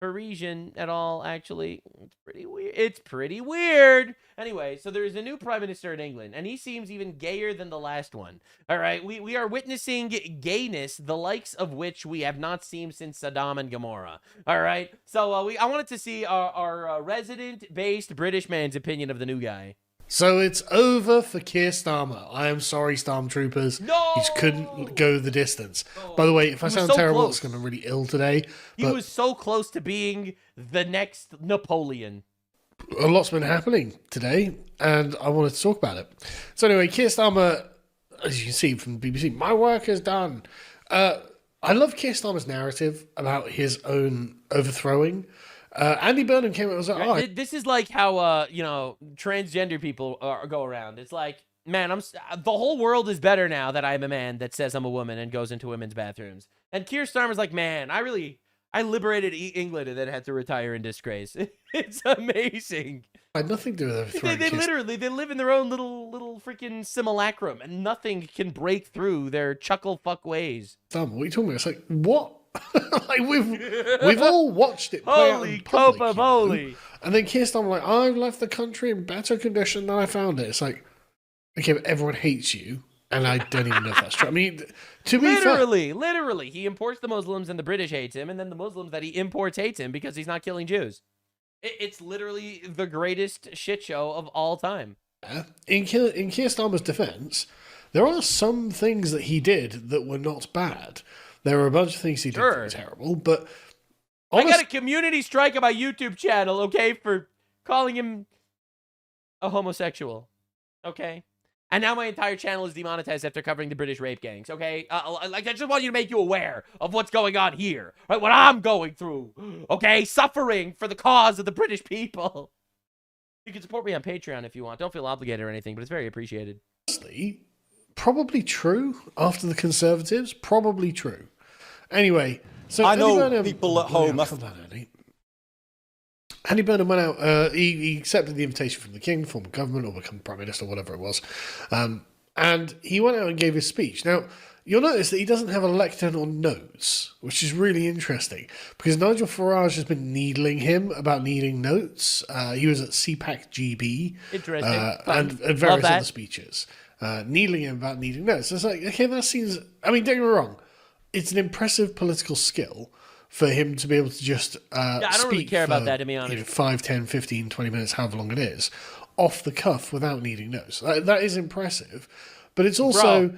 Parisian at all, actually. It's pretty weird. It's pretty weird. Anyway, so there's a new prime minister in England, and he seems even gayer than the last one. All right, we are witnessing gayness, the likes of which we have not seen since Saddam and Gomorrah. All right, so I wanted to see our resident-based British man's opinion of the new guy. So it's over for Keir Starmer. I am sorry, Stormtroopers. No! He just couldn't go the distance. By the way, if I sound terrible, it's going to really ill today. He was so close to being the next Napoleon. A lot's been happening today, and I wanted to talk about it. So anyway, Keir Starmer, as you can see from the BBC, my work is done. I love Keir Starmer's narrative about his own overthrowing. Andy Burnham came out and was like, oh, this is like how transgender people go around. It's like, man, the whole world is better now that I'm a man that says I'm a woman and goes into women's bathrooms. And Keir Starmer's like, man, I liberated England and then had to retire in disgrace. It's amazing. I had nothing to do with overthrowing. They live in their own little freaking simulacrum, and nothing can break through their chuckle fuck ways. Dumb, what are you talking about? It's like, what? Like we've all watched it play out in public, holy. And then Keir Starmer like, I've left the country in better condition than I found it. It's like, okay, but everyone hates you, and I don't even know if that's true. I mean, to be literally, he imports the Muslims, and the British hates him, and then the Muslims that he imports hates him because he's not killing Jews. It's literally the greatest shit show of all time. In Keir Starmer's defense, there are some things that he did that were not bad. There were a bunch of things he did that were terrible, but I got a community strike on my YouTube channel, okay, for calling him a homosexual, okay? And now my entire channel is demonetized after covering the British rape gangs, okay? I just want you to make you aware of what's going on here, right? What I'm going through, okay? Suffering for the cause of the British people. You can support me on Patreon if you want. Don't feel obligated or anything, but it's very appreciated. Honestly, probably true after the Conservatives. Probably true. Anyway, so I know people at home. Andy Burnham went out. He accepted the invitation from the King, form of government, or become Prime Minister, whatever it was. And he went out and gave his speech. Now, you'll notice that he doesn't have a lectern or notes, which is really interesting because Nigel Farage has been needling him about needing notes. He was at CPAC GB and various other speeches, needling him about needing notes. It's like, okay, that seems, I mean, don't get me wrong, it's an impressive political skill for him to be able to just I don't speak really care for, about that, to be honest. 5, 10, 15, 20 minutes, however long it is, off the cuff without needing notes. That is impressive, but it's also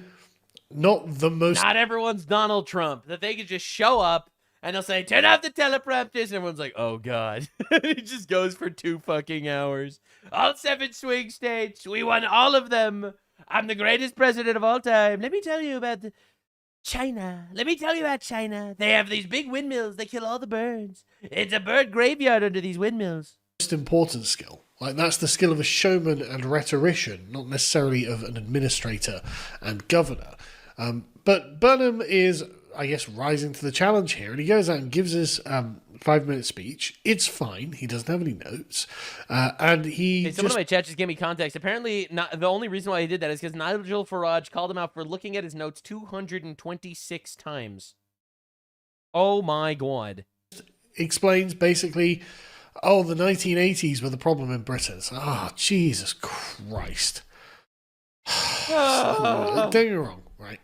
not the most... Not everyone's Donald Trump, that they could just show up and they'll say, turn off the teleprompters, and everyone's like, oh, God. It just goes for 2 fucking hours. All 7 swing states, we won all of them. I'm the greatest president of all time. Let me tell you about China. Let me tell you about China. They have these big windmills. They kill all the birds. It's a bird graveyard under these windmills. Most important skill. Like, that's the skill of a showman and rhetorician, not necessarily of an administrator and governor. But Burnham is, I guess, rising to the challenge here, and he goes out and gives his 5-minute speech. It's fine. He doesn't have any notes. And he someone in my chat just gave me context. Apparently, the only reason why he did that is because Nigel Farage called him out for looking at his notes 226 times. Oh my God. Explains basically, oh, the 1980s were the problem in Britain. Oh, Jesus Christ. Don't get me wrong, right?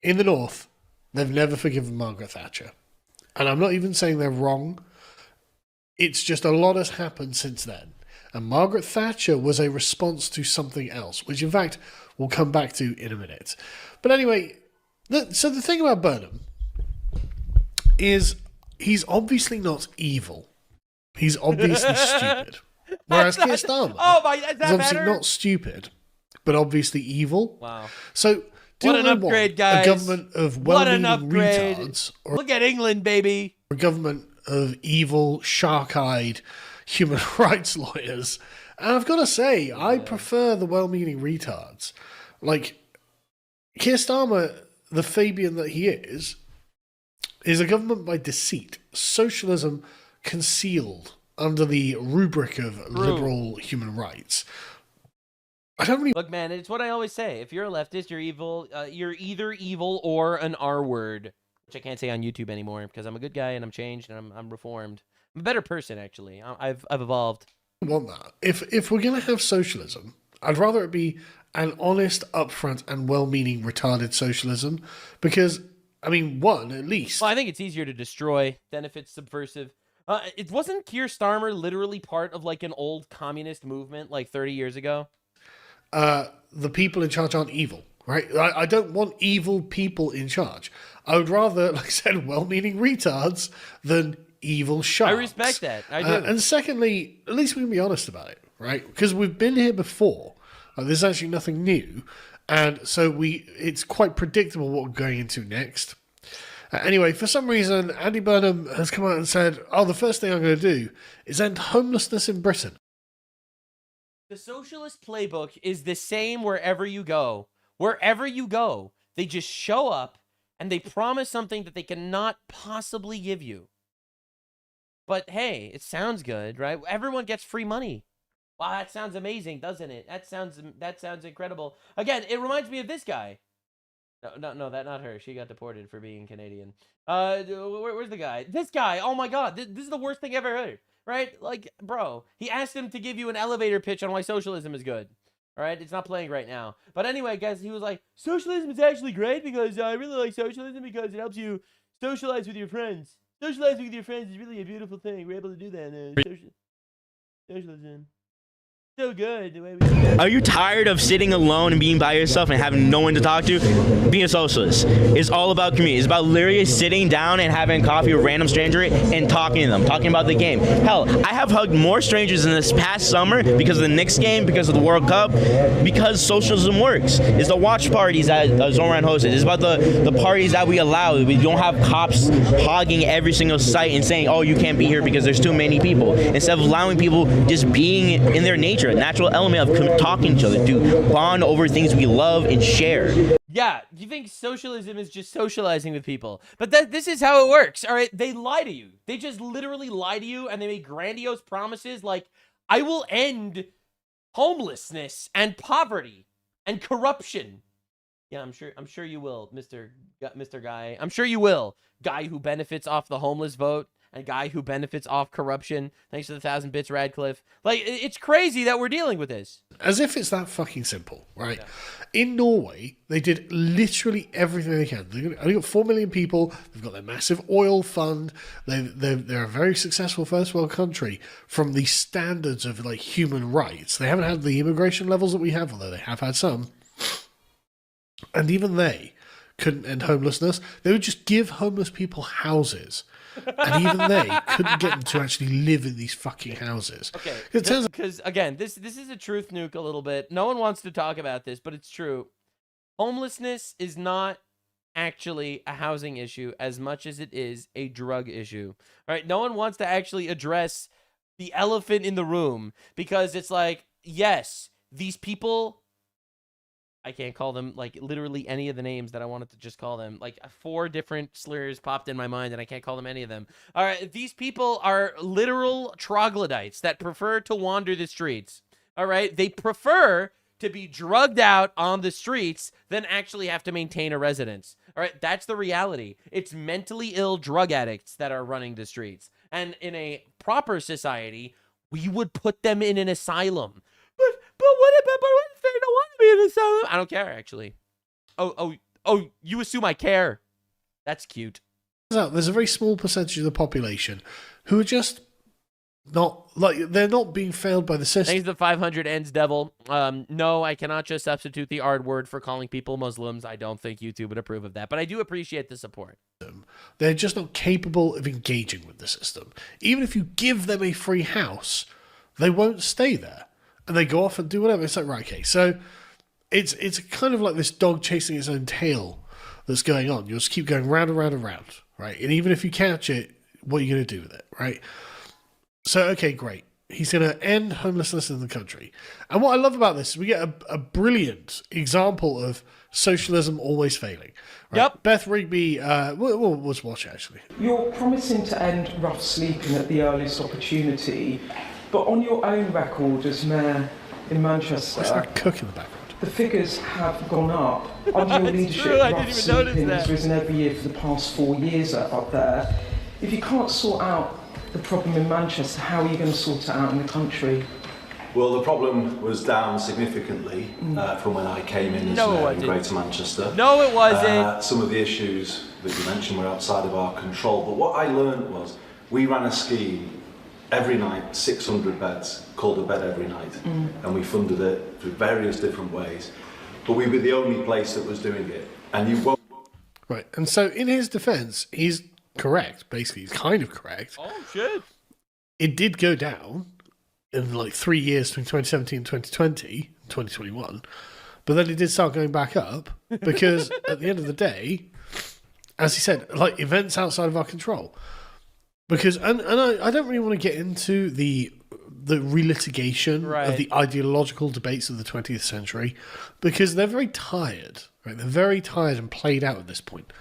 In the North, they've never forgiven Margaret Thatcher. And I'm not even saying they're wrong. It's just a lot has happened since then. And Margaret Thatcher was a response to something else, which in fact we'll come back to in a minute. But anyway, so the thing about Burnham is he's obviously not evil. He's obviously stupid. Whereas Keir Starmer is obviously not stupid, but obviously evil. Wow. So do what an upgrade, guys. A government of well-meaning retards, or look at England, baby. A government of evil, shark-eyed human rights lawyers. And I've got to say, I prefer the well-meaning retards. Like, Keir Starmer, the Fabian that he is a government by deceit. Socialism concealed under the rubric of liberal human rights. I don't really... Look, man, it's what I always say. If you're a leftist, you're evil. You're either evil or an R word, which I can't say on YouTube anymore because I'm a good guy and I'm changed and I'm reformed. I'm a better person, actually. I've evolved. I want that. If we're going to have socialism, I'd rather it be an honest, upfront, and well-meaning retarded socialism because, I mean, one, at least... Well, I think it's easier to destroy than if it's subversive. It wasn't Keir Starmer literally part of, like, an old communist movement, like, 30 years ago? The people in charge aren't evil, right? I don't want evil people in charge. I would rather, like I said, well-meaning retards than evil sharks. I respect that. I do. And secondly, at least we can be honest about it, right? Because we've been here before. There's actually nothing new. And so it's quite predictable what we're going into next. Anyway, for some reason, Andy Burnham has come out and said, oh, the first thing I'm going to do is end homelessness in Britain. The socialist playbook is the same wherever you go. Wherever you go, they just show up and they promise something that they cannot possibly give you. But hey, it sounds good, right? Everyone gets free money. Wow, that sounds amazing, doesn't it? That sounds incredible. Again, it reminds me of this guy. No, that's not her. She got deported for being Canadian. Where's the guy? This guy. Oh my God, this is the worst thing I've ever heard. Right? Like, bro, he asked him to give you an elevator pitch on why socialism is good. All right? It's not playing right now. But anyway, guys, he was like, socialism is actually great because I really like socialism because it helps you socialize with your friends. Socializing with your friends is really a beautiful thing. We're able to do that. Socialism. So good. The way we do it. Are you tired of sitting alone and being by yourself and having no one to talk to? Being a socialist is all about community. It's about literally sitting down and having coffee with a random stranger and talking to them, talking about the game. Hell, I have hugged more strangers in this past summer because of the Knicks game, because of the World Cup, because socialism works. It's the watch parties that Zoran hosted. It's about the parties that we allow. We don't have cops hogging every single site and saying, oh, you can't be here because there's too many people. Instead of allowing people just being in their nature, a natural element of talking to each other, to bond over things we love and share. Yeah, you think socialism is just socializing with people. But this is how it works, all right? They lie to you. They just literally lie to you, and they make grandiose promises like, I will end homelessness and poverty and corruption. Yeah, I'm sure you will, Mr. Guy. I'm sure you will. Guy who benefits off the homeless vote, and guy who benefits off corruption. Thanks to the 1,000 bits, Radcliffe. Like, it's crazy that we're dealing with this. As if it's that fucking simple, right? Yeah. In Norway, they did literally everything they can. They've only got 4 million people. They've got their massive oil fund. They're a very successful first world country from the standards of like human rights. They haven't had the immigration levels that we have, although they have had some. And even they couldn't end homelessness. They would just give homeless people houses. And even they couldn't get them to actually live in these fucking houses. Okay, because again, this is a truth nuke a little bit. No one wants to talk about this, but it's true. Homelessness is not actually a housing issue as much as it is a drug issue. All right, no one wants to actually address the elephant in the room because it's like, yes, these people, I can't call them like literally any of the names that I wanted to just call them. Like 4 different slurs popped in my mind and I can't call them any of them. All right, these people are literal troglodytes that prefer to wander the streets. All right, they prefer to be drugged out on the streets than actually have to maintain a residence. All right, that's the reality. It's mentally ill drug addicts that are running the streets. And in a proper society, we would put them in an asylum. But what if they don't want to be in an asylum? I don't care, actually. Oh, you assume I care. That's cute. There's a very small percentage of the population who are just not, like, they're not being failed by the system. Thanks to the 500 ends, Devil. No, I cannot just substitute the R word for calling people Muslims. I don't think YouTube would approve of that, but I do appreciate the support. They're just not capable of engaging with the system. Even if you give them a free house, they won't stay there. And they go off and do whatever. It's like, right, okay. So it's kind of like this dog chasing its own tail that's going on. You'll just keep going round and round and round, right? And even if you catch it, what are you going to do with it, right? So, okay, great. He's going to end homelessness in the country. And what I love about this is we get a brilliant example of socialism always failing. Right? Yep. Beth Rigby, let's watch it, actually. You're promising to end rough sleeping at the earliest opportunity. But on your own record as mayor in Manchester, what's that cook in the background? The figures have gone up. Under your leadership, rough sleeping has risen every year for the past 4 years up there. If you can't sort out the problem in Manchester, how are you going to sort it out in the country? Well, the problem was down significantly from when I came in as mayor in Greater Manchester. No, it wasn't. Some of the issues that you mentioned were outside of our control. But what I learned was we ran a scheme every night, 600 beds, called a bed every night. And we funded it through various different ways. But we were the only place that was doing it. And you won't... Right, and so in his defense, he's correct, basically. He's kind of correct. Oh, shit. It did go down in like 3 years between 2017 and 2020, 2021. But then it did start going back up because at the end of the day, as he said, like events outside of our control. Because and I don't really want to get into the relitigation of the ideological debates of the 20th century because they're very tired, right? They're very tired and played out at this point.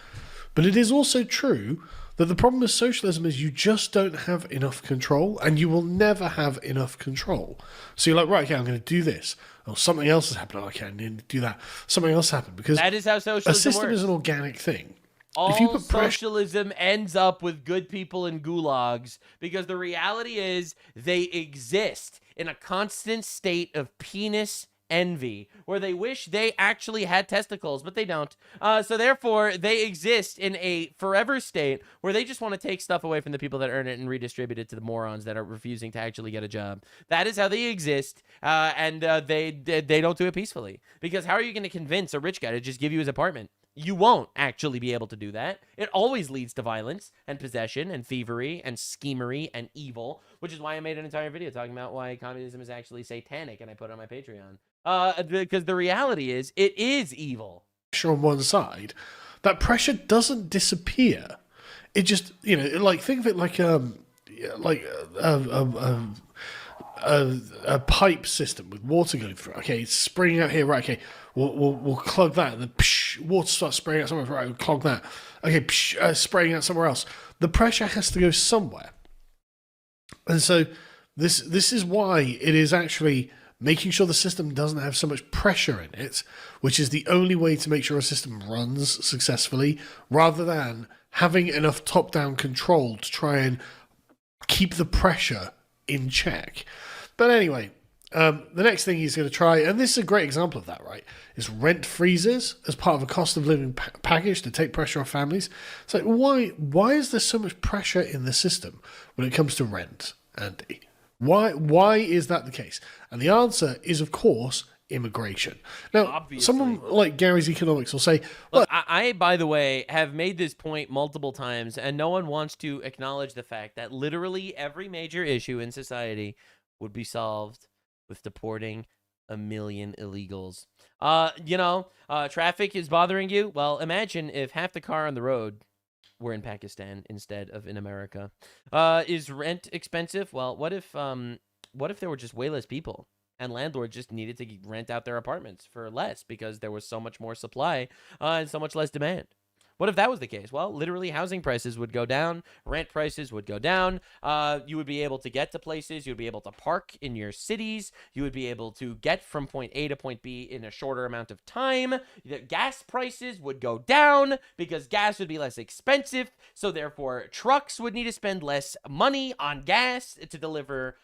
But it is also true that the problem with socialism is you just don't have enough control and you will never have enough control. So you're like, right, okay, I'm going to do this. Oh, something else has happened. Okay, I need to do that. Something else happened because that is how socialism a system works. is an organic thing. All socialism ends up with good people in gulags because the reality is they exist in a constant state of penis envy where they wish they actually had testicles, but they don't. So therefore, they exist in a forever state where they just want to take stuff away from the people that earn it and redistribute it to the morons that are refusing to actually get a job. That is how they exist, and they don't do it peacefully. Because how are you going to convince a rich guy to just give you his apartment? You won't actually be able to do that. It always leads to violence and possession and thievery and schemery and evil, which is why I made an entire video talking about why communism is actually satanic, and I put it on my Patreon. Because the reality is, it is evil. On one side, that pressure doesn't disappear. It just, like think of it like a pipe system with water going through. Okay, it's spraying out here. Right. Okay, we'll clog that, and then water starts spraying out somewhere. Right, we'll clog that. Okay, spraying out somewhere else. The pressure has to go somewhere, and so this is why it is actually making sure the system doesn't have so much pressure in it, which is the only way to make sure a system runs successfully, rather than having enough top-down control to try and keep the pressure in check. But anyway, the next thing he's going to try, and this is a great example of that, right, is rent freezes as part of a cost of living package to take pressure off families. It's like, why is there so much pressure in the system when it comes to rent, Andy? Why is that the case? And the answer is, of course, immigration. Now, Obviously. someone like Gary's Economics will say, look, I, by the way, have made this point multiple times, and no one wants to acknowledge the fact that literally every major issue in society would be solved with deporting 1 million illegals. Traffic is bothering you? Well, imagine if half the car on the road were in Pakistan instead of in America. Is rent expensive? Well, what if there were just way less people and landlords just needed to rent out their apartments for less because there was so much more supply and so much less demand? What if that was the case? Well, literally housing prices would go down, rent prices would go down, you would be able to get to places, you would be able to park in your cities, you would be able to get from point A to point B in a shorter amount of time, the gas prices would go down because gas would be less expensive, so therefore trucks would need to spend less money on gas to deliver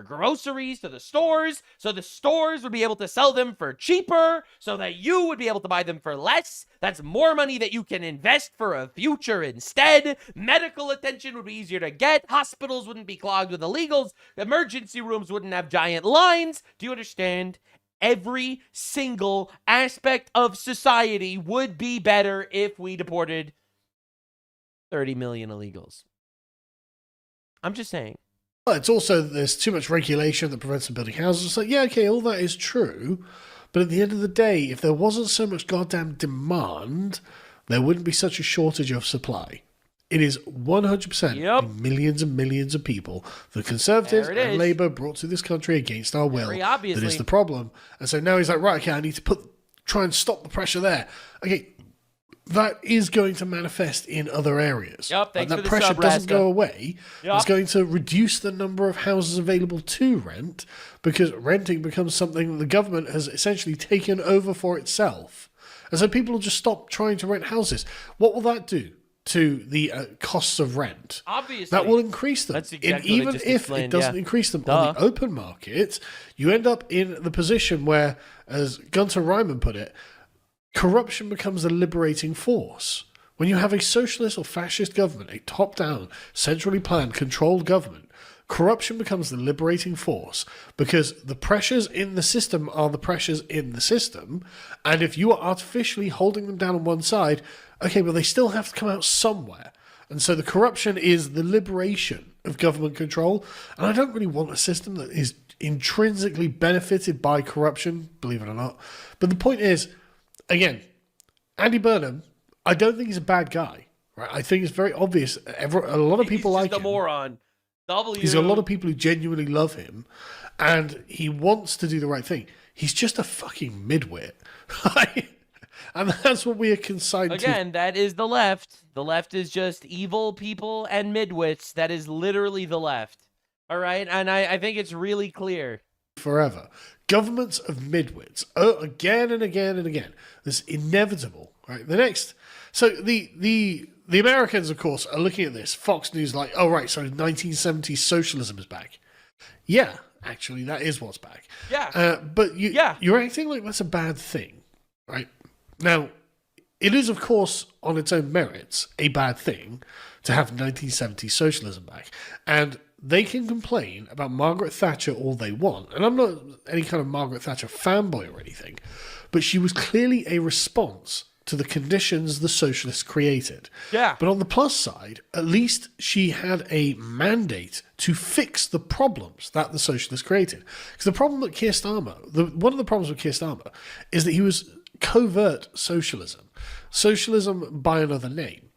groceries to the stores, so the stores would be able to sell them for cheaper, so that you would be able to buy them for less. That's more money that you can invest for a future instead. Medical attention would be easier to get. Hospitals wouldn't be clogged with illegals. Emergency rooms wouldn't have giant lines. Do you understand? Every single aspect of society would be better if we deported 30 million illegals. I'm just saying. Well, it's also, there's too much regulation that prevents them building houses. It's like, yeah, okay, all that is true. But at the end of the day, if there wasn't so much goddamn demand, there wouldn't be such a shortage of supply. It is 100% millions and millions of people the Conservatives and Labour brought to this country against our will. That is the problem. And so now he's like, right, okay, I need to try and stop the pressure there. Okay, that is going to manifest in other areas. Yep, thanks that for the pressure sub, doesn't Raska. go away. Yep. It's going to reduce the number of houses available to rent because renting becomes something that the government has essentially taken over for itself. And so people will just stop trying to rent houses. What will that do to the costs of rent? Obviously. That will increase them. That's exactly and what I even just if explained, it doesn't yeah. increase them on the open market, you end up in the position where, as Gunter Ryman put it, corruption becomes a liberating force. When you have a socialist or fascist government, a top-down, centrally planned, controlled government, corruption becomes the liberating force because the pressures in the system are the pressures in the system, and if you are artificially holding them down on one side, okay, but they still have to come out somewhere. And so the corruption is the liberation of government control, and I don't really want a system that is intrinsically benefited by corruption, believe it or not. But the point is, again, Andy Burnham, I don't think he's a bad guy, right? I think it's very obvious. A lot of people like him. He's a moron. He's a lot of people who genuinely love him, and he wants to do the right thing. He's just a fucking midwit. And that's what we are consigned to. Again, that is the left. The left is just evil people and midwits. That is literally the left. All right? And I think it's really clear. Forever. Governments of midwits. Oh, again and again and again. This is inevitable, right? The next... So the Americans, of course, are looking at this. Fox News like, oh, right, so 1970s socialism is back. Yeah, actually, that is what's back. Yeah. But you're acting like that's a bad thing, right? Now, it is, of course, on its own merits, a bad thing to have 1970s socialism back. And they can complain about Margaret Thatcher all they want. And I'm not any kind of Margaret Thatcher fanboy or anything, but she was clearly a response to the conditions the socialists created. Yeah. But on the plus side, at least she had a mandate to fix the problems that the socialists created. Because the problem that Keir Starmer, one of the problems with Keir Starmer is that he was covert socialism. Socialism by another name.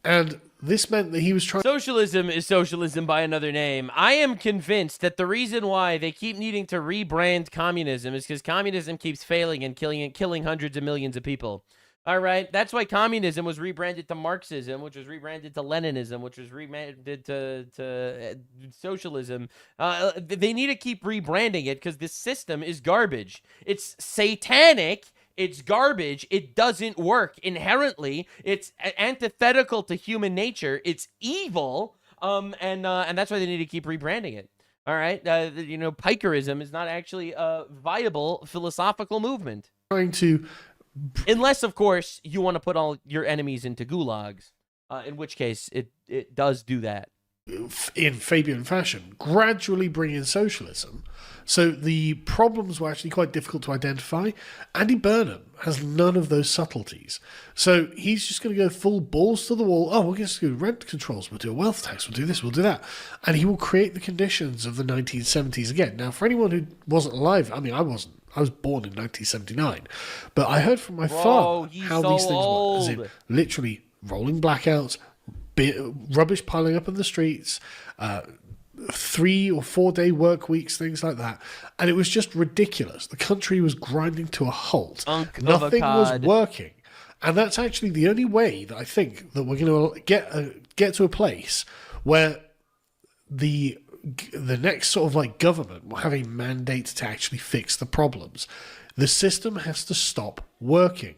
And this meant that he was trying... Socialism is socialism by another name. I am convinced that the reason why they keep needing to rebrand communism is because communism keeps failing and killing hundreds of millions of people. All right. That's why communism was rebranded to Marxism, which was rebranded to Leninism, which was rebranded to socialism. They need to keep rebranding it because this system is garbage. It's satanic. It's garbage. It doesn't work inherently. It's antithetical to human nature. It's evil. And that's why they need to keep rebranding it. All right. You know, Pikerism is not actually a viable philosophical movement. Trying to. Unless, of course, you want to put all your enemies into gulags, in which case it does do that. In Fabian fashion, gradually bring in socialism. So the problems were actually quite difficult to identify. Andy Burnham has none of those subtleties. So he's just going to go full balls to the wall. Oh, we'll just do rent controls. We'll do a wealth tax. We'll do this. We'll do that. And he will create the conditions of the 1970s again. Now, for anyone who wasn't alive, I mean, I wasn't. I was born in 1979. But I heard from my father how these things work. As in, literally rolling blackouts, rubbish piling up in the streets, 3 or 4 day work weeks, things like that. And it was just ridiculous. The country was grinding to a halt. Nothing was working. And that's actually the only way that I think that we're going to get to a place where the next sort of like government will have a mandate to actually fix the problems. The system has to stop working.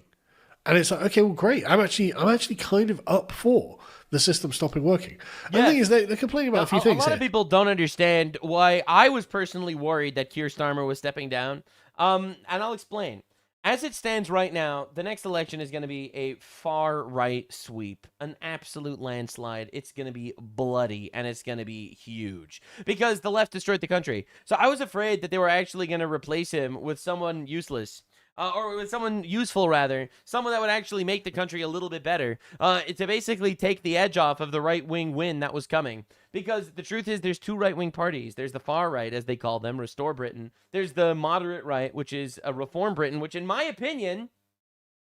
And it's like, okay, well, great. I'm actually kind of up for the system stopping working. And the thing is, they're complaining about a few things. A lot of people don't understand why I was personally worried that Keir Starmer was stepping down. And I'll explain. As it stands right now, the next election is going to be a far-right sweep, an absolute landslide. It's going to be bloody, and it's going to be huge because the left destroyed the country. So I was afraid that they were actually going to replace him with someone useless. Or with someone useful, rather. Someone that would actually make the country a little bit better. To basically take the edge off of the right-wing win that was coming. Because the truth is, there's 2 right-wing parties. There's the far right, as they call them, Restore Britain. There's the moderate right, which is Reform Britain, which, in my opinion,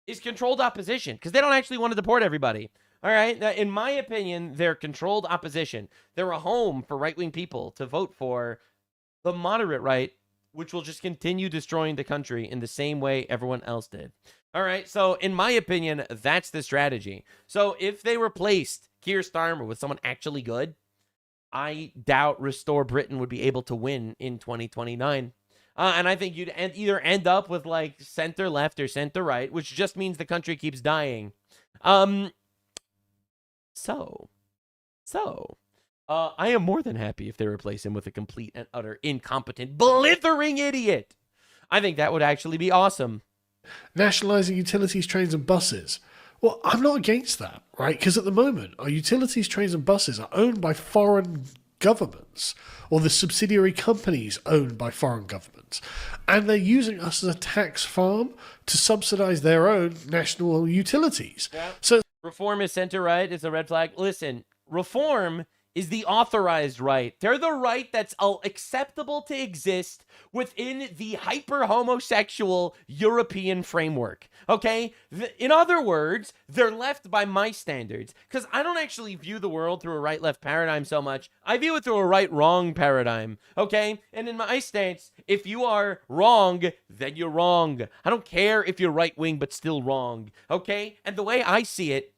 is controlled opposition. Because they don't actually want to deport everybody. All right? In my opinion, they're controlled opposition. They're a home for right-wing people to vote for the moderate right, which will just continue destroying the country in the same way everyone else did. All right, so in my opinion, that's the strategy. So if they replaced Keir Starmer with someone actually good, I doubt Restore Britain would be able to win in 2029. And I think you'd either end up with like center left or center right, which just means the country keeps dying. I am more than happy if they replace him with a complete and utter incompetent, blithering idiot. I think that would actually be awesome. Nationalising utilities, trains and buses. Well, I'm not against that, right? Because at the moment, our utilities, trains and buses are owned by foreign governments, or the subsidiary companies owned by foreign governments. And they're using us as a tax farm to subsidise their own national utilities. Yeah. So Reform is center-right. It's a red flag. Listen, Reform is the authorized right. They're the right that's acceptable to exist within the hyper-homosexual European framework, okay? In other words, they're left by my standards, because I don't actually view the world through a right-left paradigm so much. I view it through a right-wrong paradigm, okay? And in my stance, if you are wrong, then you're wrong. I don't care if you're right-wing but still wrong, okay? And the way I see it,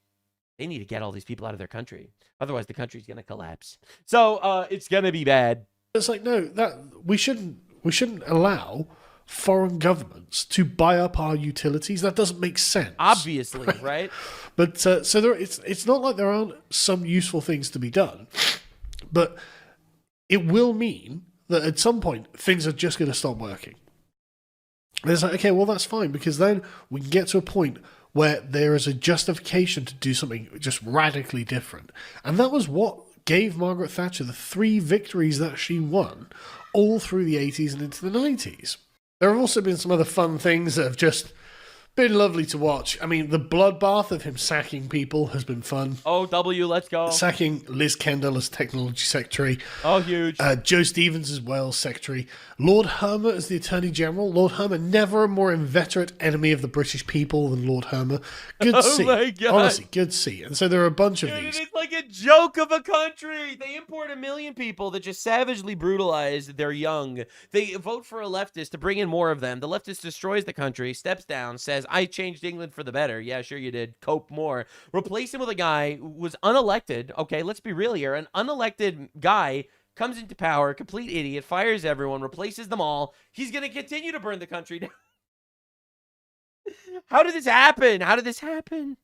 they need to get all these people out of their country. Otherwise, the country's going to collapse. So it's going to be bad. It's like, no, that we shouldn't allow foreign governments to buy up our utilities. That doesn't make sense. Obviously, right? But so it's not like there aren't some useful things to be done, but it will mean that at some point things are just going to stop working. And it's like, okay, well, that's fine, because then we can get to a point where there is a justification to do something just radically different. And that was what gave Margaret Thatcher the 3 victories that she won all through the 80s and into the 90s. There have also been some other fun things that have just been lovely to watch. I mean, the bloodbath of him sacking people has been fun. OW, let's go. Sacking Liz Kendall as Technology Secretary. Oh, huge. Joe Stevens as well, Secretary. Lord Hermer as the Attorney General. Lord Hermer, never a more inveterate enemy of the British people than Lord Hermer. Good to see. My God. Honestly, good to see. And so there are a bunch of these. It's like a joke of a country. They import 1 million people that just savagely brutalize their young. They vote for a leftist to bring in more of them. The leftist destroys the country, steps down, says, says, I changed England for the better. Yeah, sure you did. Cope more. Replace him with a guy who was unelected. Okay, let's be real here. An unelected guy comes into power, complete idiot, fires everyone, replaces them all. He's going to continue to burn the country down. How did this happen? How did this happen?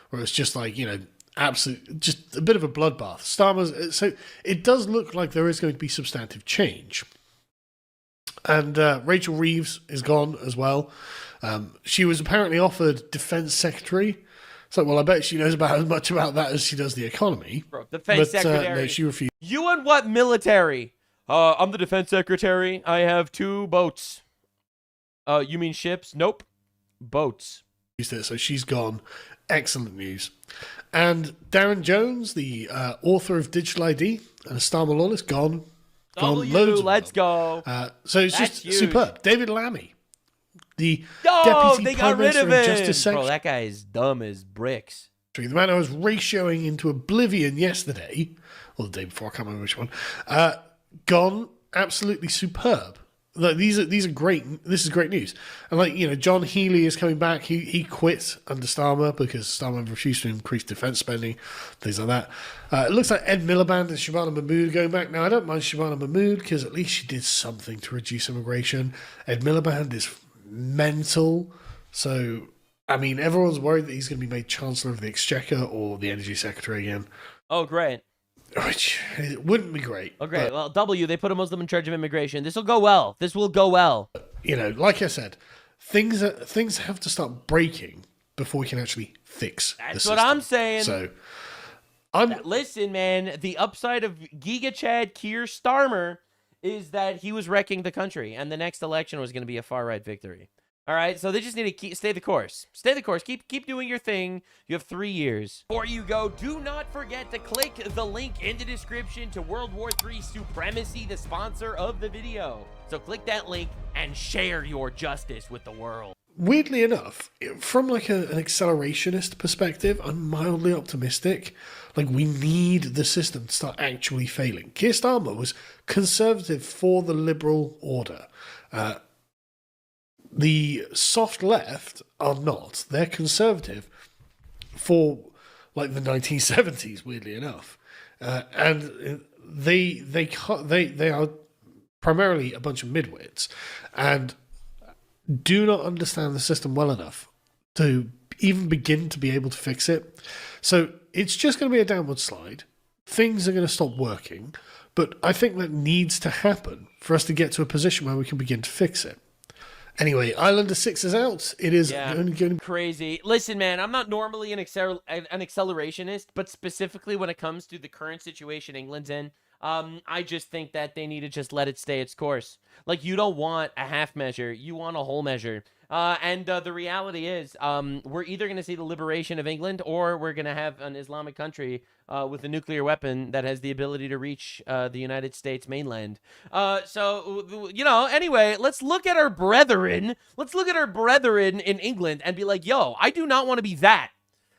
Where it's just like, you know, absolute, just a bit of a bloodbath. Starmer's, so it does look like there is going to be substantive change. And Rachel Reeves is gone as well. She was apparently offered defense secretary. So, well, I bet she knows about as much about that as she does the economy. Bro, defense secretary. No, she refused. You and what military? I'm the defense secretary. I have 2 boats. You mean ships? Nope. Boats. So she's gone. Excellent news. And Darren Jones, the author of Digital ID and A Starmer Lawless, gone. Let's go. So it's That's just huge. superb. David Lammy, the Oh, deputy they prime got rid minister of of him. Justice Bro, Section. that guy is dumb as bricks. The man I was ratioing into oblivion yesterday, or the day before, I can't remember which one, gone. Absolutely superb. Like, these are great. This is great news. And like, you know, John Healey is coming back. He quit under Starmer because Starmer refused to increase defense spending, things like that. It looks like Ed Miliband and Shabana Mahmood going back. Now, I don't mind Shabana Mahmood because at least she did something to reduce immigration. Ed Miliband is mental. So, I mean, everyone's worried that he's going to be made Chancellor of the Exchequer or the Energy Secretary again. Oh, great. Which it wouldn't be great. Oh, great. Well, W, they put a Muslim in charge of immigration. This will go well. This will go well. You know, like I said, things have to start breaking before we can actually fix the That's system. what I'm saying. So, listen, man, the upside of Giga Chad Keir Starmer is that he was wrecking the country, and the next election was going to be a far-right victory. All right, so they just need to stay the course. Stay the course. Keep doing your thing. You have 3 years. Before you go, do not forget to click the link in the description to World War III Supremacy, the sponsor of the video. So click that link and share your justice with the world. weirdly enough, from like an accelerationist perspective, I'm mildly optimistic. Like, we need the system to start actually failing. Keir Starmer was conservative for the liberal order. The soft left are not. They're conservative for like the 1970s, weirdly enough, and they are primarily a bunch of midwits and do not understand the system well enough to even begin to be able to fix it. So it's just going to be a downward slide. Things are going to stop working, but I think that needs to happen for us to get to a position where we can begin to fix it. Anyway, Islander 6 is out. It is only going to... Crazy. Listen, man, I'm not normally an accelerationist, but specifically when it comes to the current situation England's in, I just think that they need to just let it stay its course. Like, you don't want a half measure. You want a whole measure. And the reality is, we're either going to see the liberation of England or we're going to have an Islamic country with a nuclear weapon that has the ability to reach the United States mainland. So, you know, anyway, let's look at our brethren. Let's look at our brethren in England and be like, yo, I do not want to be that.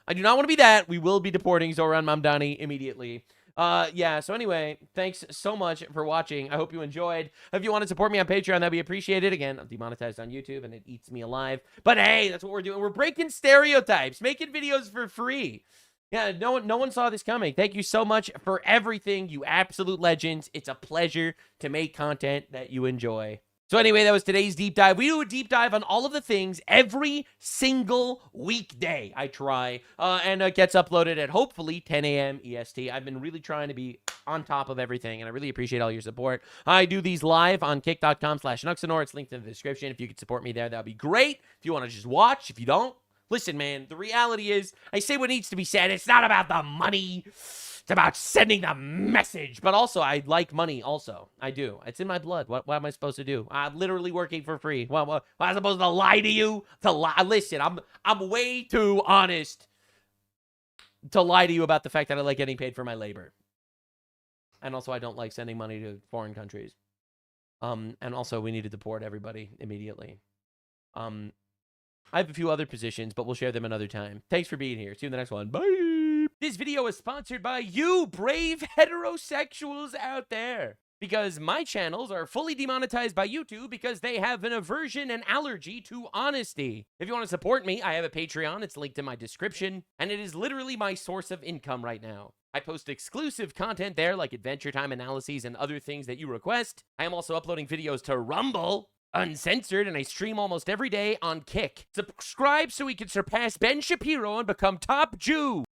I do not want to be that. We will be deporting Zoran Mamdani immediately. Yeah, so anyway, thanks so much for watching. I hope you enjoyed. If you want to support me on Patreon, that'd be appreciated. Again, I'm demonetized on YouTube, and it eats me alive. But hey, that's what we're doing. We're breaking stereotypes, making videos for free. Yeah, no one saw this coming. Thank you so much for everything, you absolute legends. It's a pleasure to make content that you enjoy. So anyway, that was today's deep dive. We do a deep dive on all of the things every single weekday. I try. And it gets uploaded at hopefully 10 a.m. EST. I've been really trying to be on top of everything, and I really appreciate all your support. I do these live on kick.com/Nuxanor. It's linked in the description. If you could support me there, that would be great. If you want to just watch, if you don't, listen, man, the reality is I say what needs to be said. It's not about the money. It's about sending the message. But also, I like money also. I do. It's in my blood. What am I supposed to do? I'm literally working for free. What am I supposed to lie to you? Listen, I'm way too honest to lie to you about the fact that I like getting paid for my labor. And also, I don't like sending money to foreign countries. And also, we need to deport everybody immediately. I have a few other positions, but we'll share them another time. Thanks for being here. See you in the next one. Bye. This video is sponsored by you brave heterosexuals out there. Because my channels are fully demonetized by YouTube because they have an aversion and allergy to honesty. If you want to support me, I have a Patreon. It's linked in my description. And it is literally my source of income right now. I post exclusive content there like Adventure Time analyses and other things that you request. I am also uploading videos to Rumble, uncensored, and I stream almost every day on Kick. Subscribe so we can surpass Ben Shapiro and become top Jew.